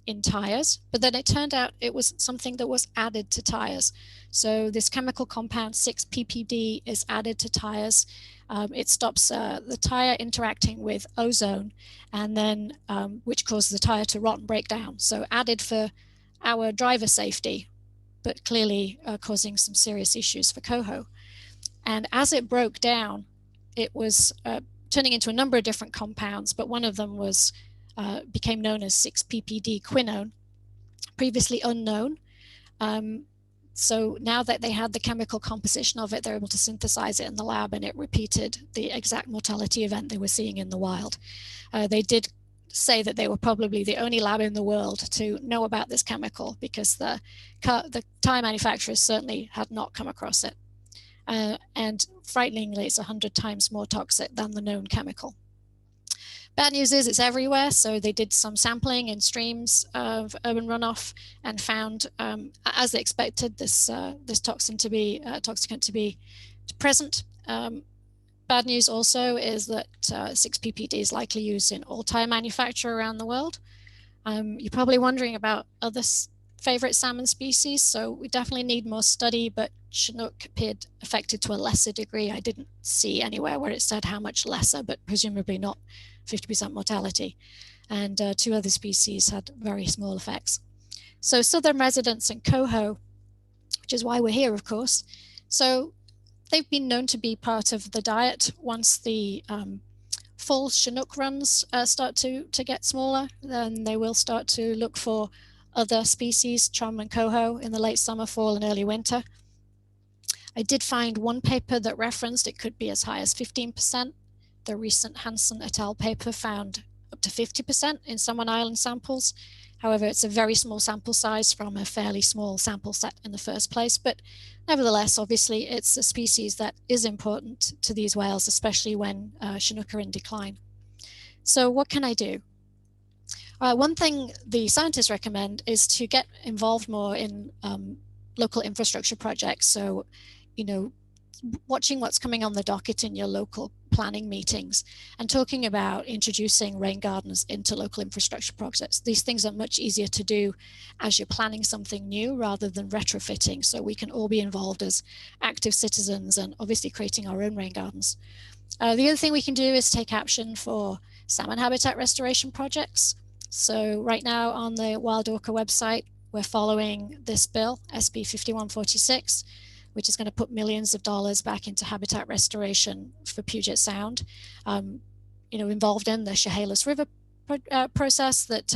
G: in tires, but then it turned out it was something that was added to tires. So this chemical compound 6-PPD is added to tires. It stops the tire interacting with ozone, and then which causes the tire to rot and break down. So added for our driver safety, but clearly causing some serious issues for coho. And as it broke down, it was turning into a number of different compounds, but one of them was became known as 6-PPD quinone, previously unknown. So now that they had the chemical composition of it, they're able to synthesize it in the lab, and it repeated the exact mortality event they were seeing in the wild. They did say that they were probably the only lab in the world to know about this chemical, because the tire manufacturers certainly had not come across it. And frighteningly, it's 100 times more toxic than the known chemical. Bad news is it's everywhere. So they did some sampling in streams of urban runoff and found, as they expected, this toxicant to be present. Bad news also is that 6-PPD is likely used in all tire manufacture around the world. You're probably wondering about other favorite salmon species, so we definitely need more study, but Chinook appeared affected to a lesser degree. I didn't see anywhere where it said how much lesser, but presumably not 50% mortality. And 2 other species had very small effects. So southern residents and coho, which is why we're here, of course. So they've been known to be part of the diet. Once the full Chinook runs start to get smaller, then they will start to look for other species, chum and coho, in the late summer, fall, and early winter. I did find one paper that referenced it could be as high as 15%. The recent Hansen et al. Paper found up to 50% in Salmon Island samples. However, it's a very small sample size from a fairly small sample set in the first place. But nevertheless, obviously, it's a species that is important to these whales, especially when Chinook are in decline. So what can I do? One thing the scientists recommend is to get involved more in local infrastructure projects. So, you know, watching what's coming on the docket in your local planning meetings and talking about introducing rain gardens into local infrastructure projects. These things are much easier to do as you're planning something new rather than retrofitting. So we can all be involved as active citizens and obviously creating our own rain gardens. The other thing we can do is take action for salmon habitat restoration projects. So right now on the Wild Orca website, we're following this bill, SB 5146, which is going to put millions of dollars back into habitat restoration for Puget Sound. Involved in the Chehalis River process that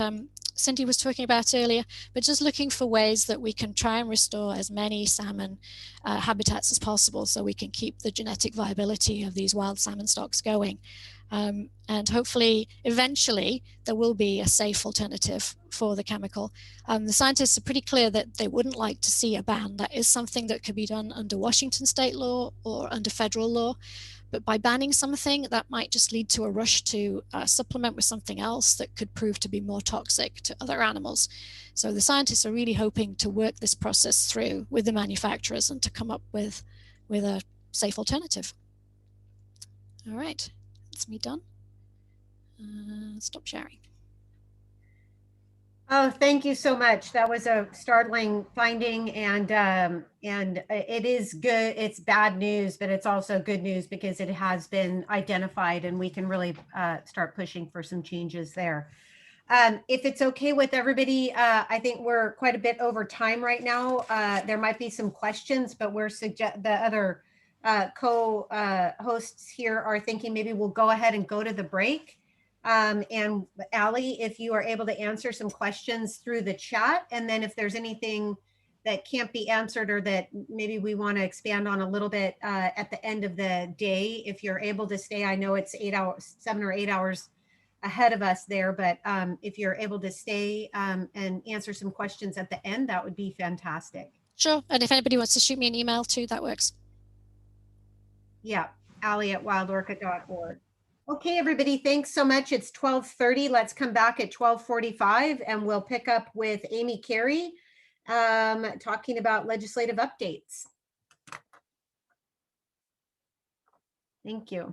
G: Cindy was talking about earlier, but just looking for ways that we can try and restore as many salmon habitats as possible so we can keep the genetic viability of these wild salmon stocks going. And hopefully, eventually, there will be a safe alternative for the chemical. The scientists are pretty clear that they wouldn't like to see a ban. That is something that could be done under Washington state law or under federal law. But by banning something, that might just lead to a rush to supplement with something else that could prove to be more toxic to other animals. So the scientists are really hoping to work this process through with the manufacturers and to come up with a safe alternative. All right, that's me done. Stop sharing.
A: Oh, thank you so much. That was a startling finding, and it is good. It's bad news, but it's also good news because it has been identified, and we can really start pushing for some changes there. If it's okay with everybody, I think we're quite a bit over time right now. There might be some questions, but the other co-hosts here are thinking maybe we'll go ahead and go to the break. And Allie, if you are able to answer some questions through the chat, and then if there's anything that can't be answered or that maybe we want to expand on a little bit at the end of the day, if you're able to stay, I know it's 7 or 8 hours ahead of us there, but if you're able to stay and answer some questions at the end, that would be fantastic.
G: Sure, and if anybody wants to shoot me an email too, that works.
A: Yeah, Allie@wildorca.org. Okay, everybody, thanks so much. It's 12:30. Let's come back at 12:45 and we'll pick up with Amy Carey talking about legislative updates. Thank you.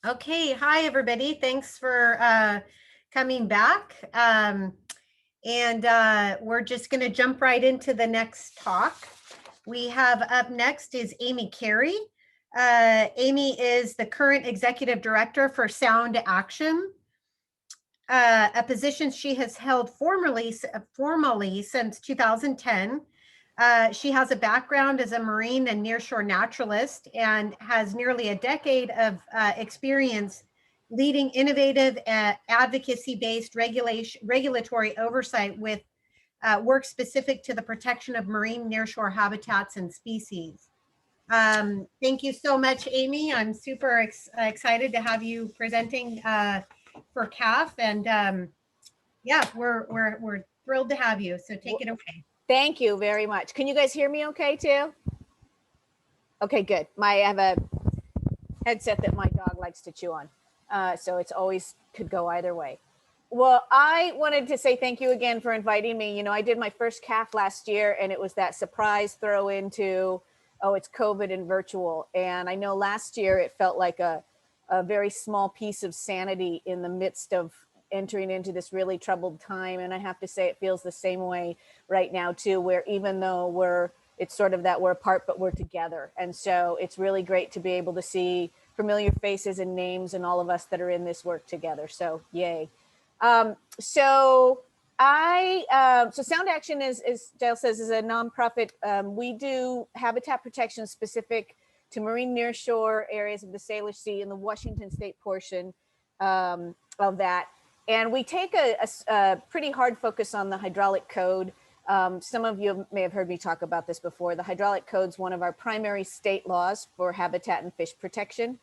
A: Okay, hi everybody. Thanks for coming back. We're just going to jump right into the next talk. We have up next is Amy Carey. Amy is the current executive director for Sound Action, a position she has held formally since 2010. She has a background as a marine and nearshore naturalist and has nearly a decade of experience leading innovative advocacy-based regulatory oversight with work specific to the protection of marine nearshore habitats and species. Thank you so much, Amy. I'm super excited to have you presenting for CAF, and yeah, we're thrilled to have you. So take it away.
H: Thank you very much. Can you guys hear me okay too? Okay, good. I have a headset that my dog likes to chew on. So it's always could go either way. Well, I wanted to say thank you again for inviting me. You know, I did my first CAF last year and it was that surprise throw into, oh, it's COVID and virtual. And I know last year it felt like a very small piece of sanity in the midst of entering into this really troubled time. And I have to say it feels the same way right now too, where even though it's sort of that we're apart, but we're together. And so it's really great to be able to see familiar faces and names and all of us that are in this work together. So yay. So Sound Action is, as Giles says, is a nonprofit. We do habitat protection specific to marine nearshore areas of the Salish Sea and the Washington state portion of that. And we take a pretty hard focus on the hydraulic code. Some of you may have heard me talk about this before. The hydraulic code is one of our primary state laws for habitat and fish protection.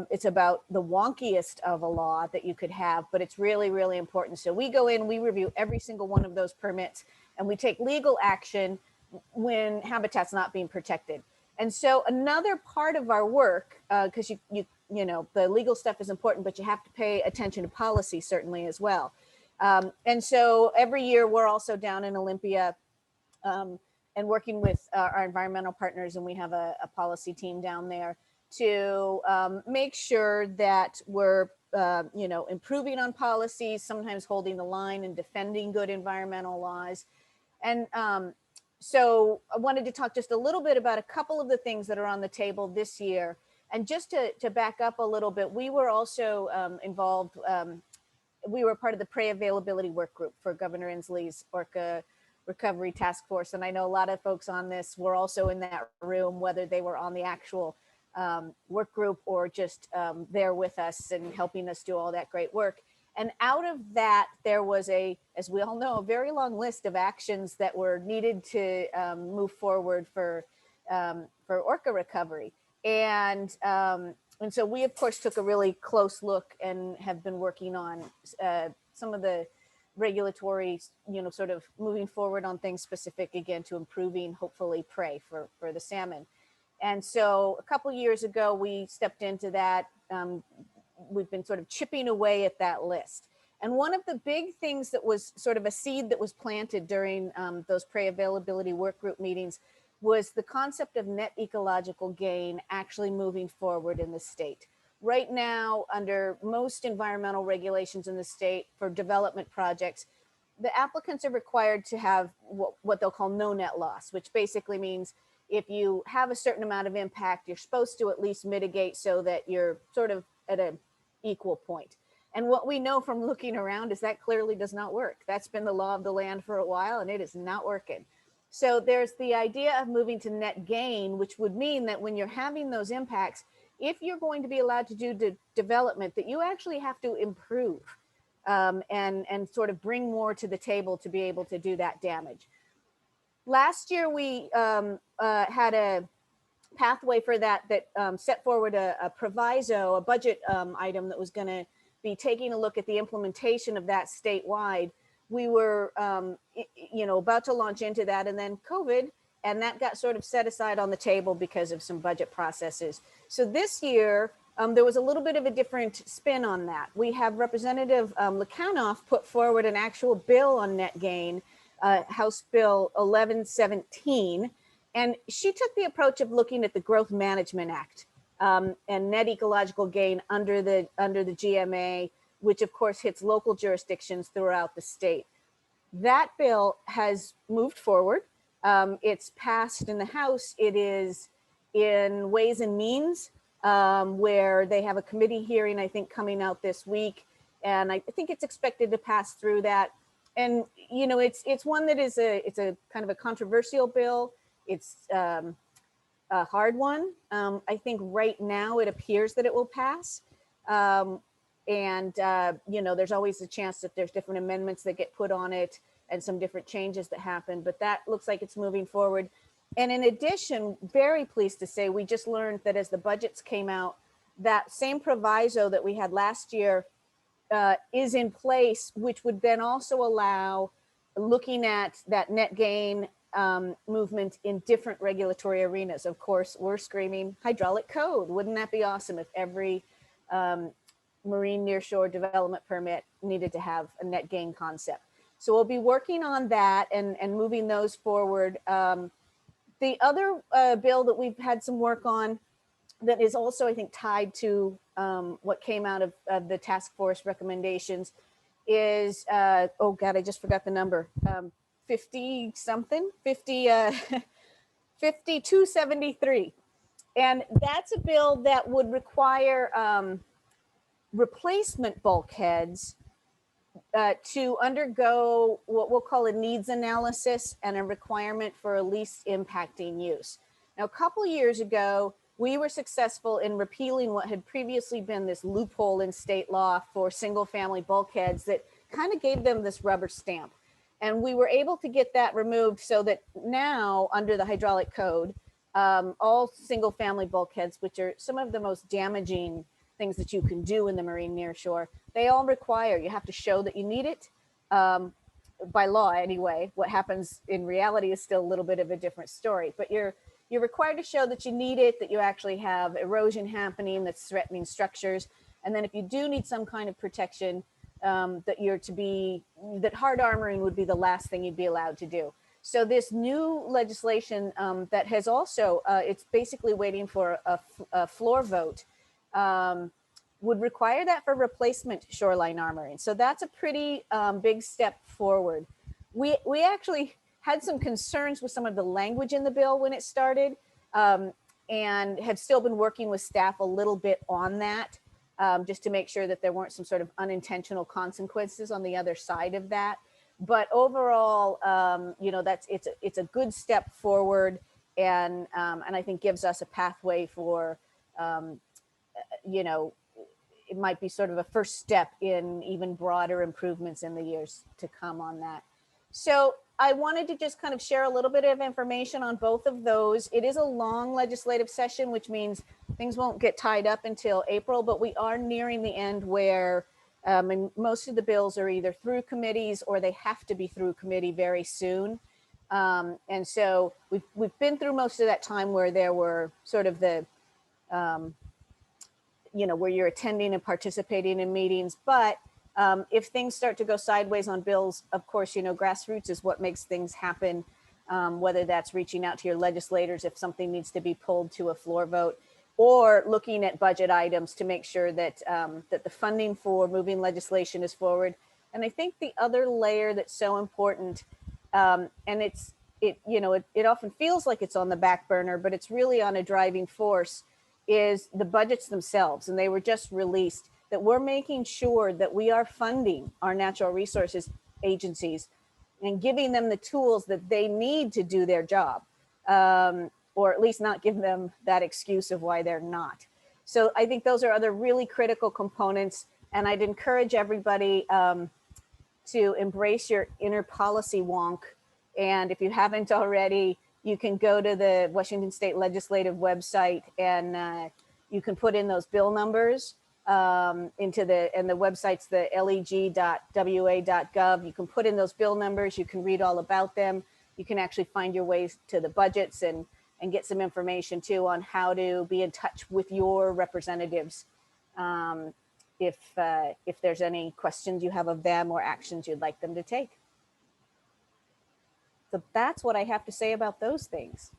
H: It's about the wonkiest of a law that you could have, but it's really, really important. So we go in, we review every single one of those permits, and we take legal action when habitat's not being protected. And so another part of our work, because you know, the legal stuff is important, but you have to pay attention to policy certainly as well. And so every year we're also down in Olympia and working with our environmental partners, and we have a policy team down there to make sure that we're, you know, improving on policies, sometimes holding the line and defending good environmental laws. And so I wanted to talk just a little bit about a couple of the things that are on the table this year. And just to back up a little bit, we were also involved, we were part of the prey availability work group for Governor Inslee's Orca Recovery Task Force. And I know a lot of folks on this were also in that room, whether they were on the actual work group or just there with us and helping us do all that great work. And out of that, there was as we all know, a very long list of actions that were needed to move forward for orca recovery. And so we, of course, took a really close look and have been working on some of the regulatory, you know, sort of moving forward on things specific, again, to improving, hopefully, prey for the salmon. And so a couple years ago, we stepped into that. We've been sort of chipping away at that list. And one of the big things that was sort of a seed that was planted during those prey availability work group meetings was the concept of net ecological gain actually moving forward in the state. Right now, under most environmental regulations in the state for development projects, the applicants are required to have what they'll call no net loss, which basically means if you have a certain amount of impact, you're supposed to at least mitigate so that you're sort of at an equal point. And what we know from looking around is that clearly does not work. That's been the law of the land for a while, and it is not working. So there's the idea of moving to net gain, which would mean that when you're having those impacts, if you're going to be allowed to do development, that you actually have to improve and sort of bring more to the table to be able to do that damage. Last year, we had a pathway for that set forward a proviso, a budget item that was going to be taking a look at the implementation of that statewide. We were, you know, about to launch into that, and then COVID, and that got sort of set aside on the table because of some budget processes. So this year, there was a little bit of a different spin on that. We have Representative Lekanoff put forward an actual bill on net gain, House Bill 1117, and she took the approach of looking at the Growth Management Act and net ecological gain under the GMA, which of course hits local jurisdictions throughout the state. That bill has moved forward. It's passed in the House. It is in Ways and Means, where they have a committee hearing, I think, coming out this week. And I think it's expected to pass through that. And, you know, it's one that is it's a kind of a controversial bill. It's a hard one. I think right now it appears that it will pass. You know, there's always a chance that there's different amendments that get put on it and some different changes that happen, but that looks like it's moving forward. And in addition, very pleased to say, we just learned that as the budgets came out, that same proviso that we had last year is in place, which would then also allow looking at that net gain movement in different regulatory arenas. Of course, we're screaming hydraulic code. Wouldn't that be awesome if every marine nearshore development permit needed to have a net gain concept? So we'll be working on that and moving those forward. The other bill that we've had some work on that is also, I think, tied to what came out of the task force recommendations is, oh God, I just forgot the number, 5273. And that's a bill that would require replacement bulkheads to undergo what we'll call a needs analysis and a requirement for a least impacting use. Now, a couple years ago, we were successful in repealing what had previously been this loophole in state law for single family bulkheads that kind of gave them this rubber stamp. And we were able to get that removed so that now under the hydraulic code, all single family bulkheads, which are some of the most damaging things that you can do in the marine nearshore, they all require, you have to show that you need it by law anyway. What happens in reality is still a little bit of a different story, but you're required to show that you need it, that you actually have erosion happening that's threatening structures. And then if you do need some kind of protection, that hard armoring would be the last thing you'd be allowed to do. So this new legislation that has also, it's basically waiting for a floor vote, would require that for replacement shoreline armoring. So that's a pretty big step forward. We actually had some concerns with some of the language in the bill when it started, and have still been working with staff a little bit on that, just to make sure that there weren't some sort of unintentional consequences on the other side of that. But overall, you know, it's a good step forward, and I think gives us a pathway for, you know, it might be sort of a first step in even broader improvements in the years to come on that. So I wanted to just kind of share a little bit of information on both of those. It is a long legislative session, which means things won't get tied up until April, but we are nearing the end where and most of the bills are either through committees or they have to be through committee very soon. And so we've been through most of that time where there were sort of the, you know, where you're attending and participating in meetings. But if things start to go sideways on bills, of course, you know, grassroots is what makes things happen, whether that's reaching out to your legislators if something needs to be pulled to a floor vote, or looking at budget items to make sure that that the funding for moving legislation is forward. And I think the other layer that's so important, and it often feels like it's on the back burner, but it's really on a driving force, is the budgets themselves. And they were just released, that we're making sure that we are funding our natural resources agencies and giving them the tools that they need to do their job, or at least not give them that excuse of why they're not. So I think those are other really critical components. And I'd encourage everybody to embrace your inner policy wonk. And if you haven't already, you can go to the Washington State Legislative website and you can put in those bill numbers into the website's the leg.wa.gov. You can put in those bill numbers. You can read all about them. You can actually find your ways to the budgets and get some information too on how to be in touch with your representatives if there's any questions you have of them or actions you'd like them to take. So that's what I have to say about those things.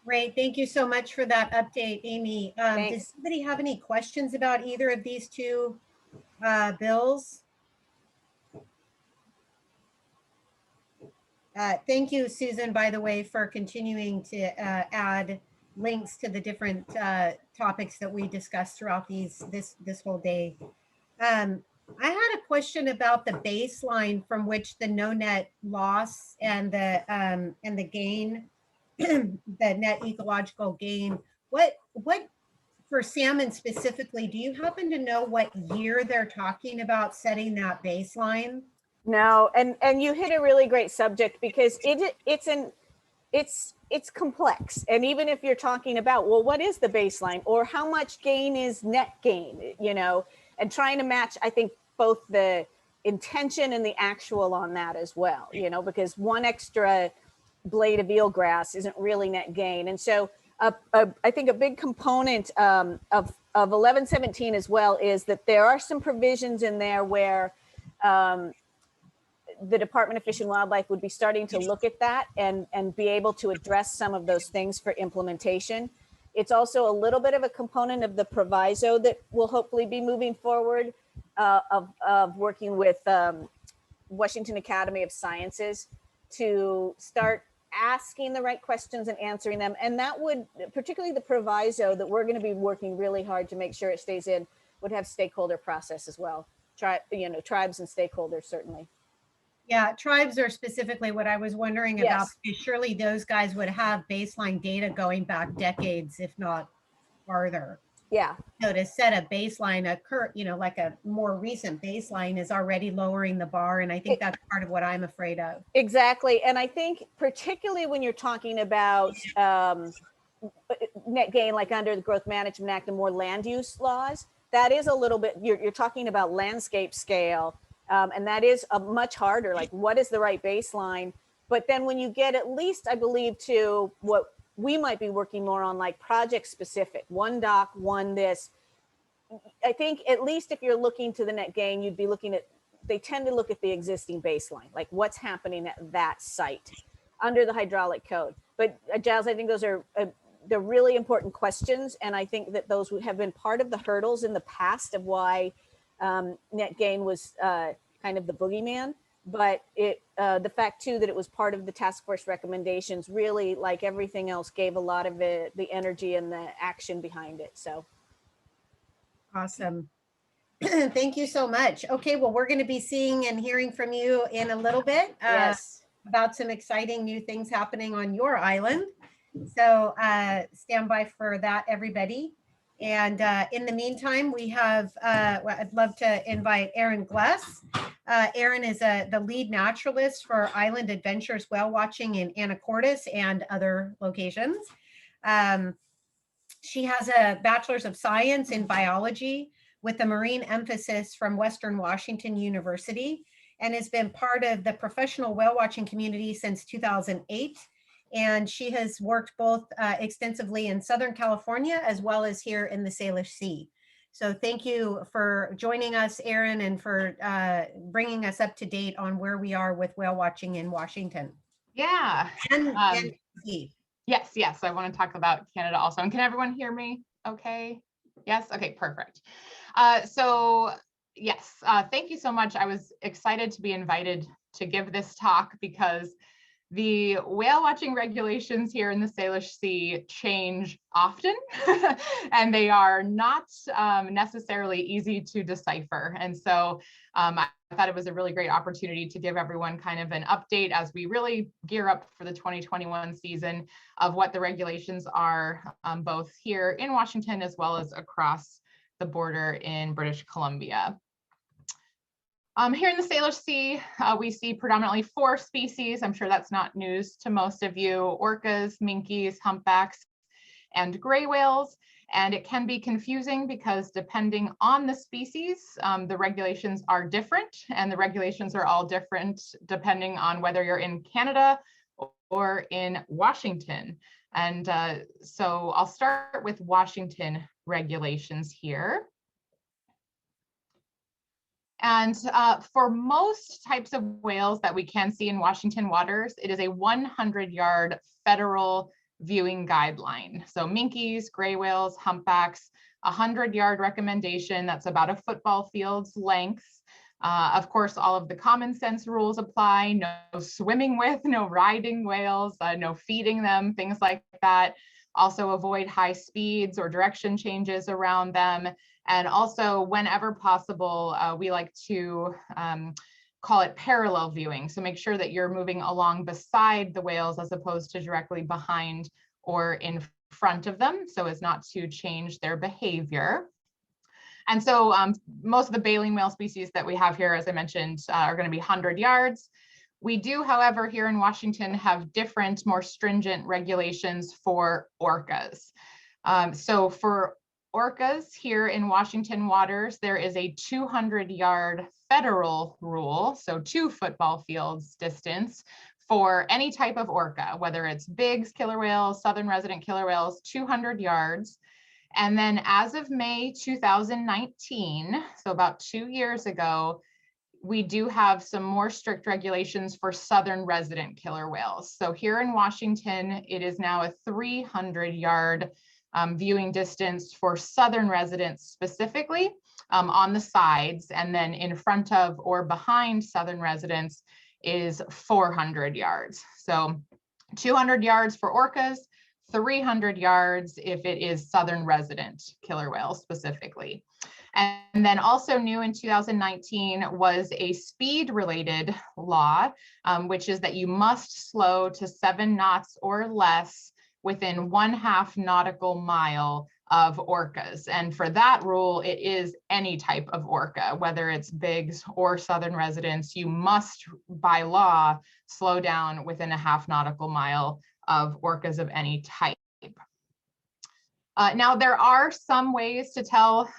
A: Great. Thank you so much for that update, Amy. Does
H: Thanks.
A: anybody have any questions about either of these two bills? Thank you, Susan, by the way, for continuing to add links to the different topics that we discussed throughout this whole day. I had a question about the baseline from which the no net loss and the gain, the net ecological gain. What for salmon specifically? Do you happen to know what year they're talking about setting that baseline?
H: No, and you hit a really great subject because it's complex. And even if you're talking about, well, what is the baseline or how much gain is net gain, you know, and trying to match, I think, both the intention and the actual on that as well, you know, because one extra blade of eelgrass isn't really net gain. And so I think a big component of 1117 as well is that there are some provisions in there where the Department of Fish and Wildlife would be starting to look at that and be able to address some of those things for implementation. It's also a little bit of a component of the proviso that will hopefully be moving forward of working with Washington Academy of Sciences to start asking the right questions and answering them. And that would, particularly the proviso that we're going to be working really hard to make sure it stays in, would have stakeholder process as well. Tribes and stakeholders, certainly.
A: Yeah, tribes are specifically what I was wondering about,
H: Yes.
A: because surely those guys would have baseline data going back decades, if not farther.
H: Yeah.
A: So to set a baseline, like a more recent baseline is already lowering the bar. And I think that's part of what I'm afraid of.
H: Exactly. And I think particularly when you're talking about net gain, like under the Growth Management Act and more land use laws, that is a little bit, you're talking about landscape scale. And that is a much harder, like what is the right baseline? But then when you get at least, I believe, to what we might be working more on, like project specific, one dock, one this, I think at least if you're looking to the net gain, you'd be looking at, they tend to look at the existing baseline, like what's happening at that site under the hydraulic code. But Giles, I think those are, they're really important questions. And I think that those have been part of the hurdles in the past of why net gain was kind of the boogeyman, but the fact too that it was part of the task force recommendations really, like everything else, gave a lot of the energy and the action behind it. So
A: awesome. Thank you so much. Okay, well, we're going to be seeing and hearing from you in a little bit about some exciting new things happening on your island. So stand by for that, everybody. And in the meantime, we have, I'd love to invite Aaron Gless. Aaron is the lead naturalist for Island Adventures whale watching in Anacortes and other locations. She has a Bachelor's of Science in Biology with a marine emphasis from Western Washington University, and has been part of the professional whale watching community since 2008. And she has worked both extensively in Southern California as well as here in the Salish Sea. So thank you for joining us, Aaron, and for bringing us up to date on where we are with whale watching in Washington.
C: Yeah.
A: And
C: Yes. I want to talk about Canada also. And can everyone hear me? Okay. Yes. Okay, perfect. Yes, thank you so much. I was excited to be invited to give this talk because the whale watching regulations here in the Salish Sea change often, and they are not necessarily easy to decipher. And so I thought it was a really great opportunity to give everyone kind of an update as we really gear up for the 2021 season of what the regulations are, both here in Washington as well as across the border in British Columbia. Here in the Salish Sea, we see predominantly 4 species. I'm sure that's not news to most of you: orcas, minkies, humpbacks, and gray whales. And it can be confusing because depending on the species, the regulations are different, and the regulations are all different depending on whether you're in Canada or in Washington. And so I'll start with Washington regulations here. And for most types of whales that we can see in Washington waters, it is a 100-yard federal viewing guideline. So minkies, gray whales, humpbacks, 100-yard recommendation, that's about a football field's length. Of course, all of the common sense rules apply: no swimming with, no riding whales, no feeding them, things like that. Also avoid high speeds or direction changes around them. And also, whenever possible, we like to call it parallel viewing. So make sure that you're moving along beside the whales as opposed to directly behind or in front of them, so as not to change their behavior. And so most of the baleen whale species that we have here, as I mentioned, are going to be 100 yards. We do, however, here in Washington have different, more stringent regulations for orcas. So for orcas here in Washington waters, there is a 200-yard federal rule, so 2 football fields distance for any type of orca, whether it's bigs, killer whales, southern resident killer whales, 200 yards. And then as of May 2019, so about 2 years ago, we do have some more strict regulations for southern resident killer whales. So here in Washington, it is now a 300-yard viewing distance for southern residents specifically on the sides, and then in front of or behind southern residents is 400 yards. So 200 yards for orcas, 300 yards if it is southern resident killer whales specifically. And then also new in 2019 was a speed related law, which is that you must slow to 7 knots or less within 1/2 nautical mile of orcas. And for that rule, it is any type of orca, whether it's bigs or southern residents, you must by law slow down within 1/2 nautical mile of orcas of any type. Now, there are some ways to tell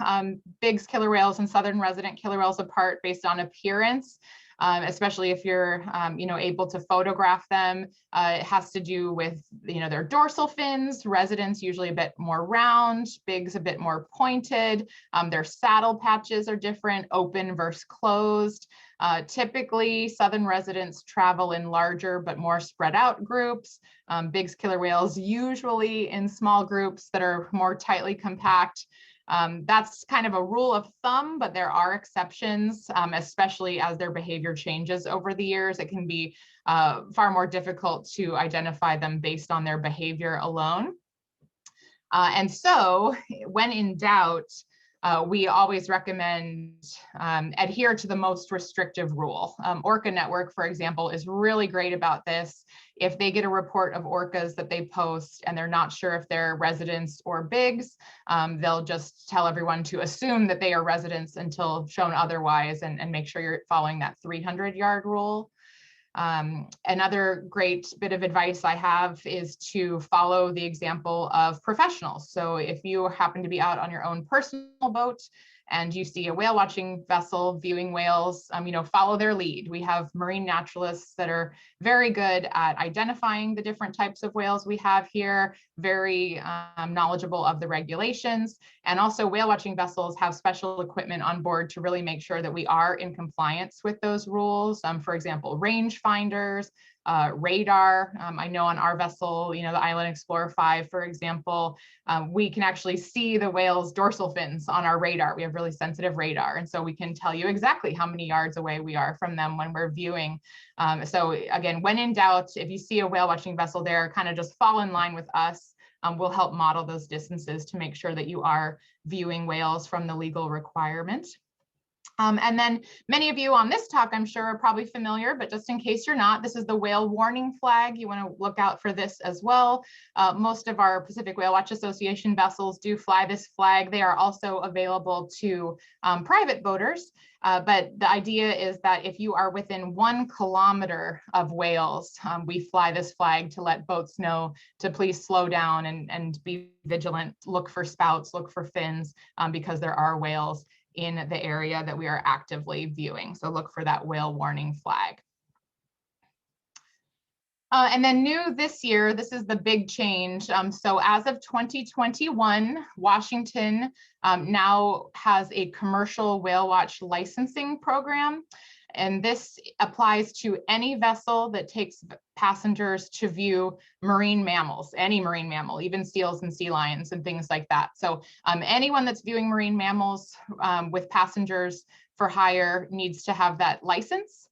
C: bigs killer whales and southern resident killer whales apart based on appearance, especially if you're able to photograph them. It has to do with their dorsal fins. Residents usually a bit more round, bigs a bit more pointed. Their saddle patches are different, open versus closed. Typically, southern residents travel in larger but more spread out groups. Bigs killer whales usually in small groups that are more tightly compact. That's kind of a rule of thumb, but there are exceptions, especially as their behavior changes over the years. It can be far more difficult to identify them based on their behavior alone. And so when in doubt, we always recommend adhere to the most restrictive rule. Orca Network, for example, is really great about this. If they get a report of orcas that they post and they're not sure if they're residents or bigs, they'll just tell everyone to assume that they are residents until shown otherwise, and make sure you're following that 300-yard rule. Another great bit of advice I have is to follow the example of professionals. So if you happen to be out on your own personal boat and you see a whale watching vessel viewing whales, follow their lead. We have marine naturalists that are very good at identifying the different types of whales we have here, very knowledgeable of the regulations. And also whale watching vessels have special equipment on board to really make sure that we are in compliance with those rules. For example, range finders, radar. I know on our vessel, the Island Explorer 5, for example, we can actually see the whale's dorsal fins on our radar. We have really sensitive radar. And so we can tell you exactly how many yards away we are from them when we're viewing. So again, when in doubt, if you see a whale watching vessel there, kind of just fall in line with us. We'll help model those distances to make sure that you are viewing whales from the legal requirement. And then many of you on this talk, I'm sure, are probably familiar, but just in case you're not, this is the whale warning flag. You want to look out for this as well. Most of our Pacific Whale Watch Association vessels do fly this flag. They are also available to private boaters. But the idea is that if you are within 1 kilometer of whales, we fly this flag to let boats know to please slow down and be vigilant, look for spouts, look for fins, because there are whales in the area that we are actively viewing. So look for that whale warning flag. And then new this year, this is the big change. So as of 2021, Washington now has a commercial whale watch licensing program. And this applies to any vessel that takes passengers to view marine mammals, any marine mammal, even seals and sea lions and things like that. So anyone that's viewing marine mammals with passengers for hire needs to have that license.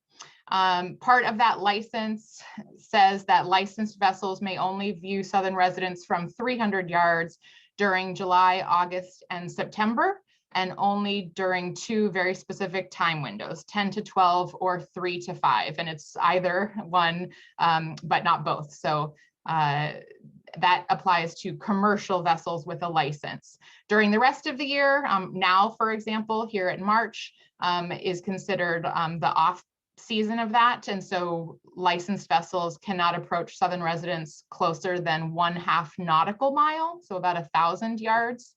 C: Part of that license says that licensed vessels may only view southern residents from 300 yards during July, August, and September, and only during 2 very specific time windows, 10 to 12 or 3 to 5. And it's either one, but not both. So that applies to commercial vessels with a license. During the rest of the year, now, for example, here in March, is considered the off season of that. And so licensed vessels cannot approach southern residents closer than 1/2 nautical mile, so about 1,000 yards.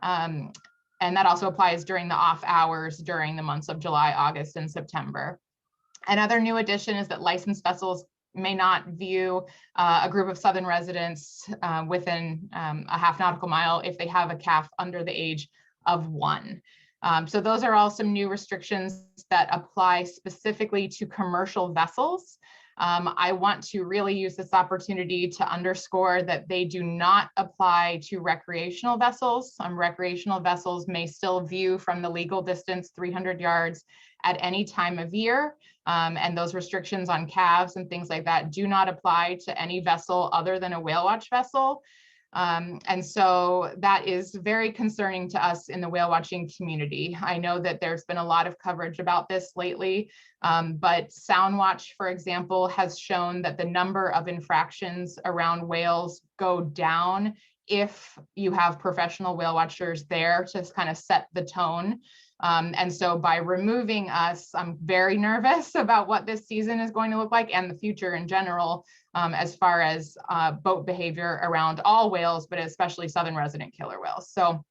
C: And that also applies during the off hours during the months of July, August, and September. Another new addition is that licensed vessels may not view a group of southern residents within 1/2 nautical mile if they have a calf under the age of 1. So those are all some new restrictions that apply specifically to commercial vessels. I want to really use this opportunity to underscore that they do not apply to recreational vessels. Recreational vessels may still view from the legal distance 300 yards at any time of year. And those restrictions on calves and things like that do not apply to any vessel other than a whale watch vessel. And so that is very concerning to us in the whale watching community. I know that there's been a lot of coverage about this lately, but SoundWatch, for example, has shown that the number of infractions around whales go down if you have professional whale watchers there to kind of set the tone. And so by removing us, I'm very nervous about what this season is going to look like and the future in general, as far as boat behavior around all whales, but especially southern resident killer whales. So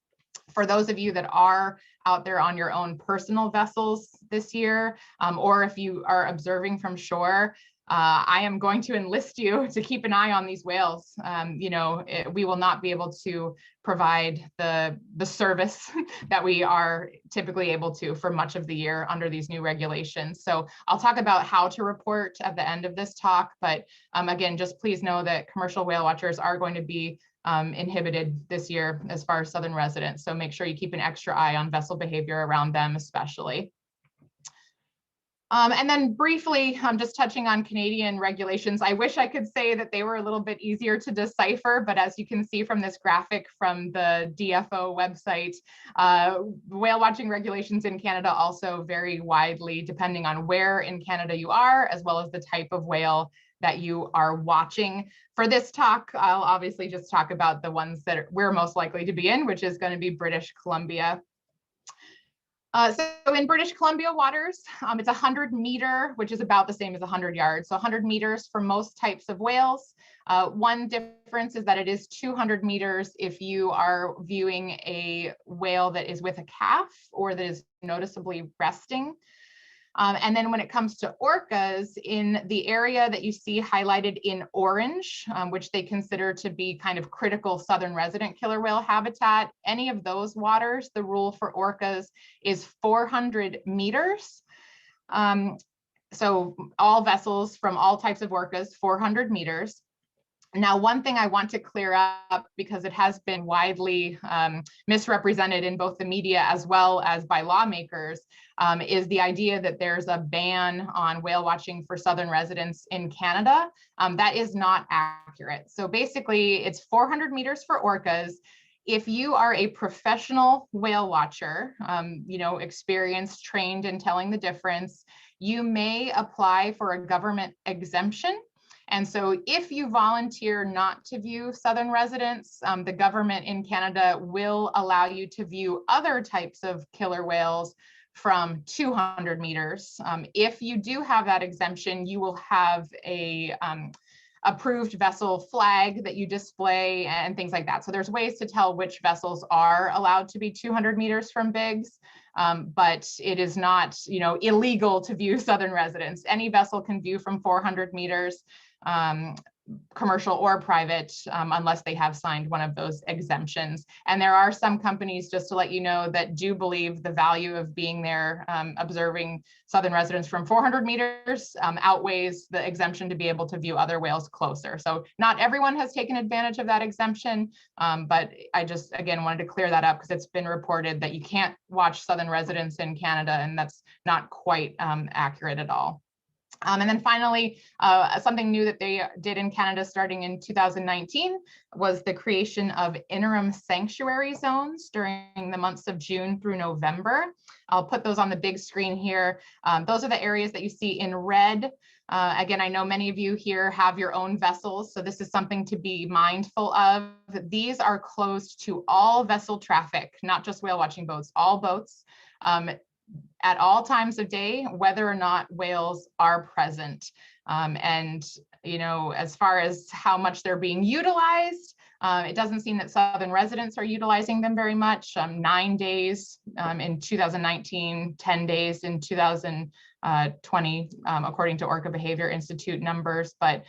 C: for those of you that are out there on your own personal vessels this year, or if you are observing from shore, I am going to enlist you to keep an eye on these whales. We will not be able to provide the service that we are typically able to for much of the year under these new regulations. So I'll talk about how to report at the end of this talk, but again, just please know that commercial whale watchers are going to be inhibited this year as far as southern residents. So make sure you keep an extra eye on vessel behavior around them especially. And then briefly, I'm just touching on Canadian regulations. I wish I could say that they were a little bit easier to decipher, but as you can see from this graphic from the DFO website, whale watching regulations in Canada also vary widely depending on where in Canada you are, as well as the type of whale that you are watching. For this talk, I'll obviously just talk about the ones that we're most likely to be in, which is going to be British Columbia. So in British Columbia waters, it's 100 meter, which is about the same as 100 yards. So 100 meters for most types of whales. One difference is that it is 200 meters if you are viewing a whale that is with a calf or that is noticeably resting. And then when it comes to orcas, in the area that you see highlighted in orange, which they consider to be kind of critical southern resident killer whale habitat, any of those waters, the rule for orcas is 400 meters. So all vessels from all types of orcas, 400 meters. Now, one thing I want to clear up, because it has been widely misrepresented in both the media as well as by lawmakers, is the idea that there's a ban on whale watching for southern residents in Canada. That is not accurate. So basically, it's 400 meters for orcas. If you are a professional whale watcher, experienced, trained in telling the difference, you may apply for a government exemption. And so if you volunteer not to view southern residents, the government in Canada will allow you to view other types of killer whales from 200 meters. If you do have that exemption, you will have a approved vessel flag that you display and things like that. So there's ways to tell which vessels are allowed to be 200 meters from bigs, but it is not, illegal to view southern residents. Any vessel can view from 400 meters. commercial or private, unless they have signed one of those exemptions. And there are some companies, just to let you know, that do believe the value of being there, observing southern residents from 400 meters outweighs the exemption to be able to view other whales closer. So not everyone has taken advantage of that exemption, but I just, again, wanted to clear that up because it's been reported that you can't watch southern residents in Canada, and that's not quite accurate at all. And then finally, something new that they did in Canada starting in 2019 was the creation of interim sanctuary zones during the months of June through November. I'll put those on the big screen here. Those are the areas that you see in red. Again, I know many of you here have your own vessels, so this is something to be mindful of. These are closed to all vessel traffic, not just whale watching boats, all boats. At all times of day, whether or not whales are present. And, you know, as far as how much they're being utilized, it doesn't seem that southern residents are utilizing them very much. 9 days in 2019, 10 days in 2020, according to Orca Behavior Institute numbers, but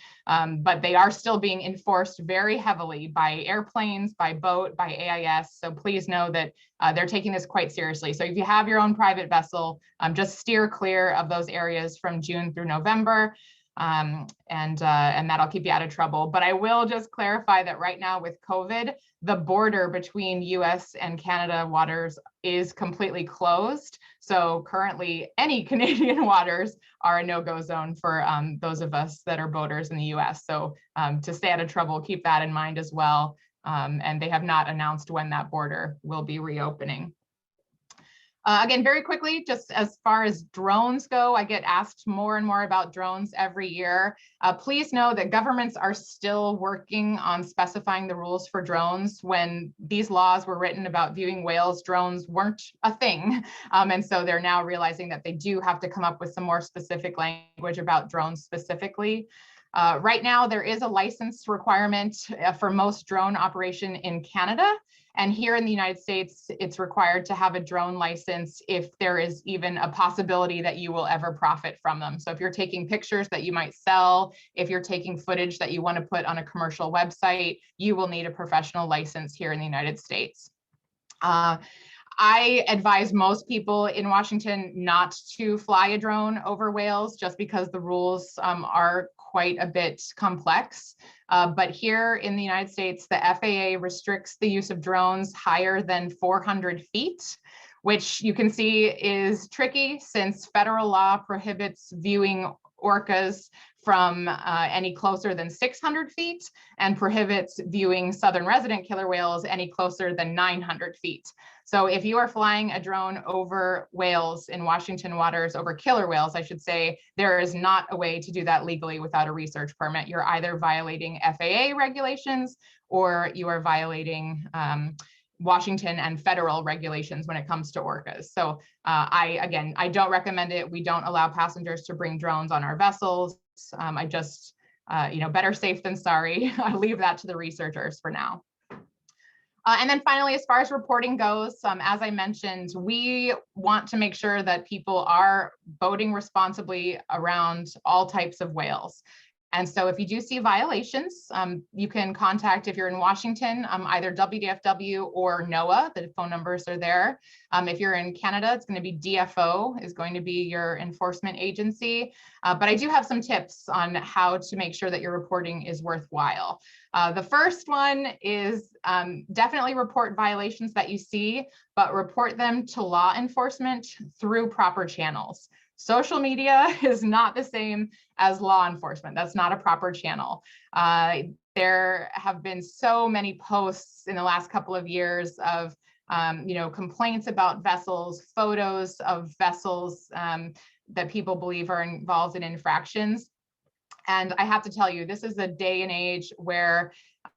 C: they are still being enforced very heavily by airplanes, by boat, by AIS. So please know that they're taking this quite seriously. So if you have your own private vessel, just steer clear of those areas from June through November. And that'll keep you out of trouble. But I will just clarify that right now with COVID, the border between US and Canada waters is completely closed. So currently any Canadian waters are a no-go zone for those of us that are boaters in the US. So to stay out of trouble, keep that in mind as well. And they have not announced when that border will be reopening. Again, very quickly, just as far as drones go, I get asked more and more about drones every year. Please know that governments are still working on specifying the rules for drones. When these laws were written about viewing whales, drones weren't a thing. And so they're now realizing that they do have to come up with some more specific language about drones specifically. Right now, there is a license requirement for most drone operation in Canada. And here in the United States, it's required to have a drone license if there is even a possibility that you will ever profit from them. So if you're taking pictures that you might sell, if you're taking footage that you want to put on a commercial website, you will need a professional license here in the United States. I advise most people in Washington not to fly a drone over whales just because the rules are quite a bit complex. But here in the United States, the FAA restricts the use of drones higher than 400 feet, which you can see is tricky since federal law prohibits viewing orcas from any closer than 600 feet and prohibits viewing southern resident killer whales any closer than 900 feet. So if you are flying a drone over whales in Washington waters, over killer whales, I should say, there is not a way to do that legally without a research permit. You're either violating FAA regulations or you are violating Washington and federal regulations when it comes to orcas. So I don't recommend it. We don't allow passengers to bring drones on our vessels. I just, better safe than sorry. I leave that to the researchers for now. And then finally, as far as reporting goes, as I mentioned, we want to make sure that people are boating responsibly around all types of whales. And so if you do see violations, you can contact, if you're in Washington, either WDFW or NOAA, the phone numbers are there. If you're in Canada, it's going to be DFO is going to be your enforcement agency. But I do have some tips on how to make sure that your reporting is worthwhile. The first one is definitely report violations that you see, but report them to law enforcement through proper channels. Social media is not the same as law enforcement. That's not a proper channel. There have been so many posts in the last couple of years of complaints about vessels, photos of vessels that people believe are involved in infractions. And I have to tell you, this is a day and age where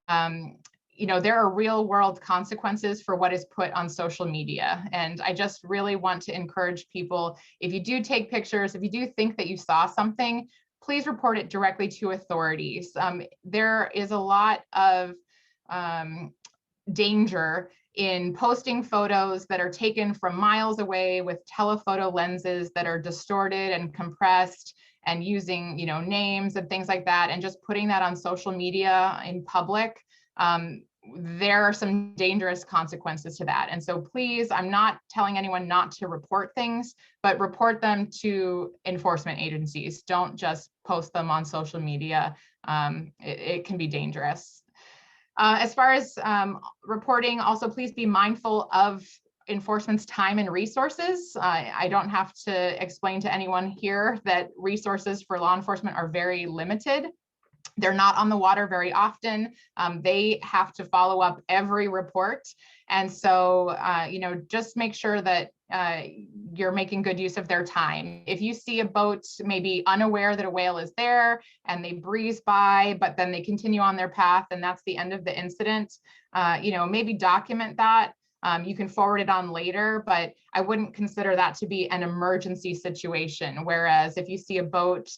C: there are real world consequences for what is put on social media. And I just really want to encourage people, if you do take pictures, if you do think that you saw something, please report it directly to authorities. There is a lot of danger in posting photos that are taken from miles away with telephoto lenses that are distorted and compressed and using, names and things like that, and just putting that on social media in public, there are some dangerous consequences to that. And so please, I'm not telling anyone not to report things, but report them to enforcement agencies. Don't just post them on social media. It can be dangerous. As far as reporting, also please be mindful of enforcement's time and resources. I don't have to explain to anyone here that resources for law enforcement are very limited. They're not on the water very often. They have to follow up every report. And so, just make sure that you're making good use of their time. If you see a boat maybe unaware that a whale is there and they breeze by, but then they continue on their path and that's the end of the incident, maybe document that. You can forward it on later, but I wouldn't consider that to be an emergency situation. Whereas if you see a boat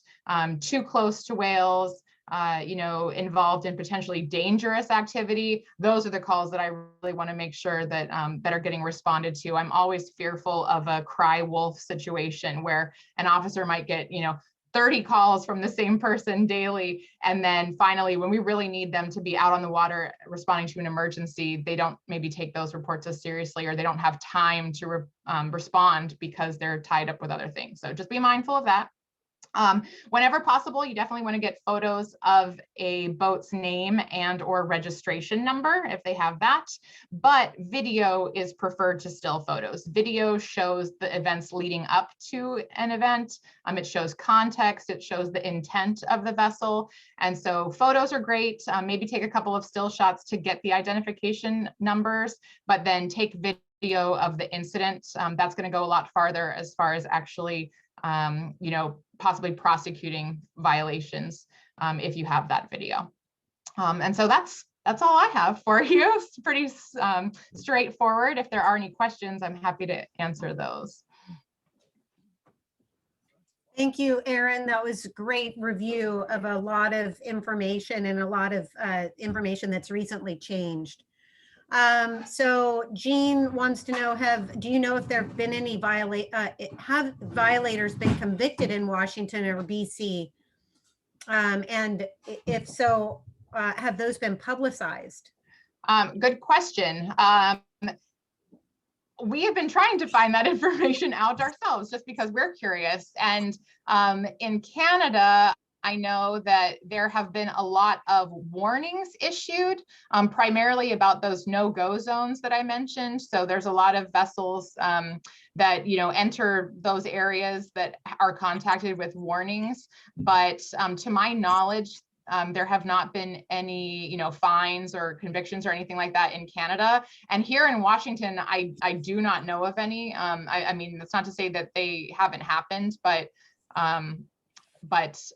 C: too close to whales, involved in potentially dangerous activity, those are the calls that I really want to make sure that that are getting responded to. I'm always fearful of a cry wolf situation where an officer might get, 30 calls from the same person daily. And then finally, when we really need them to be out on the water responding to an emergency, they don't maybe take those reports as seriously, or they don't have time to respond because they're tied up with other things. So just be mindful of that. Whenever possible, you definitely want to get photos of a boat's name and or registration number if they have that, but video is preferred to still photos. Video shows the events leading up to an event. It shows context, it shows the intent of the vessel. And so photos are great. Maybe take a couple of still shots to get the identification numbers, but then take video of the incident. That's going to go a lot farther as far as actually possibly prosecuting violations if you have that video. And so that's all I have for you. It's pretty straightforward. If there are any questions, I'm happy to answer those.
A: Thank you, Erin. That was a great review of a lot of information and a lot of information that's recently changed. So Jean wants to know, do you know if there have been any have violators been convicted in Washington or BC? And if so, have those been publicized?
C: Good question. We have been trying to find that information out ourselves just because we're curious. And in Canada, I know that there have been a lot of warnings issued, primarily about those no-go zones that I mentioned. So there's a lot of vessels that enter those areas that are contacted with warnings. But to my knowledge, there have not been any fines or convictions or anything like that in Canada. And here in Washington, I do not know of any. I mean, that's not to say that they haven't happened, but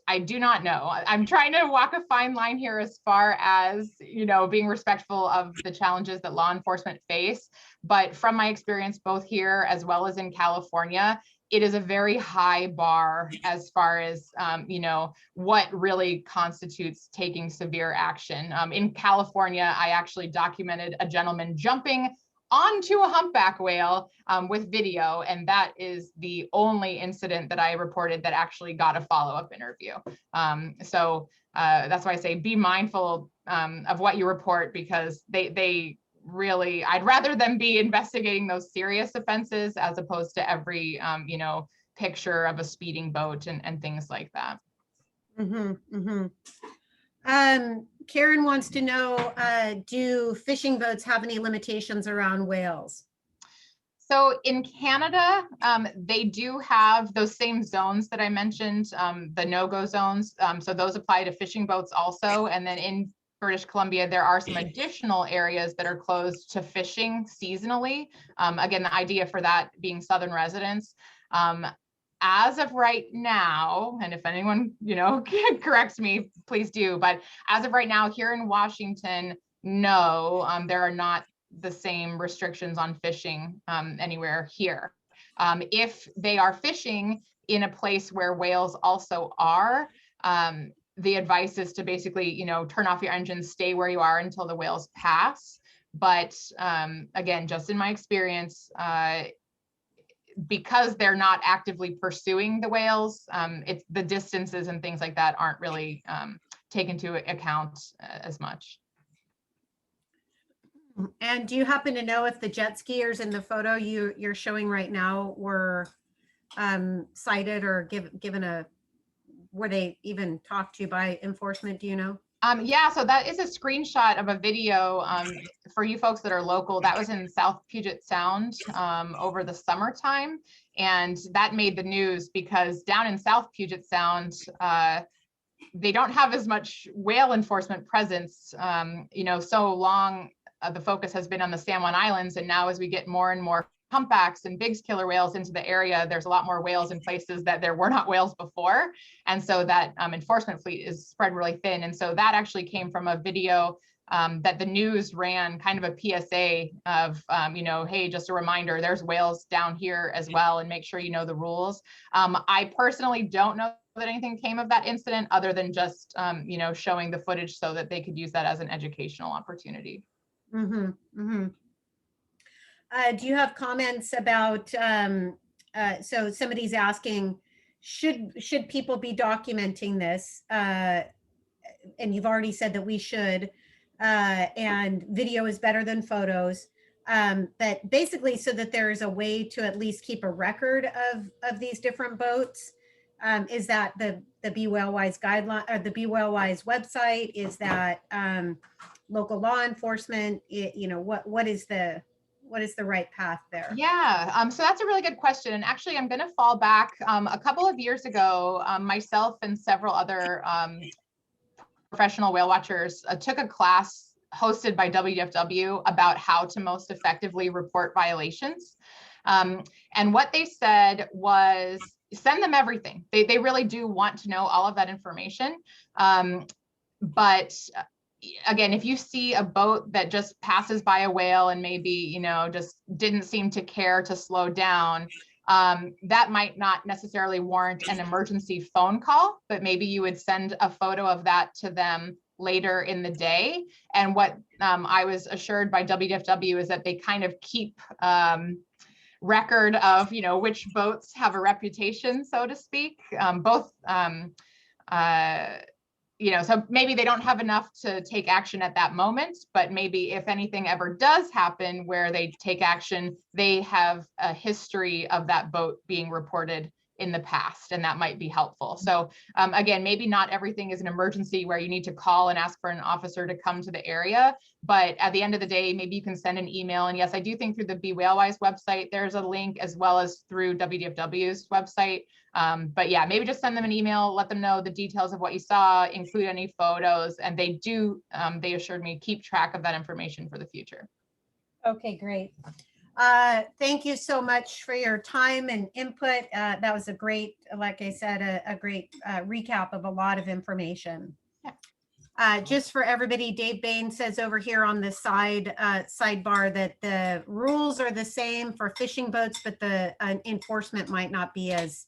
C: I do not know. I'm trying to walk a fine line here as far as, being respectful of the challenges that law enforcement face. But from my experience, both here as well as in California, it is a very high bar as far as, what really constitutes taking severe action. In California, I actually documented a gentleman jumping onto a humpback whale with video, and that is the only incident that I reported that actually got a follow-up interview. So that's why I say be mindful of what you report, because they really, I'd rather them be investigating those serious offenses as opposed to every picture of a speeding boat and things like that.
A: Karen wants to know, do fishing boats have any limitations around whales?
C: So in Canada, they do have those same zones that I mentioned, the no-go zones. So those apply to fishing boats also. And then in British Columbia, there are some additional areas that are closed to fishing seasonally. Again, the idea for that being Southern residents. As of right now, and if anyone, corrects me, please do. But as of right now, here in Washington, no, there are not the same restrictions on fishing anywhere here. If they are fishing in a place where whales also are, the advice is to basically, turn off your engine, stay where you are until the whales pass. But again, just in my experience, because they're not actively pursuing the whales, it's the distances and things like that aren't really taken into account as much.
A: And do you happen to know if the jet skiers in the photo you're showing right now were cited or were they even talked to by enforcement? Do you know?
C: Yeah, so that is a screenshot of a video for you folks that are local. That was in South Puget Sound over the summertime. And that made the news because down in South Puget Sound, they don't have as much whale enforcement presence. You know, so long the focus has been on the San Juan Islands. And now as we get more and more humpbacks and big killer whales into the area, there's a lot more whales in places that there were not whales before. And so that enforcement fleet is spread really thin. And so that actually came from a video that the news ran, kind of a PSA of, you know, hey, just a reminder, there's whales down here as well, and make sure you know the rules. I personally don't know that anything came of that incident other than just, you know, showing the footage so that they could use that as an educational opportunity.
A: Mm-hmm, mm-hmm. Do you have comments about, so somebody's asking, should people be documenting this? And you've already said that we should, and video is better than photos. But basically so that there is a way to at least keep a record of these different boats. Is that the Be Whale Wise guideline, or the Be Whale Wise website? Is that local law enforcement? You know, what is the right path there?
C: Yeah, so that's a really good question. And actually, I'm going to fall back a couple of years ago, myself and several other professional whale watchers took a class hosted by WDFW about how to most effectively report violations. And what they said was, send them everything. They really do want to know all of that information. But again, if you see a boat that just passes by a whale and maybe, you know, just didn't seem to care to slow down, that might not necessarily warrant an emergency phone call, but maybe you would send a photo of that to them later in the day. And what I was assured by WDFW is that they kind of keep record of, you know, which boats have a reputation, so to speak, you know, so maybe they don't have enough to take action at that moment, but maybe if anything ever does happen where they take action, they have a history of that boat being reported in the past, and that might be helpful. So again, maybe not everything is an emergency where you need to call and ask for an officer to come to the area, but at the end of the day, maybe you can send an email. And yes, I do think through the Be Whale Wise website, there's a link, as well as through WDFW's website. But yeah, maybe just send them an email, let them know the details of what you saw, include any photos, and they do, they assured me, keep track of that information for the future.
A: Okay, great. Thank you so much for your time and input. That was a great, like I said, a great recap of a lot of information. Yeah. Just for everybody, Dave Bain says over here on the sidebar that the rules are the same for fishing boats, but the enforcement might not be as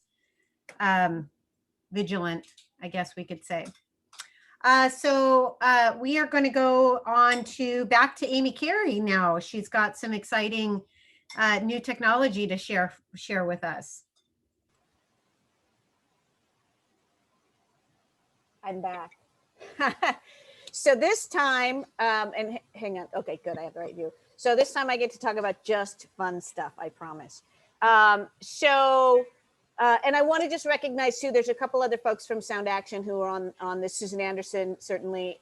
A: vigilant, I guess we could say. So we are going to go on to back to Amy Carey now. She's got some exciting new technology to share with us.
H: I'm back. So this time, and hang on. Okay, good. I have the right view. So this time I get to talk about just fun stuff, I promise. And I want to just recognize too, there's a couple other folks from Sound Action who are on this. Susan Anderson, certainly,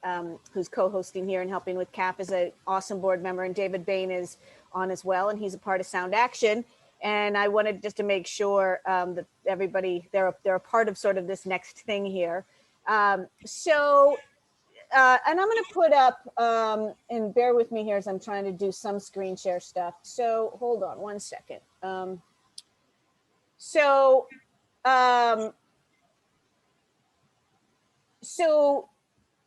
H: who's co-hosting here and helping with CAF, is an awesome board member, and David Bain is on as well, and he's a part of Sound Action. And I wanted just to make sure that everybody, they're a part of sort of this next thing here. And I'm going to put up, and bear with me here as I'm trying to do some screen share stuff. So hold on one second. So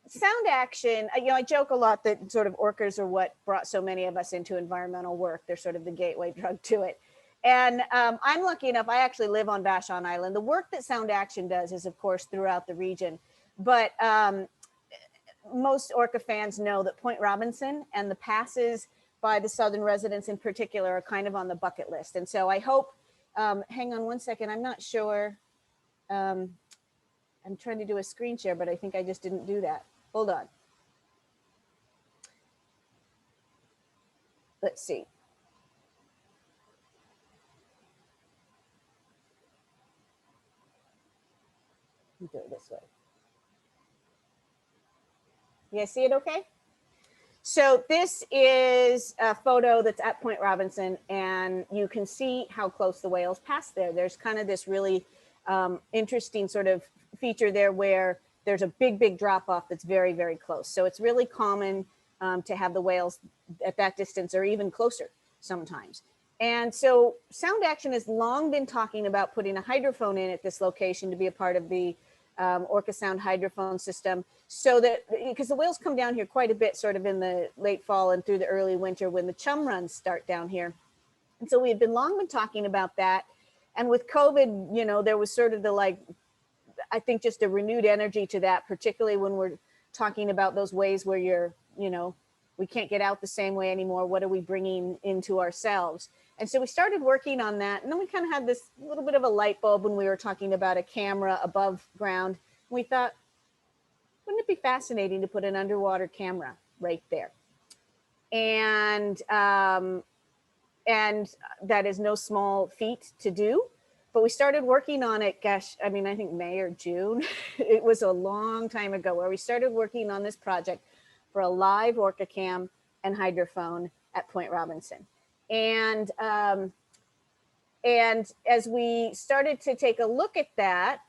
H: Sound Action, you know, I joke a lot that sort of orcas are what brought so many of us into environmental work. They're sort of the gateway drug to it. And I'm lucky enough, I actually live on Vashon Island. The work that Sound Action does is, of course, throughout the region. But most orca fans know that Point Robinson and the passes by the southern residents in particular are kind of on the bucket list. And so I hope hang on one second. I'm not sure. I'm trying to do a screen share, but I think I just didn't do that. Hold on. Let's see. Let me do it this way. You guys see it okay? So this is a photo that's at Point Robinson, and you can see how close the whales pass there. There's kind of this really interesting sort of feature there where there's a big drop off that's very, very close. So it's really common to have the whales at that distance or even closer sometimes. And so Sound Action has long been talking about putting a hydrophone in at this location to be a part of the Orca Sound hydrophone system, so that, because the whales come down here quite a bit sort of in the late fall and through the early winter when the chum runs start down here. And so we had long been talking about that. And with COVID, you know, there was sort of the, like, I think just a renewed energy to that, particularly when we're talking about those ways where you're, you know, we can't get out the same way anymore. What are we bringing into ourselves? And so we started working on that. And then we kind of had this little bit of a light bulb when we were talking about a camera above ground. And we thought, wouldn't it be fascinating to put an underwater camera right there? And that is no small feat to do. But we started working on it, gosh, I mean, I think May or June. It was a long time ago where we started working on this project for a live Orca cam and hydrophone at Point Robinson. And as we started to take a look at that,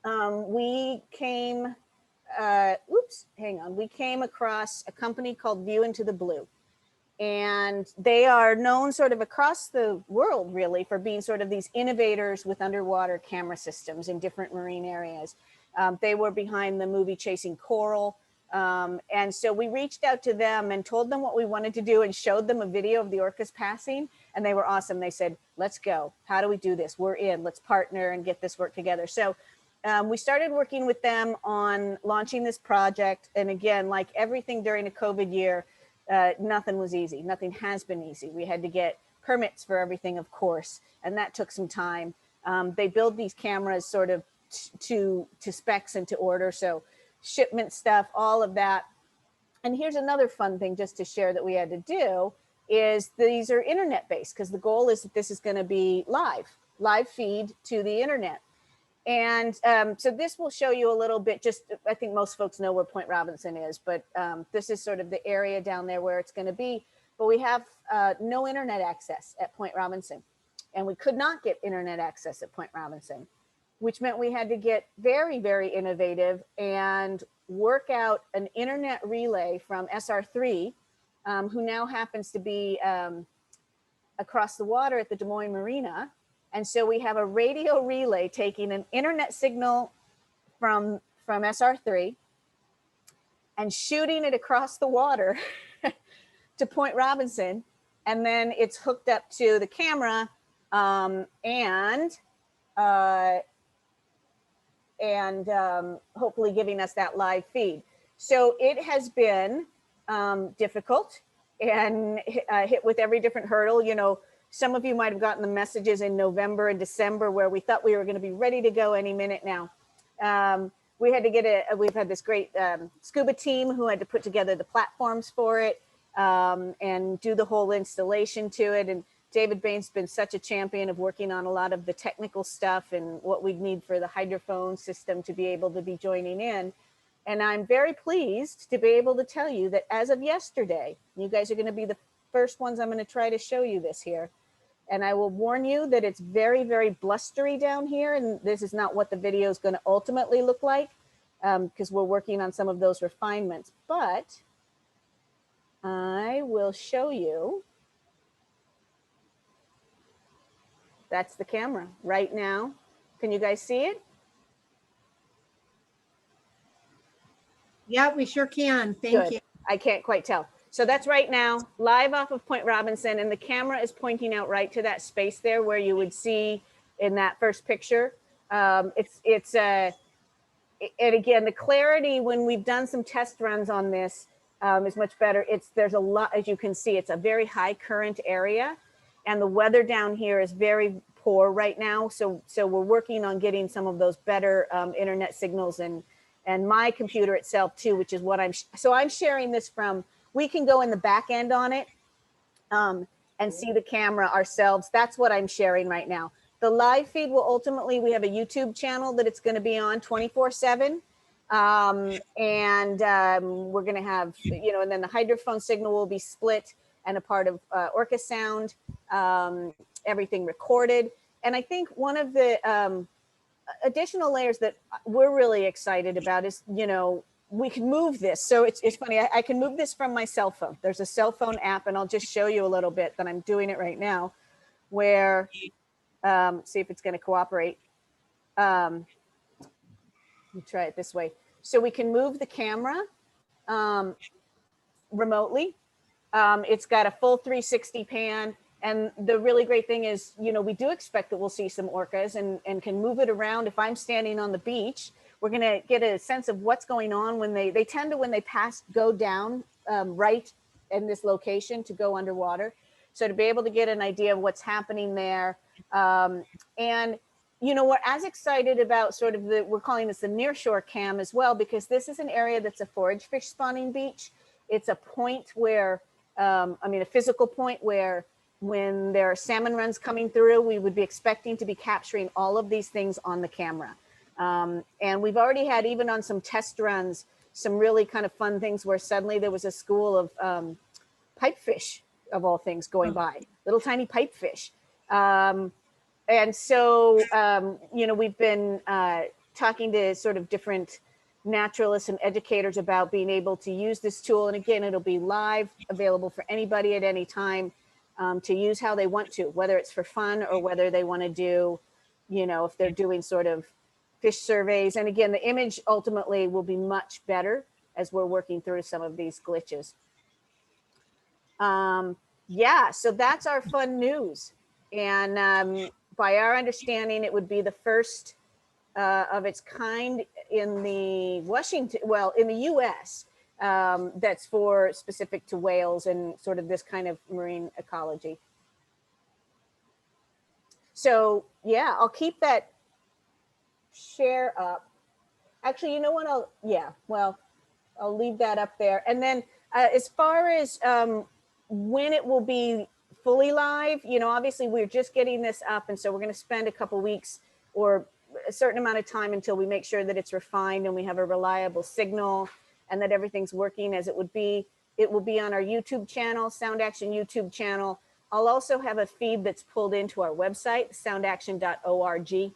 H: we came, we came across a company called View Into the Blue. And they are known sort of across the world, really, for being sort of these innovators with underwater camera systems in different marine areas. They were behind the movie Chasing Coral. And so we reached out to them and told them what we wanted to do and showed them a video of the orcas passing. And they were awesome. They said, let's go. How do we do this? We're in. Let's partner and get this work together. So we started working with them on launching this project. And again, like everything during a COVID year, nothing was easy. Nothing has been easy. We had to get permits for everything, of course, and that took some time. They build these cameras sort of to specs and to order. So shipment stuff, all of that. And here's another fun thing just to share that we had to do is these are internet based, because the goal is that this is going to be live feed to the internet. And so this will show you a little bit, just, I think most folks know where Point Robinson is, but this is sort of the area down there where it's going to be. But we have no internet access at Point Robinson, and we could not get internet access at Point Robinson, which meant we had to get very, very innovative and work out an internet relay from SR3, who now happens to be across the water at the Des Moines Marina. And so we have a radio relay taking an internet signal from SR3 and shooting it across the water to Point Robinson. And then it's hooked up to the camera and hopefully giving us that live feed. So it has been difficult and hit with every different hurdle. You know, some of you might have gotten the messages in November and December where we thought we were going to be ready to go any minute now. We had to get we've had this great scuba team who had to put together the platforms for it and do the whole installation to it. And David Bain's been such a champion of working on a lot of the technical stuff and what we'd need for the hydrophone system to be able to be joining in. And I'm very pleased to be able to tell you that as of yesterday, you guys are going to be the first ones I'm going to try to show you this here. And I will warn you that it's very, very blustery down here. And this is not what the video is going to ultimately look like because we're working on some of those refinements. But I will show you. That's the camera right now. Can you guys see it?
A: Yeah, we sure can. Thank you.
H: I can't quite tell. So that's right now, live off of Point Robinson, and the camera is pointing out right to that space there where you would see in that first picture. And again, the clarity when we've done some test runs on this is much better. There's a lot, as you can see, it's a very high current area, and the weather down here is very poor right now. So we're working on getting some of those better internet signals and my computer itself too, which is what I'm sharing this from. We can go in the back end on it and see the camera ourselves. That's what I'm sharing right now. The live feed will ultimately, we have a YouTube channel that it's going to be on 24/7. We're going to have, and then the hydrophone signal will be split and a part of Orca sound, everything recorded. And I think one of the additional layers that we're really excited about is, we can move this. So it's funny, I can move this from my cell phone. There's a cell phone app, and I'll just show you a little bit that I'm doing it right now, where, see if it's going to cooperate. Let me try it this way. So we can move the camera remotely. It's got a full 360 pan. And the really great thing is, we do expect that we'll see some orcas and can move it around. If I'm standing on the beach, we're going to get a sense of what's going on when they tend to, when they go down right in this location to go underwater. So to be able to get an idea of what's happening there. We're as excited about sort of we're calling this the nearshore cam as well, because this is an area that's a forage fish spawning beach. It's a point where, a physical point where when there are salmon runs coming through, we would be expecting to be capturing all of these things on the camera. And we've already had, even on some test runs, some really kind of fun things where suddenly there was a school of pipefish, of all things, going by, little tiny pipefish. And so, we've been talking to sort of different naturalists and educators about being able to use this tool. And again, it'll be live, available for anybody at any time to use how they want to, whether it's for fun or whether they want to do, if they're doing sort of fish surveys. And again, the image ultimately will be much better as we're working through some of these glitches. So that's our fun news. And by our understanding, it would be the first of its kind in the in the US that's specific to whales and sort of this kind of marine ecology. So yeah, I'll keep that share up. Actually, you know what? I'll leave that up there. And then as far as when it will be fully live, obviously we're just getting this up. And so we're going to spend a couple weeks or a certain amount of time until we make sure that it's refined and we have a reliable signal and that everything's working as it would be. It will be on our YouTube channel, Sound Action YouTube channel. I'll also have a feed that's pulled into our website, soundaction.org.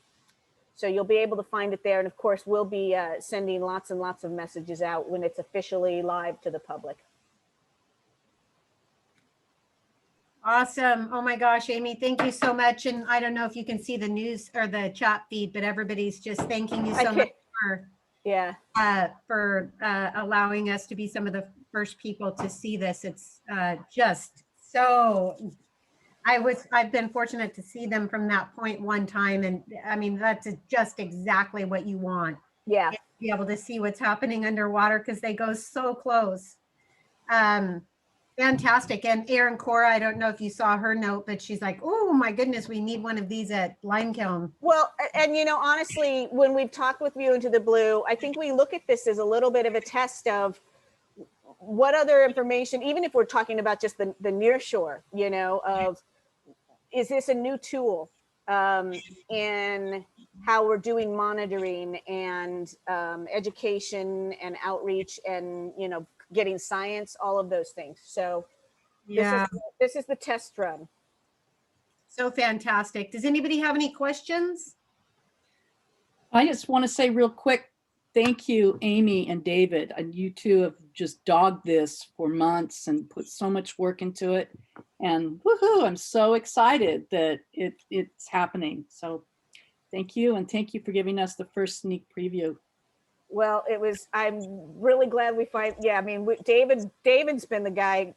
H: So you'll be able to find it there. And of course, we'll be sending lots and lots of messages out when it's officially live to the public.
A: Awesome. Oh my gosh, Amy, thank you so much. And I don't know if you can see the news or the chat feed, but everybody's just thanking you so much for allowing us to be some of the first people to see this. It's just so, I've been fortunate to see them from that point one time. And I mean, that's just exactly what you want.
H: Yeah.
A: To be able to see what's happening underwater because they go so close. Fantastic. And Erin Cora, I don't know if you saw her note, but she's like, oh my goodness, we need one of these at Limekiln.
H: Well, and honestly, when we've talked with View Into the Blue, I think we look at this as a little bit of a test of what other information, even if we're talking about just the near shore, of is this a new tool in how we're doing monitoring and education and outreach and, getting science, all of those things. So
A: yeah,
H: this is the test run.
A: So fantastic. Does anybody have any questions?
K: I just want to say real quick, thank you, Amy and David. And you two have just dogged this for months and put so much work into it. And woohoo, I'm so excited that it's happening. So thank you. And thank you for giving us the first sneak preview.
H: Well, I'm really glad we David's been the guy,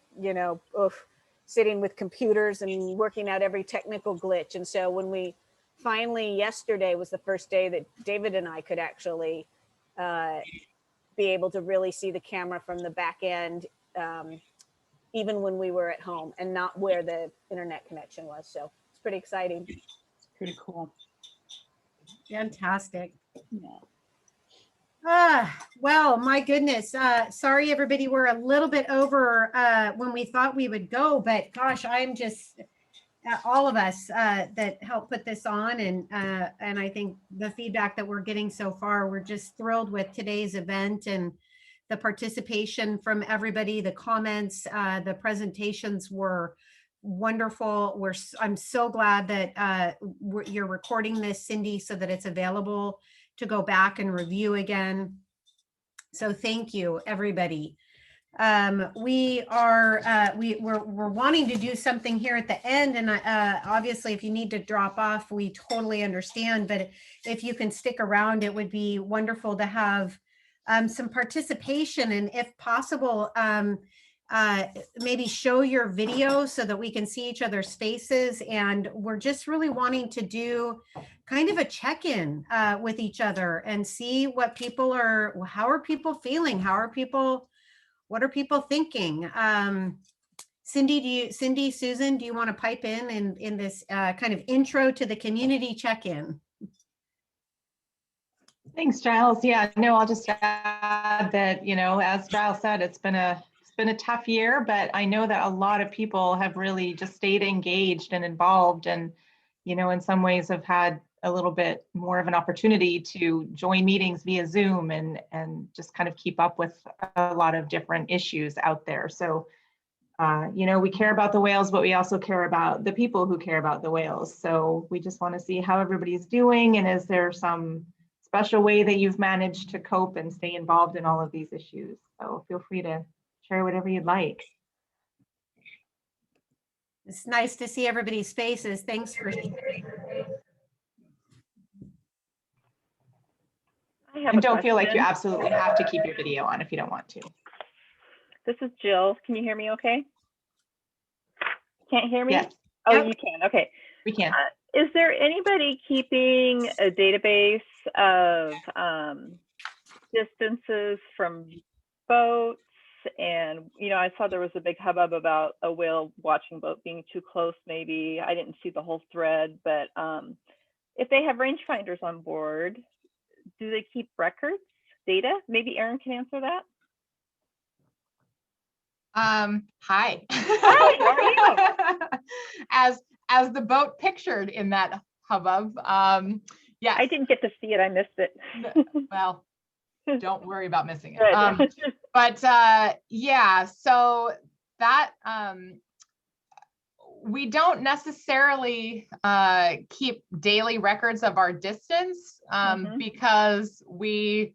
H: sitting with computers and working out every technical glitch. And so when we finally, yesterday was the first day that David and I could actually be able to really see the camera from the back end, even when we were at home and not where the internet connection was. So it's pretty exciting.
K: Pretty cool.
A: Fantastic.
K: Yeah.
A: Well, my goodness. Sorry, everybody. We're a little bit over when we thought we would go, but gosh, I'm just all of us that helped put this on, and I think the feedback that we're getting so far, we're just thrilled with today's event and the participation from everybody. The comments, the presentations were wonderful. I'm so glad that you're recording this, Cindy, so that it's available to go back and review again. So thank you, everybody. We're wanting to do something here at the end, and obviously if you need to drop off, we totally understand, but if you can stick around, it would be wonderful to have some participation, and if possible, maybe show your video so that we can see each other's faces. And we're just really wanting to do kind of a check-in with each other and see what people are, how are people feeling? What are people thinking? Cindy, Susan, do you want to pipe in this kind of intro to the community check-in?
C: Thanks, Giles. Yeah, no, I'll just add that, as Giles said, it's been a tough year, but I know that a lot of people have really just stayed engaged and involved, and, in some ways have had a little bit more of an opportunity to join meetings via Zoom and just kind of keep up with a lot of different issues out there. So, we care about the whales, but we also care about the people who care about the whales. So we just want to see how everybody's doing, and is there some special way that you've managed to cope and stay involved in all of these issues. So feel free to share whatever you'd like.
A: It's nice to see everybody's faces. Thanks for sharing.
C: And don't feel like you absolutely have to keep your video on if you don't want to.
L: This is Jill. Can you hear me okay? Can't hear me?
C: Yes.
L: Oh,
A: Yep.
L: you can. Okay.
C: We can.
L: Is there anybody keeping a database of distances from boats? And, I saw there was a big hubbub about a whale watching boat being too close, maybe. I didn't see the whole thread, but if they have rangefinders on board, do they keep records, data? Maybe Erin can answer that.
C: Hi.
L: Hi, how are you?
C: As the boat pictured in that hubbub, yeah.
L: I didn't get to see it. I missed it.
C: Well, don't worry about missing it. But yeah, so that we don't necessarily keep daily records of our distance because we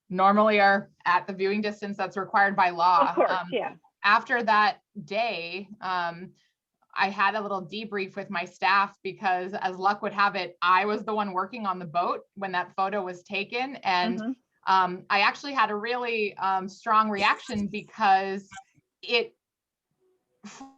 C: normally are at the viewing distance that's required by law.
L: Of course, yeah.
C: After that day, I had a little debrief with my staff because, as luck would have it, I was the one working on the boat when that photo was taken. And I actually had a really strong reaction because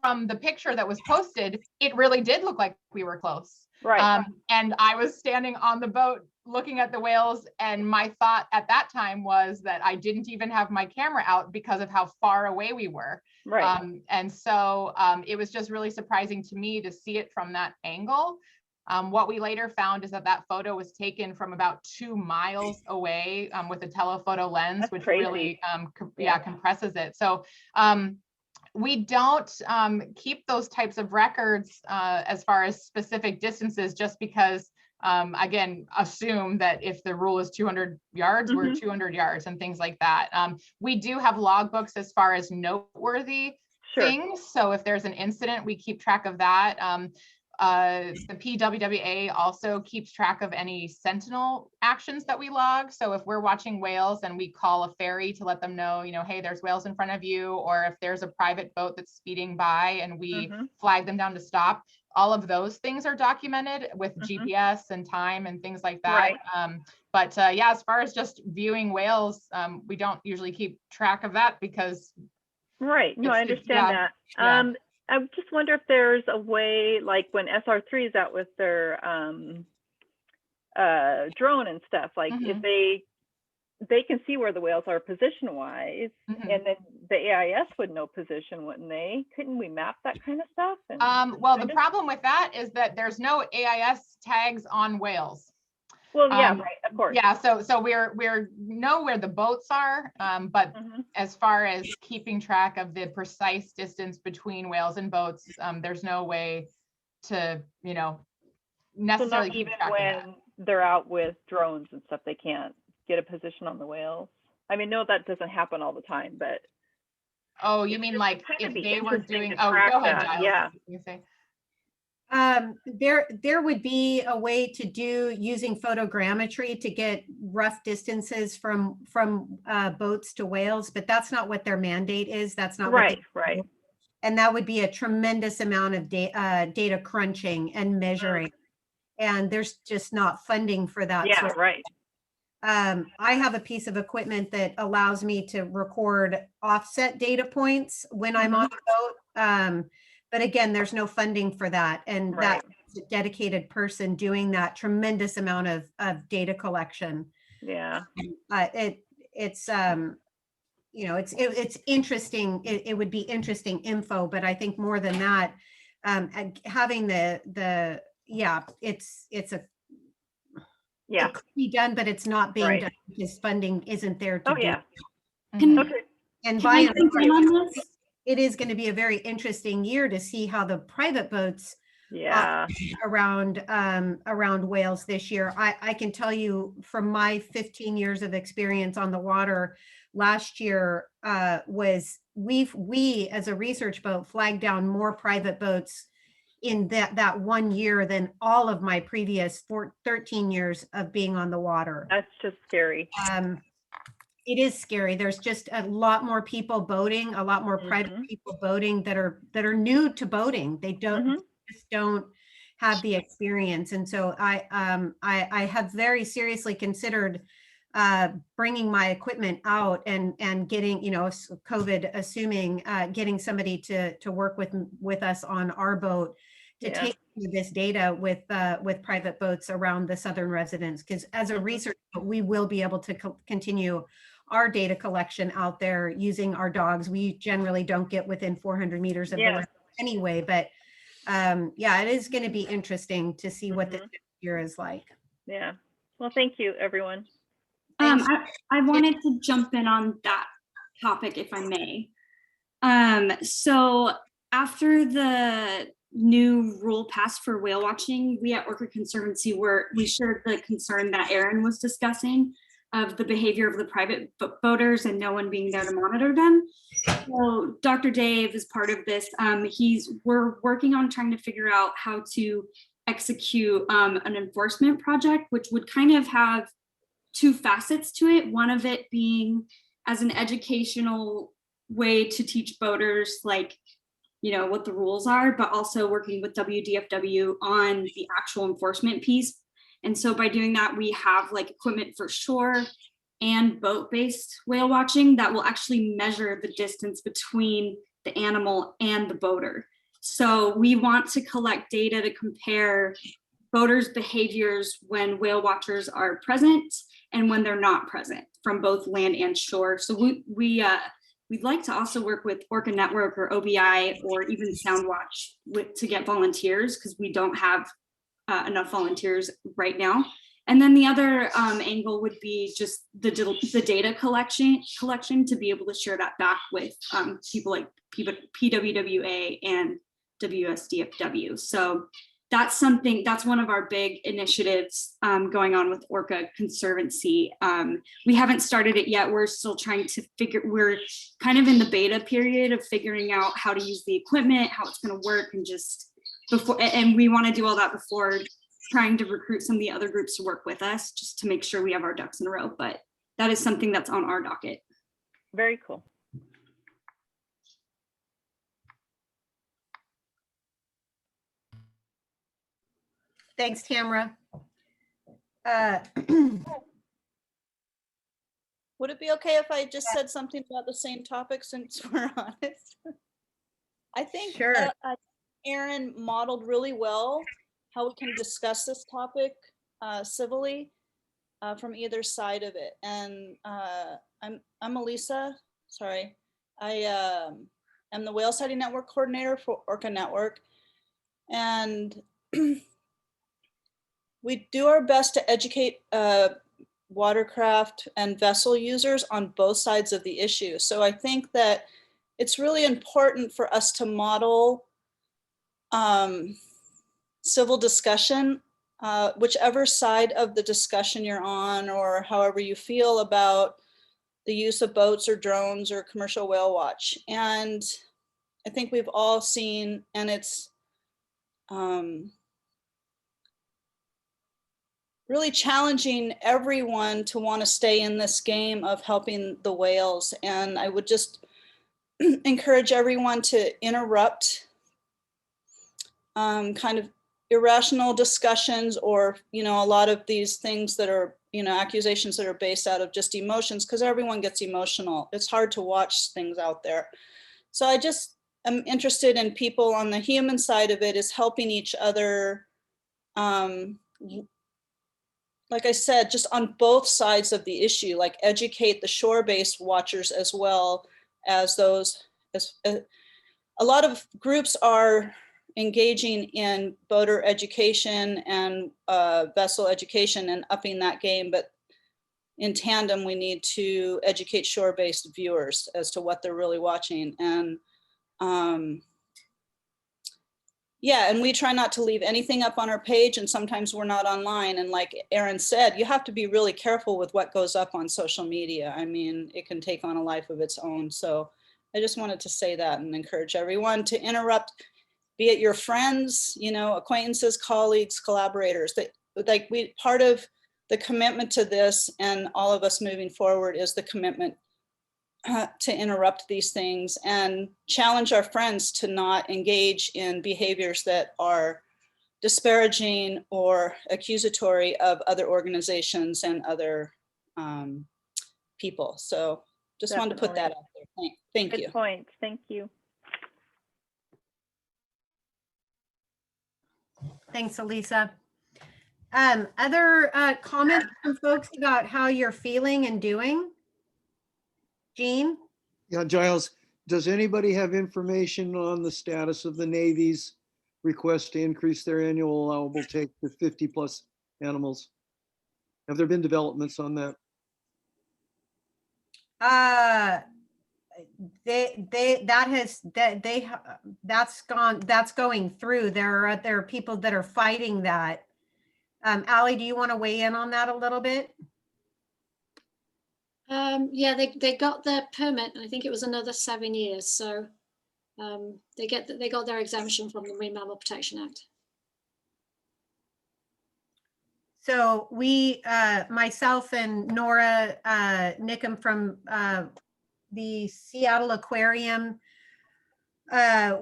C: from the picture that was posted, it really did look like we were close.
L: Right.
C: And I was standing on the boat looking at the whales, and my thought at that time was that I didn't even have my camera out because of how far away we were.
L: Right.
C: And so it was just really surprising to me to see it from that angle. What we later found is that photo was taken from about 2 miles away with a telephoto lens. That's which crazy. Really compresses it. So we don't keep those types of records as far as specific distances, just because again, assume that if the rule is 200 yards, we're 200 yards and things like that. We do have logbooks as far as noteworthy things. So if there's an incident, we keep track of that. The PWWA also keeps track of any sentinel actions that we log. So if we're watching whales and we call a ferry to let them know, hey, there's whales in front of you, or if there's a private boat that's speeding by and we flag them down to stop, all of those things are documented with GPS and time and things like that. Right. But yeah, as far as just viewing whales, we don't usually keep track of that because.
L: Right. No, I understand that. Yeah. I just wonder if there's a way, like when SR3 is out with their drone and stuff, like if they can see where the whales are position wise, and then the AIS would know position, wouldn't they? Couldn't we map that kind of stuff?
C: Well, the problem with that is that there's no AIS tags on whales.
L: Well, yeah, right, of course.
C: Yeah, so we're know where the boats are, but as far as keeping track of the precise distance between whales and boats, there's no way to, you know, necessarily
L: So not
C: keep
L: even
C: track of that.
L: when they're out with drones and stuff, they can't get a position on the whales. I mean, no, that doesn't happen all the time, but.
C: Oh, you mean like
L: kind
C: if
L: of be
C: they were
L: interesting
C: doing,
L: to
C: oh,
L: track
C: go ahead,
L: that,
C: Giles.
L: yeah.
C: You say.
A: There would be a way to do photogrammetry to get rough distances from boats to whales, but that's not what their mandate is. That's not
L: Right,
A: what
L: right.
A: And that would be a tremendous amount of data crunching and measuring, and there's just not funding for that.
L: Yeah,
A: sort of
L: right.
A: I have a piece of equipment that allows me to record offset data points when I'm on a boat. But again, there's no funding for that. And
L: Right.
A: that's a dedicated person doing that tremendous amount of data collection.
L: Yeah.
A: It's you know, it's interesting. It would be interesting info, but I think more than that, having yeah, it's a,
L: yeah,
A: it could be done, but it's not being
L: Right.
A: done because funding isn't there to
L: Oh,
A: do.
L: yeah.
A: it. And by
E: I
A: and
E: jump in on
A: large,
E: this?
A: it is going to be a very interesting year to see how the private boats
L: Yeah.
A: around whales this year. I can tell you from my 15 years of experience on the water, last year was we as a research boat flagged down more private boats in that 1 year than all of my previous 13 years of being on the water.
L: That's just scary.
A: It is scary. There's just a lot more people boating, a lot more private people boating that are new to boating. They just don't have the experience. And so I have very seriously considered bringing my equipment out and getting, you know, COVID assuming, getting somebody to work with us on our boat to take this data with private boats around the southern residents. Because as a research boat, we will be able to continue our data collection out there using our dogs. We generally don't get within 400 meters of the river anyway, but yeah, it is going to be interesting to see what this year is like.
L: Yeah. Well, thank you, everyone.
M: I wanted to jump in on that topic, if I may. So after the new rule passed for whale watching, we at Orca Conservancy we shared the concern that Aaron was discussing of the behavior of the private boaters and no one being there to monitor them. So Dr. Dave is part of this. We're working on trying to figure out how to execute an enforcement project, which would kind of have two facets to it. One of it being as an educational way to teach boaters, like, you know, what the rules are, but also working with WDFW on the actual enforcement piece. And so by doing that, we have like equipment for shore and boat-based whale watching that will actually measure the distance between the animal and the boater. So we want to collect data to compare boaters' behaviors when whale watchers are present and when they're not present from both land and shore. So we'd like to also work with Orca Network or OBI or even Soundwatch to get volunteers, because we don't have enough volunteers right now. And then the other angle would be just the data collection to be able to share that back with people like PWWA and WSDFW. So that's one of our big initiatives going on with Orca Conservancy. We haven't started it yet. We're still trying to we're kind of in the beta period of figuring out how to use the equipment, how it's going to work, and we want to do all that before trying to recruit some of the other groups to work with us, just to make sure we have our ducks in a row. But that is something that's on our docket.
L: Very cool.
A: Thanks, Tamara.
N: Would it be okay if I just said something about the same topic, since we're on it? I think Aaron modeled really well how we can discuss this topic civilly from either side of it. And I'm Elisa, sorry. I am the Whale Sighting Network coordinator for Orca Network. And we do our best to educate watercraft and vessel users on both sides of the issue. So I think that it's really important for us to model civil discussion, whichever side of the discussion you're on, or however you feel about the use of boats or drones or commercial whale watch. And I think we've all seen, and it's really challenging everyone to want to stay in this game of helping the whales. And I would just encourage everyone to interrupt kind of irrational discussions, or, you know, a lot of these things that are, you know, accusations that are based out of just emotions, because everyone gets emotional. It's hard to watch things out there. So I just am interested in people on the human side of it, is helping each other. Like I said, just on both sides of the issue, like educate the shore-based watchers as well as those, a lot of groups are engaging in boater education and vessel education and upping that game, but in tandem, we need to educate shore-based viewers as to what they're really watching. And yeah, and we try not to leave anything up on our page, and sometimes we're not online. And like Aaron said, you have to be really careful with what goes up on social media. I mean, it can take on a life of its own. So I just wanted to say that and encourage everyone to interrupt, be it your friends, you know, acquaintances, colleagues, collaborators. That, like, we, part of the commitment to this and all of us moving forward is the commitment to interrupt these things and challenge our friends to not engage in behaviors that are disparaging or accusatory of other organizations and other people. So just wanted to put that out there. Thank you.
L: Good point. Thank you.
A: Thanks, Elisa. Other comments from folks about how you're feeling and doing? Gene?
O: Yeah, Giles, does anybody have information on the status of the Navy's request to increase their annual allowable take to 50 plus animals? Have there been developments on that?
A: That's going through. There are people that are fighting that. Allie, do you want to weigh in on that a little bit?
P: Yeah, they got their permit, and I think it was another 7 years. So they got their exemption from the Marine Mammal Protection Act.
A: So we, myself and Nora Nickham from the Seattle Aquarium,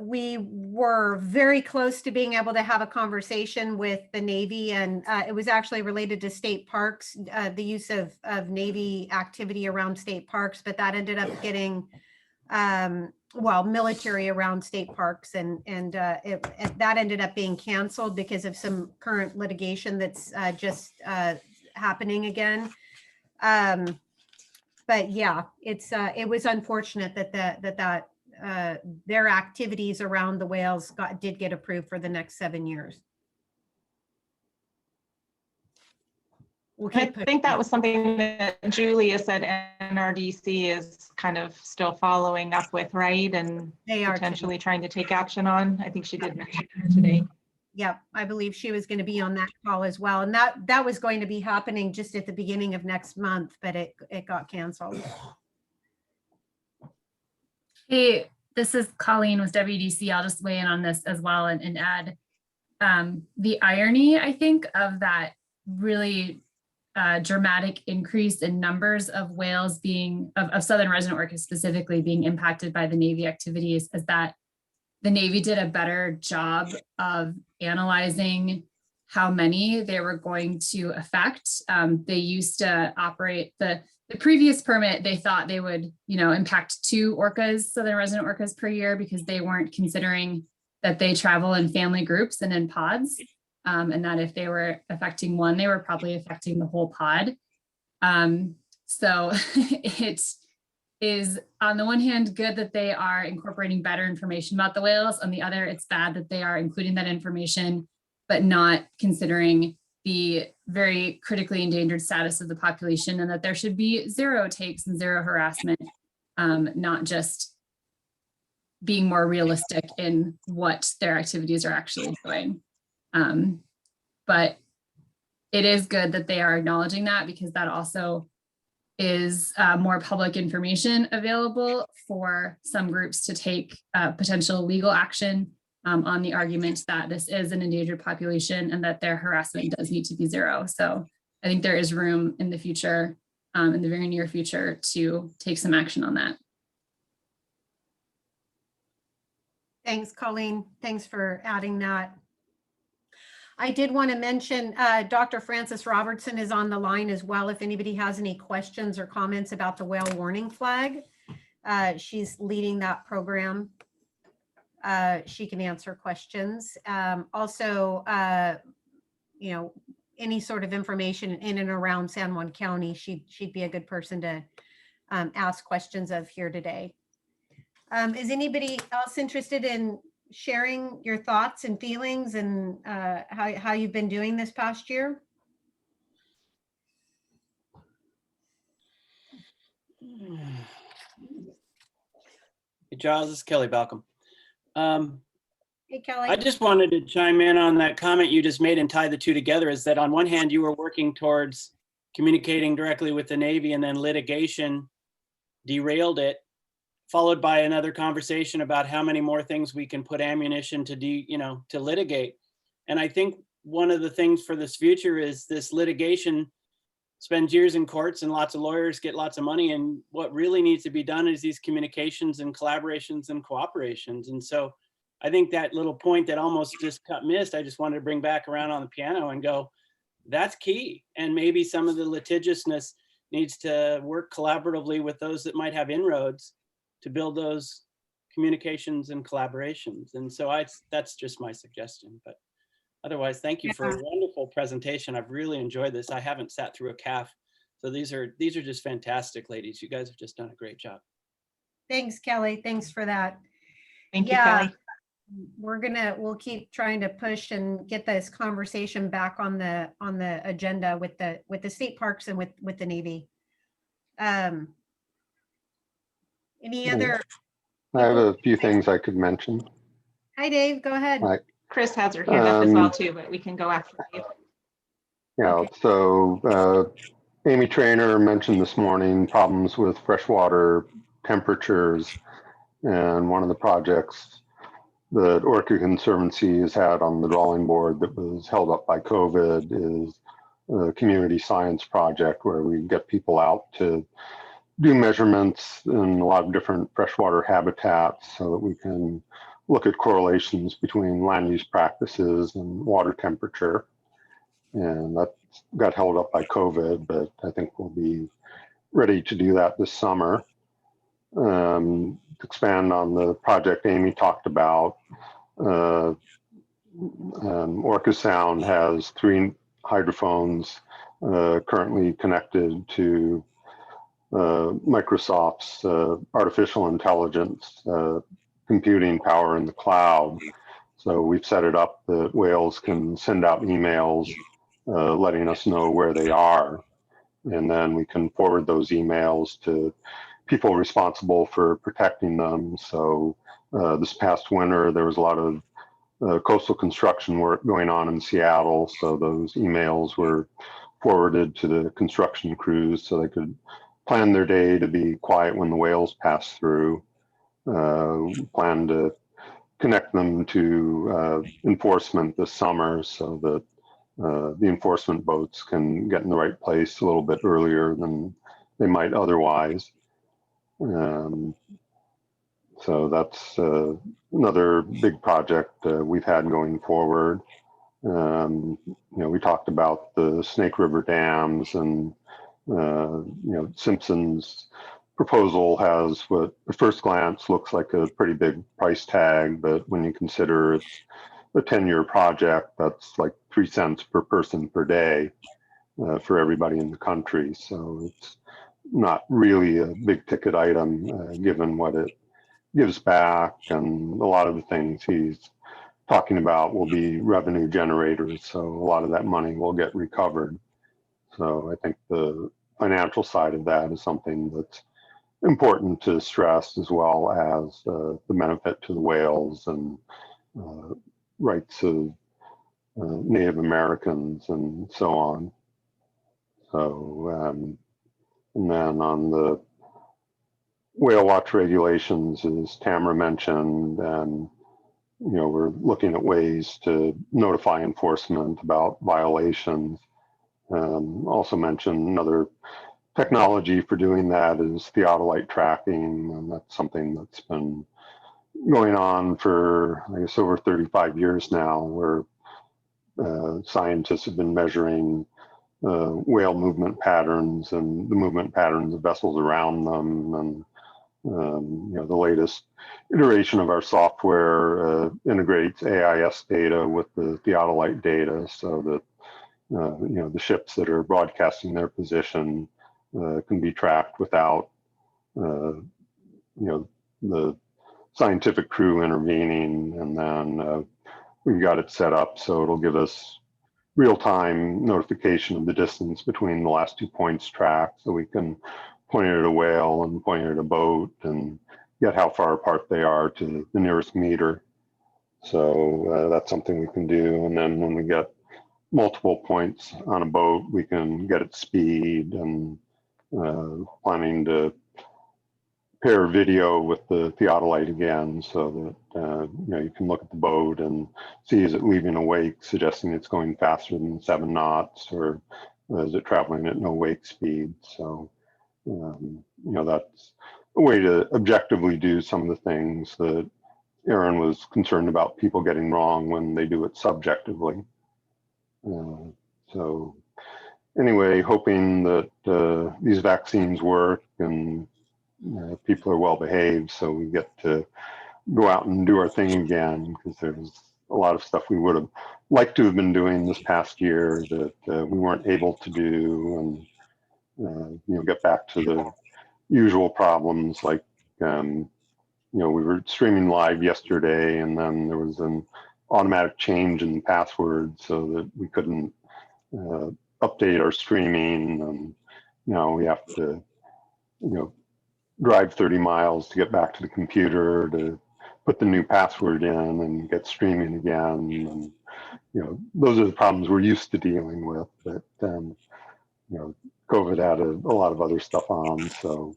A: we were very close to being able to have a conversation with the Navy, and it was actually related to state parks, the use of Navy activity around state parks, but that ended up getting, well, military around state parks, and that ended up being canceled because of some current litigation that's just happening again. But yeah, it was unfortunate that their activities around the whales did get approved for the next 7 years.
C: I think that was something that Julia said NRDC is kind of still following up with, right? And
A: they are
C: potentially trying to take action on. I think she did mention that today.
A: Yep, I believe she was going to be on that call as well. And that was going to be happening just at the beginning of next month, but it got canceled.
F: Hey, this is Colleen with WDC. I'll just weigh in on this as well and add the irony, I think, of that really dramatic increase in numbers of whales of southern resident orcas specifically being impacted by the Navy activities is that the Navy did a better job of analyzing how many they were going to affect. They used to operate the previous permit. They thought they would, impact 2 orcas, southern resident orcas per year, because they weren't considering that they travel in family groups and in pods. And that if they were affecting 1, they were probably affecting the whole pod. So is on the one hand good that they are incorporating better information about the whales. On the other, it's bad that they are including that information, but not considering the very critically endangered status of the population, and that there should be zero takes and zero harassment, not just being more realistic in what their activities are actually doing. But it is good that they are acknowledging that, because that also is more public information available for some groups to take potential legal action on the argument that this is an endangered population and that their harassment does need to be zero. So I think there is room in the future, in the very near future, to take some action on that.
A: Thanks, Colleen. Thanks for adding that. I did want to mention Dr. Frances Robertson is on the line as well. If anybody has any questions or comments about the whale warning flag, she's leading that program. She can answer questions. Also, you know, any sort of information in and around San Juan County, she'd be a good person to ask questions of here today. Is anybody else interested in sharing your thoughts and feelings and how you've been doing this past year?
Q: Hey, Giles, this is Kelly Balcom.
A: Hey, Kelly.
Q: I just wanted to chime in on that comment you just made and tie the two together, is that on one hand, you were working towards communicating directly with the Navy, and then litigation derailed it, followed by another conversation about how many more things we can put ammunition to to litigate. And I think one of the things for this future is this litigation spends years in courts and lots of lawyers get lots of money. And what really needs to be done is these communications and collaborations and cooperations. And so I think that little point that almost just got missed, I just wanted to bring back around on the piano and go, that's key. And maybe some of the litigiousness needs to work collaboratively with those that might have inroads to build those communications and collaborations. And so that's just my suggestion. But otherwise, thank you for a wonderful presentation. I've really enjoyed this. I haven't sat through a calf. So these are just fantastic, ladies. You guys have just done a great job.
A: Thanks, Kelly. Thanks for that.
C: Thank you, Kelly.
A: We'll keep trying to push and get this conversation back on the agenda with the state parks and with the Navy. Any other?
R: I have a few things I could mention.
A: Hi, Dave. Go ahead.
R: Hi.
C: Chris has her hand up as well too, but we can go after Dave.
R: Yeah. Okay. So Amy Trainer mentioned this morning problems with freshwater temperatures, and one of the projects that Orca Conservancy has had on the drawing board that was held up by COVID is a community science project where we get people out to do measurements in a lot of different freshwater habitats so that we can look at correlations between land use practices and water temperature. And that got held up by COVID, but I think we'll be ready to do that this summer. Expand on the project Amy talked about, Orca Sound has 3 hydrophones currently connected to Microsoft's artificial intelligence computing power in the cloud. So we've set it up that whales can send out emails letting us know where they are. And then we can forward those emails to people responsible for protecting them. So this past winter, there was a lot of coastal construction work going on in Seattle. So those emails were forwarded to the construction crews so they could plan their day to be quiet when the whales pass through. Plan to connect them to enforcement this summer so that the enforcement boats can get in the right place a little bit earlier than they might otherwise. So that's another big project we've had going forward. We talked about the Snake River dams, and Simpson's proposal has what at first glance looks like a pretty big price tag, but when you consider it's a 10-year project, that's like 3 cents per person per day for everybody in the country. So it's not really a big ticket item, given what it gives back, and a lot of the things he's talking about will be revenue generators. So a lot of that money will get recovered. So I think the financial side of that is something that's important to stress, as well as the benefit to the whales and rights of Native Americans and so on. So, and then on the whale watch regulations, as Tamara mentioned, and we're looking at ways to notify enforcement about violations. Also mentioned another technology for doing that is theodolite tracking, and that's something that's been going on for, I guess, over 35 years now, where scientists have been measuring whale movement patterns and the movement patterns of vessels around them. And the latest iteration of our software integrates AIS data with the theodolite data, so that the ships that are broadcasting their position can be tracked without the scientific crew intervening. And then we've got it set up so it'll give us real-time notification of the distance between the last 2 points tracked, so we can point it at a whale and point it at a boat and get how far apart they are to the nearest meter. So that's something we can do. And then when we get multiple points on a boat, we can get its speed, and planning to pair video with the theodolite again, so that you can look at the boat and see, is it leaving a wake, suggesting it's going faster than 7 knots, or is it traveling at no wake speed? So that's a way to objectively do some of the things that Aaron was concerned about people getting wrong when they do it subjectively. So anyway, hoping that these vaccines work and people are well behaved, so we get to go out and do our thing again, because there's a lot of stuff we would have liked to have been doing this past year that we weren't able to do, and get back to the usual problems, like we were streaming live yesterday, and then there was an automatic change in password so that we couldn't update our streaming, and now we have to drive 30 miles to get back to the computer to put the new password in and get streaming again. And those are the problems we're used to dealing with, but COVID added a lot of other stuff on. So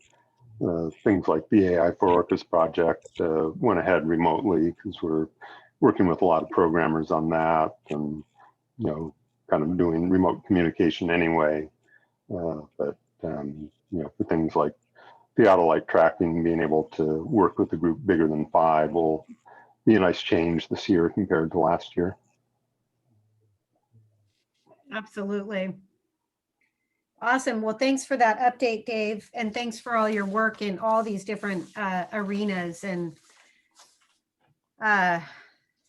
R: things like the AI for Orcas project went ahead remotely, because we're working with a lot of programmers on that, and kind of doing remote communication anyway. But for things like theodolite tracking, being able to work with a group bigger than 5 will be a nice change this year compared to last year.
A: Absolutely. Awesome. Well, thanks for that update, Dave, and thanks for all your work in all these different arenas. And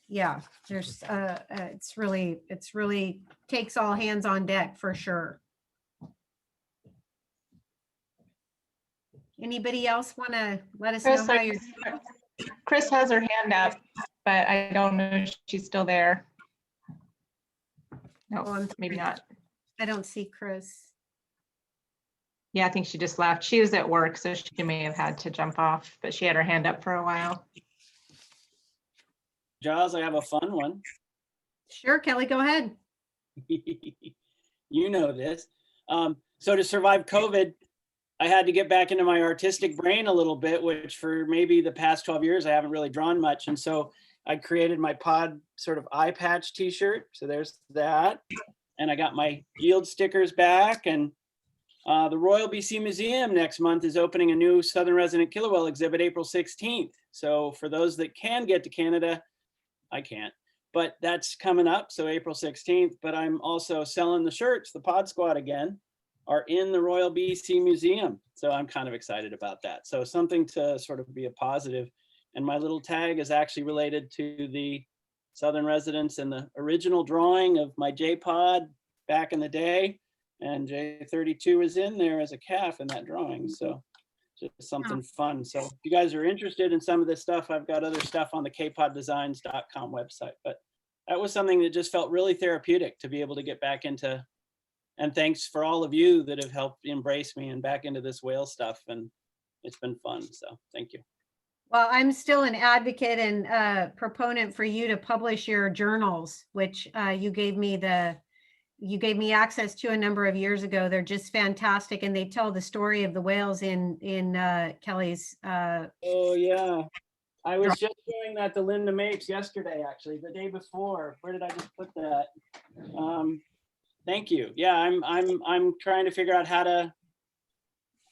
A: yeah, there's it's really takes all hands on deck for sure. Anybody else want to let us know how you're doing?
C: Chris has her hand up, but I don't know if she's still there. No, maybe not.
A: I don't see Chris.
C: Yeah, I think she just left. She was at work, so she may have had to jump off, but she had her hand up for a while.
Q: Giles, I have a fun one.
A: Sure, Kelly, go ahead.
Q: You know this. So to survive COVID, I had to get back into my artistic brain a little bit, which for maybe the past 12 years, I haven't really drawn much. And so I created my pod sort of eye patch t-shirt. So there's that. And I got my yield stickers back. And the Royal BC Museum next month is opening a new Southern Resident Killer Whale exhibit April 16th. So for those that can get to Canada, I can't, but that's coming up. So April 16th, but I'm also selling the shirts. The Pod Squad again are in the Royal BC Museum. So I'm kind of excited about that. So something to sort of be a positive. And my little tag is actually related to the Southern Residents and the original drawing of my J-Pod back in the day. and J32 was in there as a calf in that drawing. So just something fun. So if you guys are interested in some of this stuff, I've got other stuff on the kpoddesigns.com website. But that was something that just felt really therapeutic to be able to get back into. And thanks for all of you that have helped embrace me and back into this whale stuff. And it's been fun. So thank you.
A: Well, I'm still an advocate and proponent for you to publish your journals, which you gave me access to a number of years ago. They're just fantastic, and they tell the story of the whales in Kelly's.
Q: Oh yeah, I was just doing that to Linda Mapes yesterday, actually, the day before. Where did I just put that? Thank you. Yeah, I'm trying to figure out how to,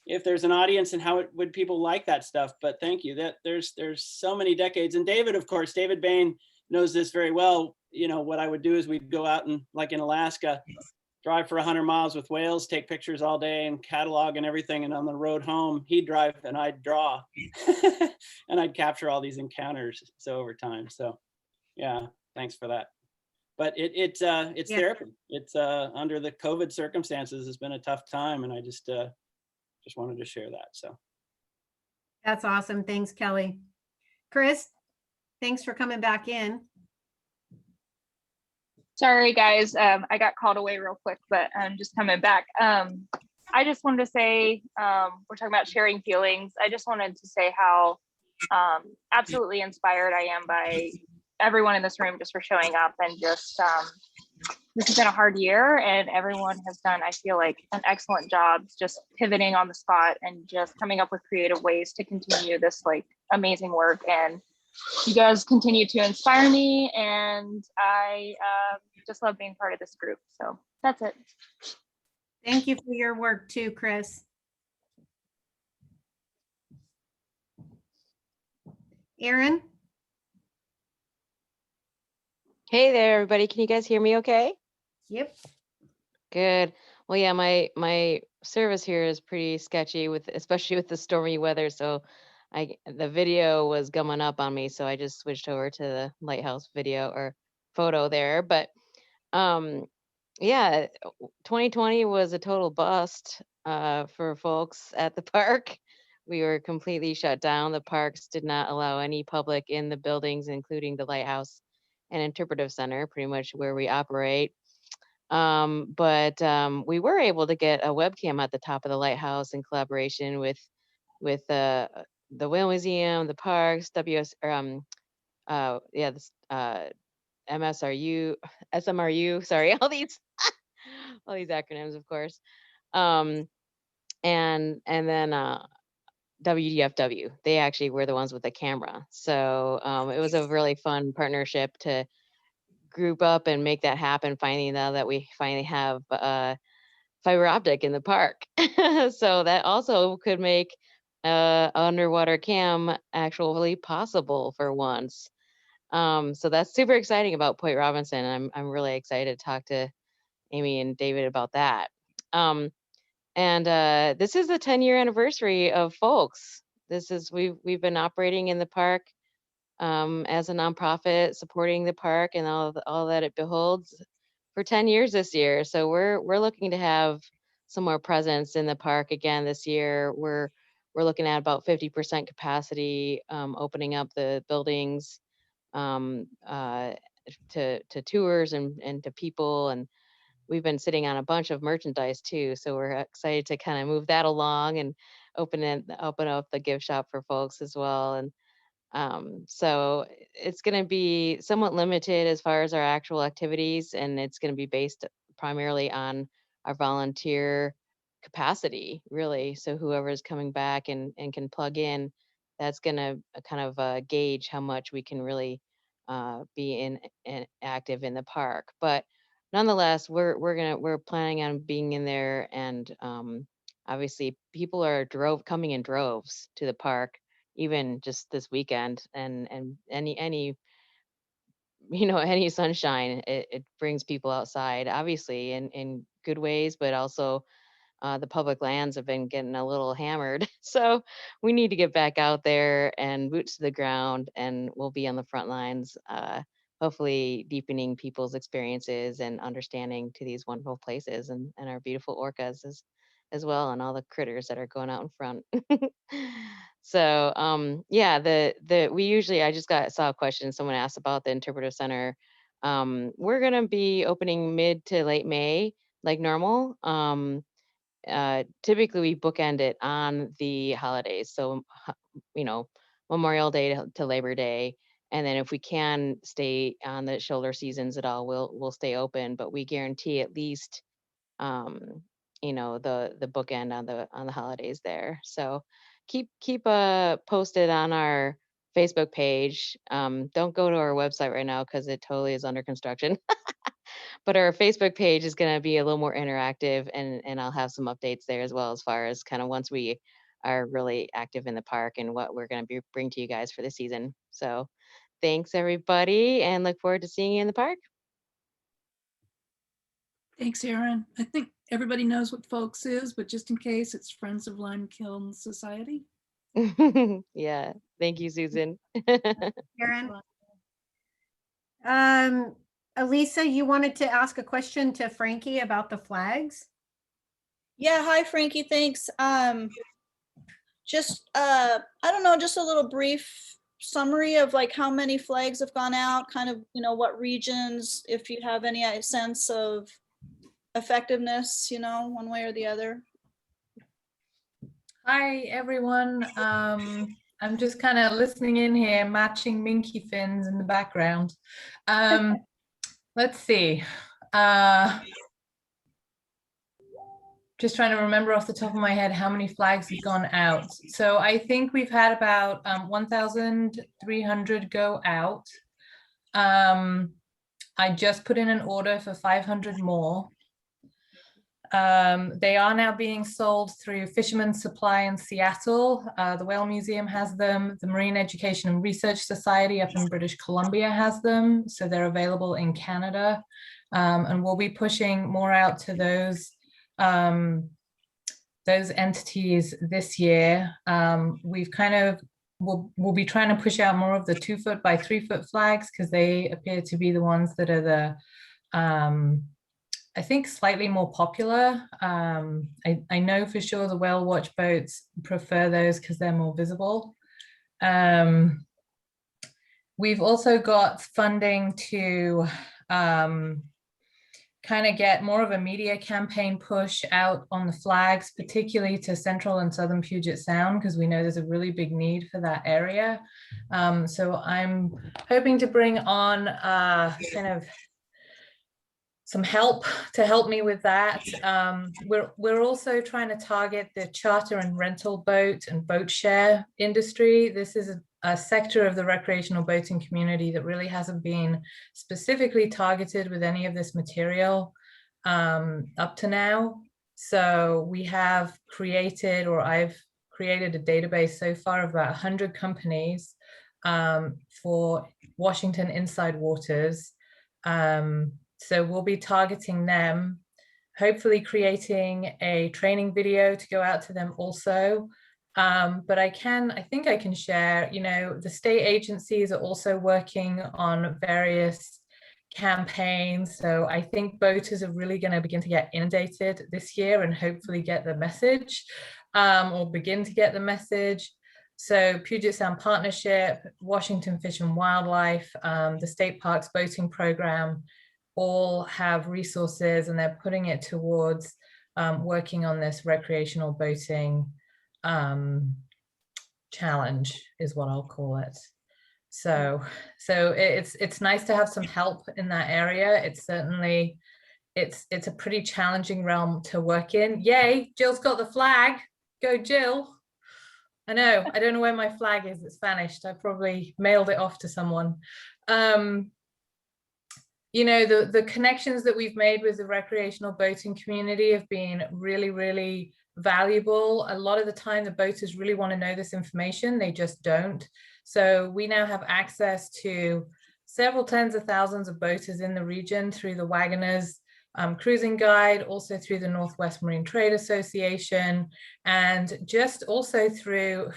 Q: if there's an audience and how would people like that stuff. But thank you. That there's so many decades, and David, of course, David Bain knows this very well. You know, what I would do is we'd go out and, like in Alaska, drive for 100 miles with whales, take pictures all day and catalog and everything. And on the road home, he'd drive and I'd draw and I'd capture all these encounters. So over time. So yeah, thanks for that. But it's therapy. It's under the COVID circumstances, it's been a tough time. And I just wanted to share that. So.
A: That's awesome. Thanks, Kelly. Chris, thanks for coming back in.
S: Sorry, guys, I got called away real quick, but I'm just coming back. I just wanted to say, we're talking about sharing feelings. I just wanted to say how absolutely inspired I am by everyone in this room just for showing up, and just, this has been a hard year and everyone has done, I feel like, an excellent job just pivoting on the spot and just coming up with creative ways to continue this like amazing work. And you guys continue to inspire me, and I just love being part of this group. So that's it.
A: Thank you for your work too, Chris. Erin?
T: Hey there, everybody. Can you guys hear me okay?
A: Yep.
T: Good. Well, yeah, my service here is pretty sketchy, especially with the stormy weather. So the video was gumming up on me, so I just switched over to the lighthouse video or photo there. But yeah, 2020 was a total bust for folks at the park. We were completely shut down. The parks did not allow any public in the buildings, including the lighthouse and interpretive center, pretty much where we operate. But we were able to get a webcam at the top of the lighthouse in collaboration with the Whale Museum, the parks, MSRU, SMRU, sorry, all these acronyms, of course. And then WDFW, they actually were the ones with the camera. So it was a really fun partnership to group up and make that happen, finding out that we finally have fiber optic in the park. So that also could make underwater cam actually possible for once. So that's super exciting about Point Robinson. I'm really excited to talk to Amy and David about that. And this is the 10-year anniversary of Folks. We've been operating in the park as a nonprofit, supporting the park and all that it beholds for 10 years this year. So we're looking to have some more presence in the park again this year. We're looking at about 50% capacity, opening up the buildings to tours and to people. And we've been sitting on a bunch of merchandise too. So we're excited to kind of move that along and open up the gift shop for folks as well. And so it's going to be somewhat limited as far as our actual activities, and it's going to be based primarily on our volunteer capacity, really. So whoever's coming back and can plug in, that's going to kind of gauge how much we can really be active in the park. But nonetheless, we're planning on being in there, and obviously people are coming in droves to the park, even just this weekend, and any any sunshine, it brings people outside, obviously in good ways, but also the public lands have been getting a little hammered. So we need to get back out there and boots to the ground, and we'll be on the front lines hopefully deepening people's experiences and understanding to these wonderful places and our beautiful orcas as well, and all the critters that are going out in front. So yeah, we usually, I just saw a question someone asked about the interpretive center. We're gonna be opening mid to late May like normal. Typically we bookend it on the holidays, so Memorial Day to Labor Day, and then if we can stay on the shoulder seasons at all, we'll stay open, but we guarantee at least the bookend on the holidays there. So keep posted on our Facebook page. Don't go to our website right now because it totally is under construction. But our Facebook page is going to be a little more interactive, and I'll have some updates there as well, as far as kind of once we are really active in the park and what we're going to bring to you guys for the season. So thanks everybody, and look forward to seeing you in the park.
K: Thanks, Erin. I think everybody knows what folks is, but just in case, it's Friends of Lime Kiln Society.
T: Yeah, thank you, Susan.
A: Erin. Elisa, you wanted to ask a question to Frankie about the flags?
N: Yeah, hi Frankie, thanks. Just I don't know, just a little brief summary of like how many flags have gone out, kind of, what regions, if you have any sense of effectiveness, one way or the other.
F: Hi everyone. I'm just kind of listening in here, matching minky fins in the background. Let's see. Just trying to remember off the top of my head how many flags have gone out. So I think we've had about 1,300 go out. I just put in an order for 500 more. They are now being sold through Fisherman's Supply in Seattle. The Whale Museum has them. The Marine Education and Research Society up in British Columbia has them. So they're available in Canada. And we'll be pushing more out to those entities this year. We'll be trying to push out more of the 2-foot by 3-foot flags because they appear to be the ones that are the I think slightly more popular. I know for sure the whale watch boats prefer those because they're more visible. We've also got funding to kind of get more of a media campaign push out on the flags, particularly to Central and Southern Puget Sound, because we know there's a really big need for that area. So I'm hoping to bring on kind of some help to help me with that. We're also trying to target the charter and rental boat and boat share industry. This is a sector of the recreational boating community that really hasn't been specifically targeted with any of this material up to now. So we have created, or I've created a database so far of about 100 companies for Washington inside waters. So we'll be targeting them, hopefully creating a training video to go out to them also. But I think I can share, the state agencies are also working on various campaigns. So I think boaters are really going to begin to get inundated this year and hopefully get the message or begin to get the message. So Puget Sound Partnership, Washington Fish and Wildlife, the State Parks Boating Program, all have resources, and they're putting it towards working on this recreational boating challenge is what I'll call it. So it's nice to have some help in that area. It's certainly, it's a pretty challenging realm to work in. Yay, Jill's got the flag. Go Jill. I know, I don't know where my flag is. It's vanished. I probably mailed it off to someone. The connections that we've made with the recreational boating community have been really, really valuable. A lot of the time, the boaters really want to know this information. They just don't. So we now have access to several tens of thousands of boaters in the region through the Wagoners Cruising Guide, also through the Northwest Marine Trade Association, and just also through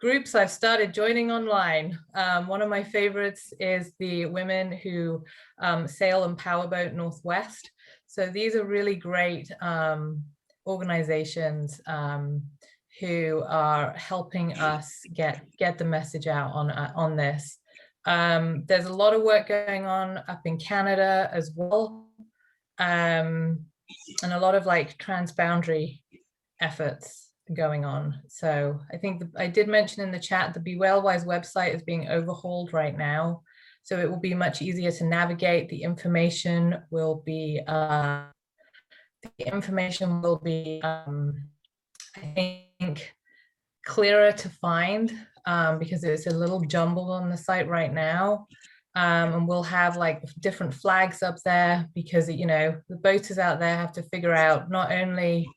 F: groups I've started joining online. One of my favorites is the Women Who Sail and Powerboat Northwest. So these are really great organizations who are helping us get the message out on this. There's a lot of work going on up in Canada as well, and a lot of like transboundary efforts going on. So I think I did mention in the chat the Be Whalewise website is being overhauled right now, so it will be much easier to navigate. The information will be I think clearer to find because it's a little jumbled on the site right now. And we'll have like different flags up there because, you know, the boaters out there have to figure out not only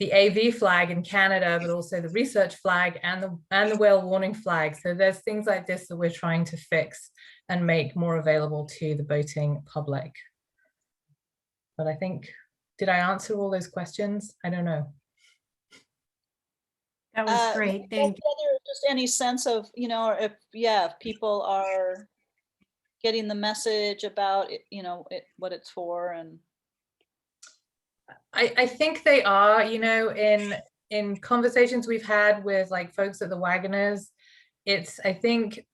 F: the AV flag in Canada, but also the research flag and the whale warning flag. So there's things like this that we're trying to fix and make more available to the boating public. But I think, did I answer all those questions? I don't know.
A: That was great. Thank you.
N: Just any sense of, you know, if people are getting the message about it, you know, what it's for, and
F: I think they are, you know, in conversations we've had with like folks at the Wagoners, I think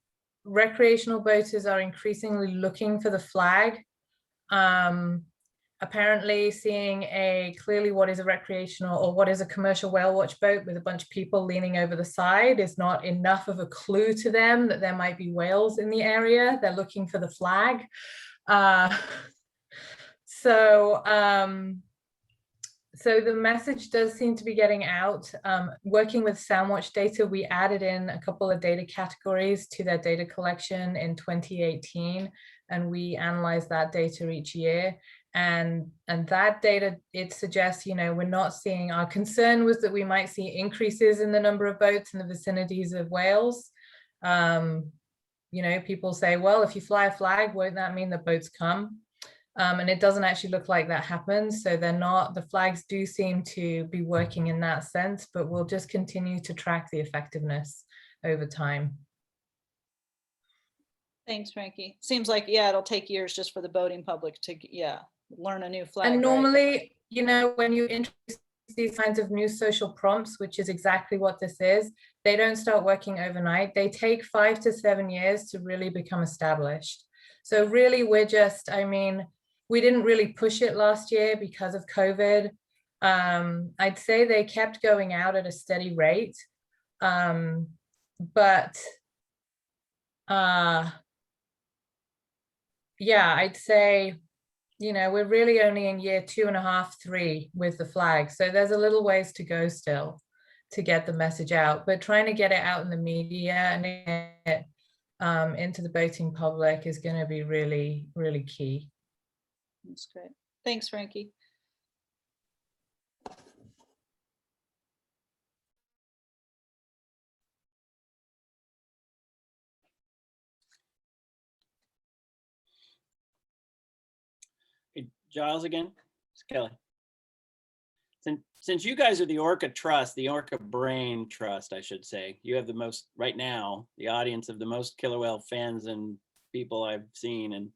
F: recreational boaters are increasingly looking for the flag. Apparently seeing clearly what is a recreational or what is a commercial whale watch boat with a bunch of people leaning over the side is not enough of a clue to them that there might be whales in the area. They're looking for the flag. So the message does seem to be getting out. Working with SoundWatch data, we added in a couple of data categories to their data collection in 2018, and we analyze that data each year. And that data, it suggests, you know, we're not seeing, our concern was that we might see increases in the number of boats in the vicinities of whales. You know, people say, well, if you fly a flag, won't that mean the boats come? And it doesn't actually look like that happens. So they're not, the flags do seem to be working in that sense, but we'll just continue to track the effectiveness over time.
N: thanks, Frankie. Seems like, it'll take years just for the boating public to, learn a new flag.
F: And
N: right?
F: normally, you know, when you introduce these kinds of new social prompts, which is exactly what this is, they don't start working overnight. They take 5 to 7 years to really become established. So really, we're just, I mean, we didn't really push it last year because of COVID. I'd say they kept going out at a steady rate. Yeah, I'd say, you know, we're really only in year 2.5, 3 with the flag. So there's a little ways to go still to get the message out, but trying to get it out in the media and it, into the boating public is going to be really, really key.
N: That's great. Thanks, Frankie.
Q: Hey, Giles again, it's Kelly. Since you guys are the Orca Trust, the Orca Brain Trust, I should say, you have the most, right now, the audience of the most killer whale fans and people I've seen. And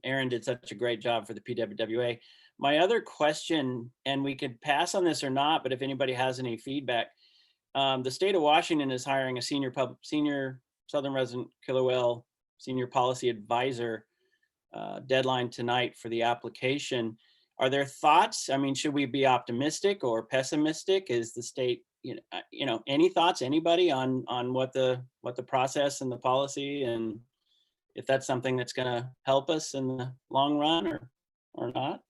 Q: Aaron did such a great job for the PWWA. My other question, and we could pass on this or not, but if anybody has any feedback, the state of Washington is hiring a senior Southern resident killer whale senior policy advisor. Deadline tonight for the application. Are there thoughts? I mean, should we be optimistic or pessimistic? Is the state, you know, any thoughts, anybody on what the process and the policy, and if that's something that's going to help us in the long run or not?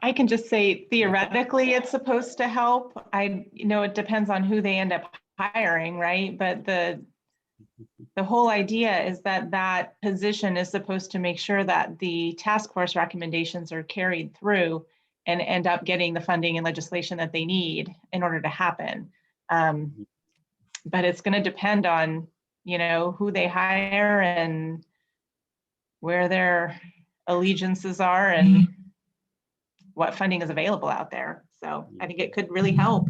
C: I can just say theoretically it's supposed to help. You know, it depends on who they end up hiring, right? But the whole idea is that that position is supposed to make sure that the task force recommendations are carried through and end up getting the funding and legislation that they need in order to happen. But it's going to depend on, you know, who they hire and where they're allegiances are and what funding is available out there. So I think it could really help,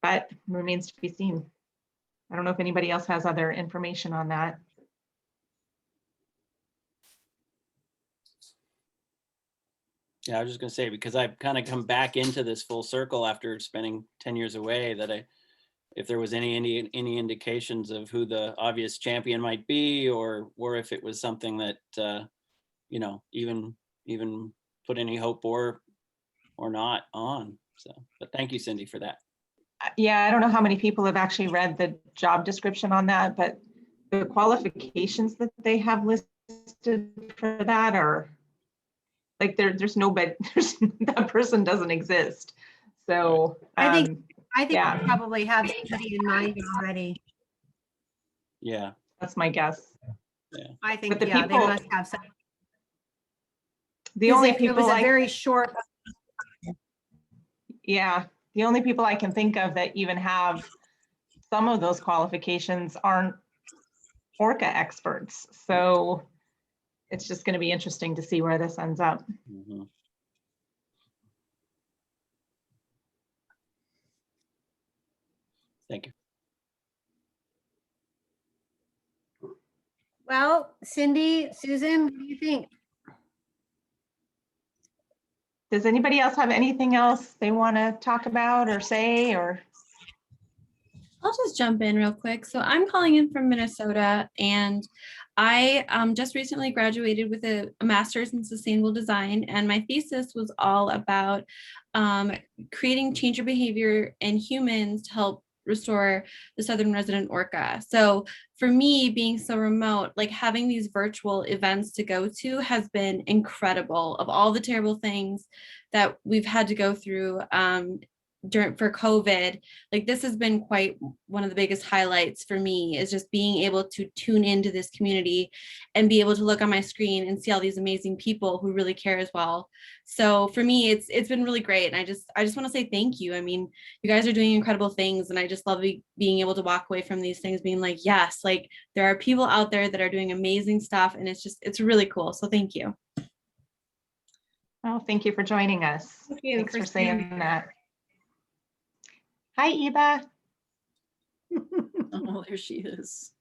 C: but remains to be seen. I don't know if anybody else has other information on that.
Q: Yeah, I was just gonna say, because I've kind of come back into this full circle after spending 10 years away, that if there was any indications of who the obvious champion might be, or if it was something that you know, even put any hope or not on. So, but thank you, Cindy, for that.
C: Yeah, I don't know how many people have actually read the job description on that, but the qualifications that they have listed for that are like there's that person doesn't exist. So
A: I think
C: yeah.
A: we probably have somebody in mind already.
Q: Yeah,
C: that's my guess.
Q: Yeah,
A: I think
C: the
A: they
C: people,
A: must have some.
C: The only people
A: it was a very short.
C: Yeah, the only people I can think of that even have some of those qualifications aren't Orca experts. So it's just going to be interesting to see where this ends up.
Q: Mm-hmm. Thank you.
A: Well, Cindy, Susan, what do you think?
C: Does anybody else have anything else they want to talk about or say, or?
U: I'll just jump in real quick. So I'm calling in from Minnesota, and I just recently graduated with a master's in sustainable design, and my thesis was all about creating change of behavior in humans to help restore the southern resident orca. So for me, being so remote, like having these virtual events to go to has been incredible. Of all the terrible things that we've had to go through for COVID, like this has been quite one of the biggest highlights for me, is just being able to tune into this community and be able to look on my screen and see all these amazing people who really care as well. So for me, it's been really great. And I just want to say thank you. I mean, you guys are doing incredible things, and I just love being able to walk away from these things being like, yes, like there are people out there that are doing amazing stuff, and it's really cool. So thank you.
C: Well, thank you for joining us. Thanks for saying that. Hi, Eva.
K: Oh, there she is.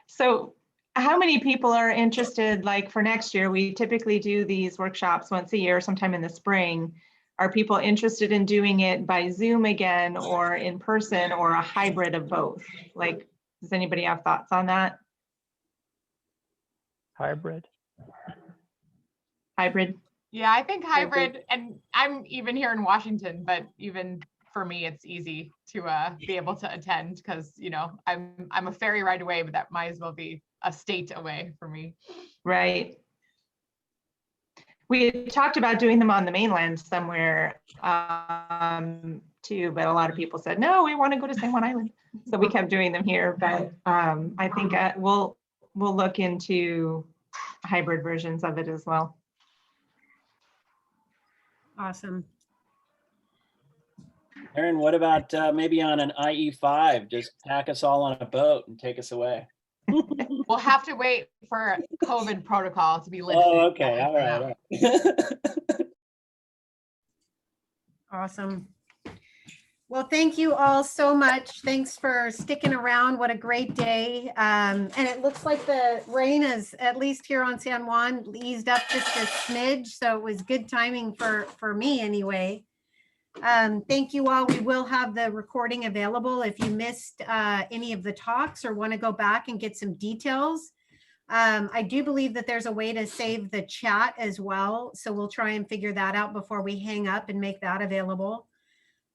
C: So how many people are interested, like for next year? We typically do these workshops once a year, sometime in the spring. Are people interested in doing it by Zoom again, or in person, or a hybrid of both? Like, does anybody have thoughts on that?
V: Hybrid.
C: Hybrid.
W: Yeah, I think hybrid, and I'm even here in Washington, but even for me, it's easy to be able to attend because, you know, I'm a ferry ride away, but that might as well be a state away for me.
C: Right. We had talked about doing them on the mainland somewhere too, but a lot of people said, no, we want to go to San Juan Island. So we kept doing them here, but I think we'll look into hybrid versions of it as well.
A: Awesome.
Q: Erin, what about maybe on an IE5, just pack us all on a boat and take us away?
W: We'll have to wait for COVID protocol to be lifted.
Q: Oh, okay. All right.
A: Awesome. Well, thank you all so much. Thanks for sticking around. What a great day. And it looks like the rain is, at least here on San Juan, eased up just a smidge. So it was good timing for me anyway. Thank you all. We will have the recording available if you missed any of the talks or want to go back and get some details. I do believe that there's a way to save the chat as well. So we'll try and figure that out before we hang up and make that available.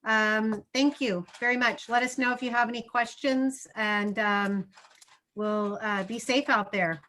A: Thank you very much. Let us know if you have any questions, and we'll be safe out there.